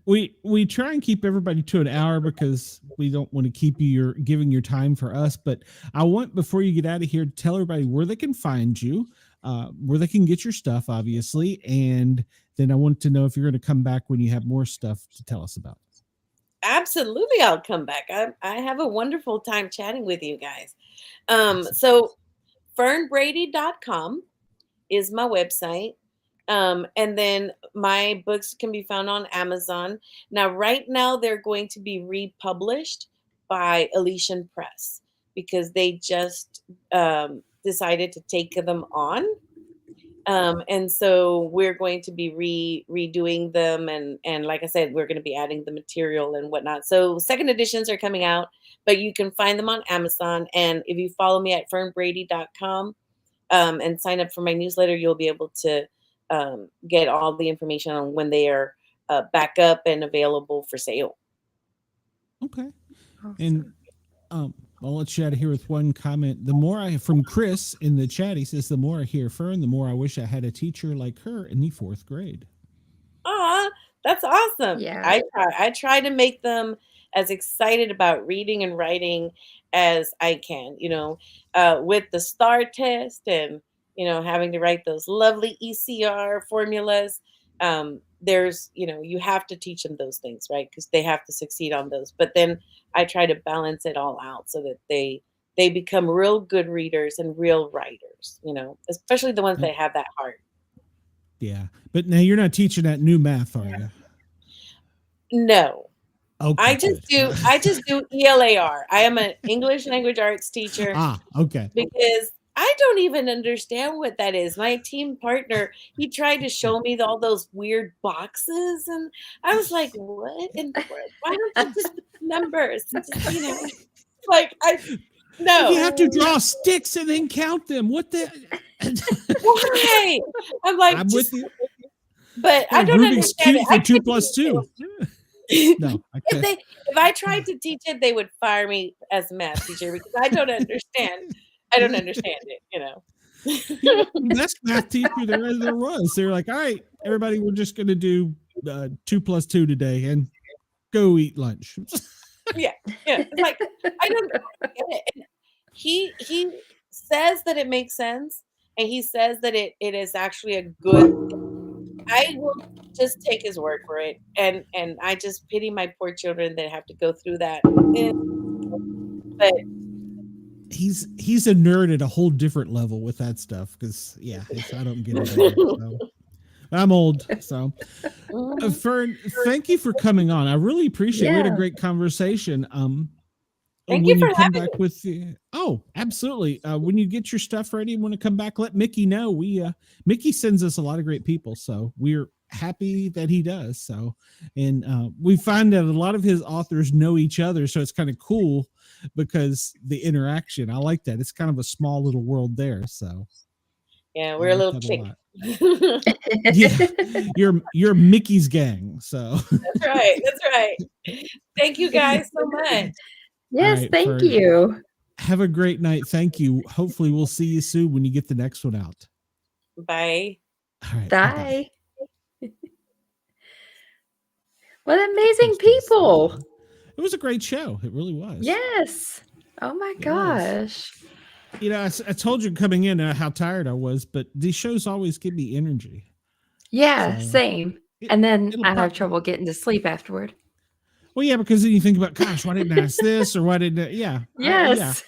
Speaker 2: Well, we try and keep everybody to an hour because we don't want to keep you giving your time for us. But I want, before you get out of here, to tell everybody where they can find you, where they can get your stuff, obviously. And then I want to know if you're going to come back when you have more stuff to tell us about.
Speaker 1: Absolutely, I'll come back. I have a wonderful time chatting with you guys. So fernbrady.com is my website. And then my books can be found on Amazon. Now, right now, they're going to be republished by Elysian Press because they just decided to take them on. And so we're going to be redoing them. And like I said, we're going to be adding the material and whatnot. So second editions are coming out, but you can find them on Amazon. And if you follow me at fernbrady.com and sign up for my newsletter, you'll be able to get all the information on when they are back up and available for sale.
Speaker 2: Okay. And I'll let you out of here with one comment. The more from Chris in the chat, he says, the more I hear Fern, the more I wish I had a teacher like her in the 4th grade.
Speaker 1: That's awesome.
Speaker 3: Yeah.
Speaker 1: I try to make them as excited about reading and writing as I can, with the STAR test and, having to write those lovely ECR formulas. There's, you have to teach them those things, right? Because they have to succeed on those. But then I try to balance it all out so that they become real good readers and real writers, especially the ones that have that heart.
Speaker 2: Yeah. But now you're not teaching that new math, are you?
Speaker 1: No.
Speaker 2: Okay,
Speaker 1: I just do ELAR. I am an English language arts teacher.
Speaker 2: Okay.
Speaker 1: Because I don't even understand what that is. My team partner, he tried to show me all those weird boxes, and I was like, "What? And why don't you just put numbers? Just, no."
Speaker 2: You have to draw sticks and then count them. What the?
Speaker 1: Why? I'm with you. But I don't
Speaker 2: Rubik's
Speaker 1: understand
Speaker 2: Cube for 2 plus 2. No,
Speaker 1: if I tried to teach it, they would fire me as a math teacher because I don't understand. I don't understand it,
Speaker 2: The best math teacher there was. They're like, all right, everybody, we're just going to do 2 plus 2 today and go eat lunch.
Speaker 1: Yeah. It's like, I don't get it. And he says that it makes sense, and he says that it is actually a good thing. I will just take his word for it, and I just pity my poor children that have to go through that. But
Speaker 2: he's a nerd at a whole different level with that stuff because I don't get it either, so. I'm old, so Fern, thank you for coming on. I really appreciate it. We had a great conversation.
Speaker 1: Thank you for having
Speaker 2: back
Speaker 1: me.
Speaker 2: with absolutely. When you get your stuff ready and want to come back, let Mickey know. Mickey sends us a lot of great people, so we're happy that he does. So, and we find that a lot of his authors know each other, so it's kind of cool because the interaction. I like that. It's kind of a small little world there. So,
Speaker 1: yeah, we're a little clique.
Speaker 2: Yeah, you're Mickey's gang. So
Speaker 1: that's right. Thank you guys so much.
Speaker 3: Yes,
Speaker 2: right,
Speaker 3: thank
Speaker 2: Fern,
Speaker 3: you.
Speaker 2: have a great night. Thank you. Hopefully we'll see you soon when you get the next one out.
Speaker 1: Bye.
Speaker 2: All right.
Speaker 3: Bye. What amazing people.
Speaker 2: It was a great show. It really was.
Speaker 3: Yes. Oh my gosh.
Speaker 2: I told you coming in how tired I was, but these shows always give me energy.
Speaker 3: Yeah, same. And then I have trouble getting to sleep afterward.
Speaker 2: Well, yeah, because then you think about, gosh, why didn't I ask this or why didn't I? Yeah.
Speaker 3: Yes.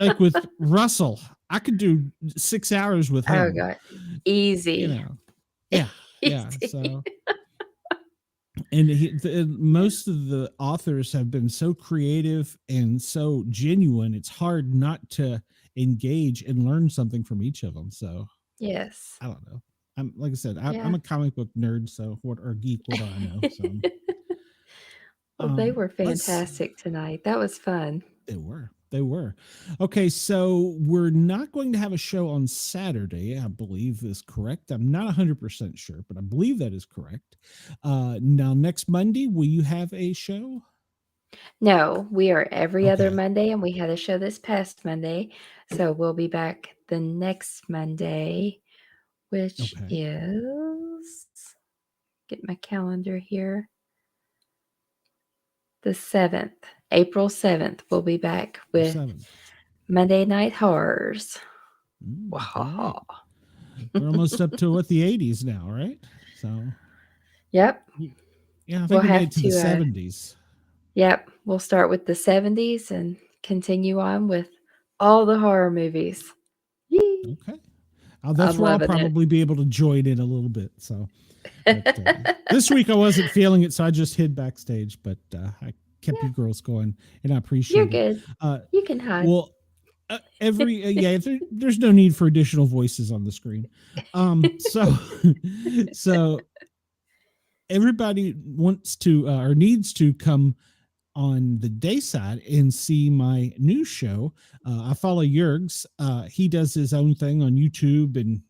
Speaker 2: Like with Russell, I could do 6 hours with him.
Speaker 3: Oh God. Easy.
Speaker 2: Yeah. So, and most of the authors have been so creative and so genuine. It's hard not to engage and learn something from each of them. So
Speaker 3: Yes.
Speaker 2: I don't know. I'm like I said,
Speaker 3: Yeah.
Speaker 2: I'm a comic book nerd, so or geek, what do I know? So
Speaker 3: Well, they were fantastic tonight. That was fun.
Speaker 2: They were. Okay, so we're not going to have a show on Saturday, I believe is correct. I'm not 100% sure, but I believe that is correct. Now, next Monday, will you have a show?
Speaker 3: No, we are every other Monday, and we had a show this past Monday. So we'll be back the next Monday, which is, get my calendar here, the 7th, April 7th. We'll be back with Monday Night Horrors.
Speaker 2: Wow. We're almost up to the 80s now, right? So,
Speaker 3: yep.
Speaker 2: Yeah, I think we made it to the 70s.
Speaker 3: Yep. We'll start with the 70s and continue on with all the horror movies. Yee.
Speaker 2: Okay. That's where I'll probably be able to join in a little bit. So this week I wasn't feeling it, so I just hid backstage, but I kept you girls going, and I appreciate it.
Speaker 3: You're good. You can hide.
Speaker 2: Well, there's no need for additional voices on the screen. So everybody wants to or needs to come on the day side and see my new show. I follow Jurgs. He does his own thing on YouTube, and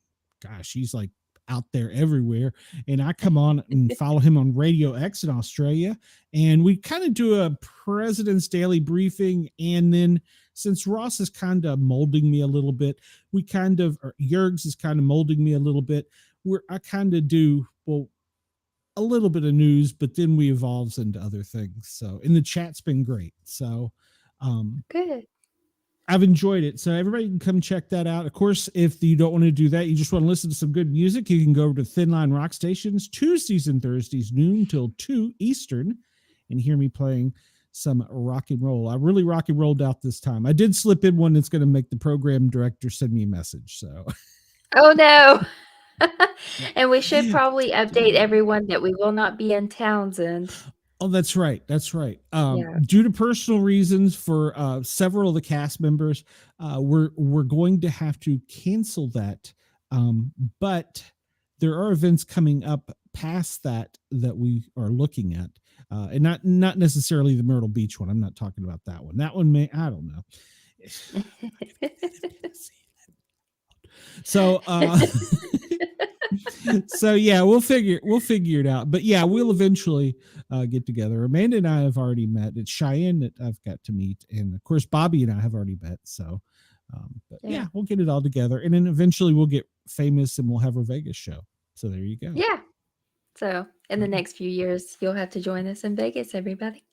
Speaker 2: gosh, he's like out there everywhere. And I come on and follow him on Radio X in Australia, and we kind of do a President's Daily Briefing. And then since Ross is kind of molding me a little bit, Jurgs is kind of molding me a little bit, where I kind of do, a little bit of news, but then we evolves into other things. So, and the chat's been great. So,
Speaker 3: good.
Speaker 2: I've enjoyed it. So everybody can come check that out. Of course, if you don't want to do that, you just want to listen to some good music, you can go over to Thin Line Rock Stations Tuesdays and Thursdays, noon till 2 Eastern, and hear me playing some rock and roll. I really rock and rolled out this time. I did slip in one that's going to make the program director send me a message. So,
Speaker 3: oh no. And we should probably update everyone that we will not be in Townsend.
Speaker 2: Oh, that's right. That's right. Due to personal reasons for several of the cast members, we're going to have to cancel that. But there are events coming up past that we are looking at, and not necessarily the Myrtle Beach one. I'm not talking about that one. That one I don't know. So, so yeah, we'll figure it out. But yeah, we'll eventually get together. Amanda and I have already met. It's Cheyenne that I've got to meet, and of course Bobby and I have already met. So, but yeah, we'll get it all together, and then eventually we'll get famous, and we'll have our Vegas show. So there you go.
Speaker 3: Yeah. So in the next few years, you'll have to join us in Vegas, everybody.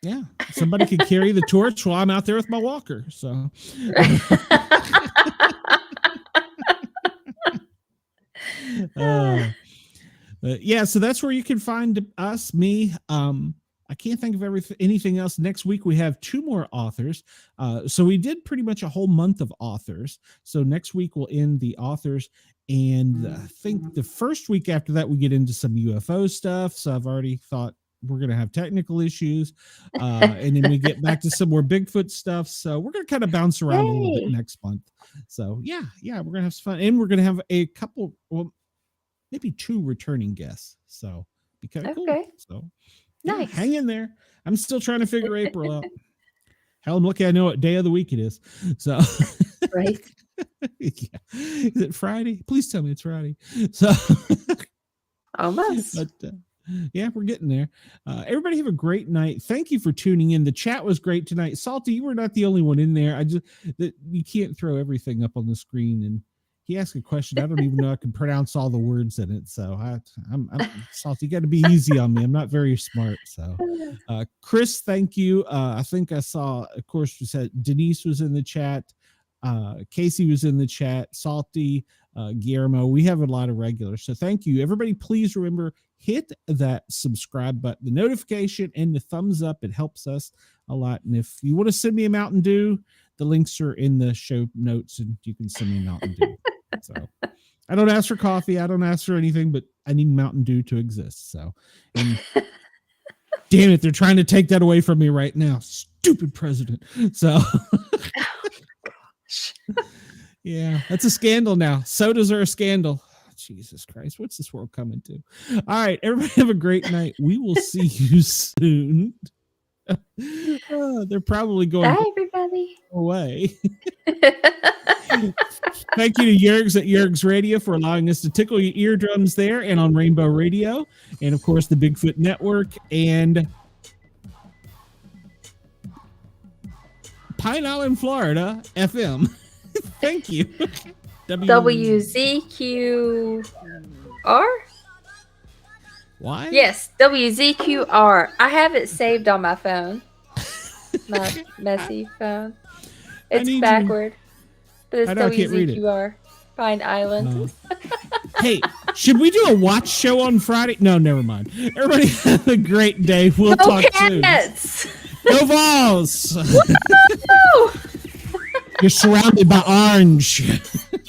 Speaker 2: Yeah, somebody could carry the torch while I'm out there with my walker. So. Yeah, so that's where you can find us, me. I can't think of anything else. Next week we have 2 more authors. So we did pretty much a whole month of authors. So next week we'll end the authors, and I think the first week after that we get into some UFO stuff. So I've already thought we're going to have technical issues, and then we get back to some more Bigfoot stuff. So we're going to kind of bounce around a little bit next month. So yeah, we're going to have some fun, and we're going to have a couple, maybe 2 returning guests. So be kind of cool. So
Speaker 3: nice.
Speaker 2: Hang in there. I'm still trying to figure April out. Hell, I'm lucky I know what day of the week it is. So
Speaker 3: right.
Speaker 2: Yeah. Is it Friday? Please tell me it's Friday. So
Speaker 3: almost.
Speaker 2: But, yeah, we're getting there. Everybody have a great night. Thank you for tuning in. The chat was great tonight. Salty, you were not the only one in there. You can't throw everything up on the screen. And he asked a question. I don't even know I can pronounce all the words in it. So I'm Salty. You got to be easy on me. I'm not very smart. So, Chris, thank you. I think I saw, of course, we said Denise was in the chat. Casey was in the chat. Salty, Guillermo. We have a lot of regulars. So thank you. Everybody, please remember, hit that subscribe button, the notification, and the thumbs up. It helps us a lot. And if you want to send me a Mountain Dew, the links are in the show notes, and you can send me a Mountain Dew. So I don't ask for coffee. I don't ask for anything, but I need Mountain Dew to exist. So, and damn it, they're trying to take that away from me right now. Stupid president. So Yeah, that's a scandal now. Sodas are a scandal. Jesus Christ, what's this world coming to? All right, everybody have a great night. We will see you soon. They're probably going
Speaker 3: Bye, everybody.
Speaker 2: away. Thank you to Yergs at Yergs Radio for allowing us to tickle your eardrums there and on Rainbow Radio. And of course, the Bigfoot Network and Pine Island, Florida, FM. Thank you.
Speaker 3: WZQR?
Speaker 2: Why?
Speaker 3: Yes, WZQR. I have it saved on my phone. My messy phone. It's backward. But it's WZQR. Pine Island.
Speaker 2: Hey, should we do a watch show on Friday? No, never mind. Everybody have a great day. We'll talk
Speaker 3: cats.
Speaker 2: soon. Go Vols! You're surrounded by orange.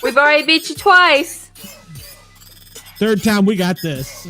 Speaker 3: We've already beat you twice.
Speaker 2: Third time we got this.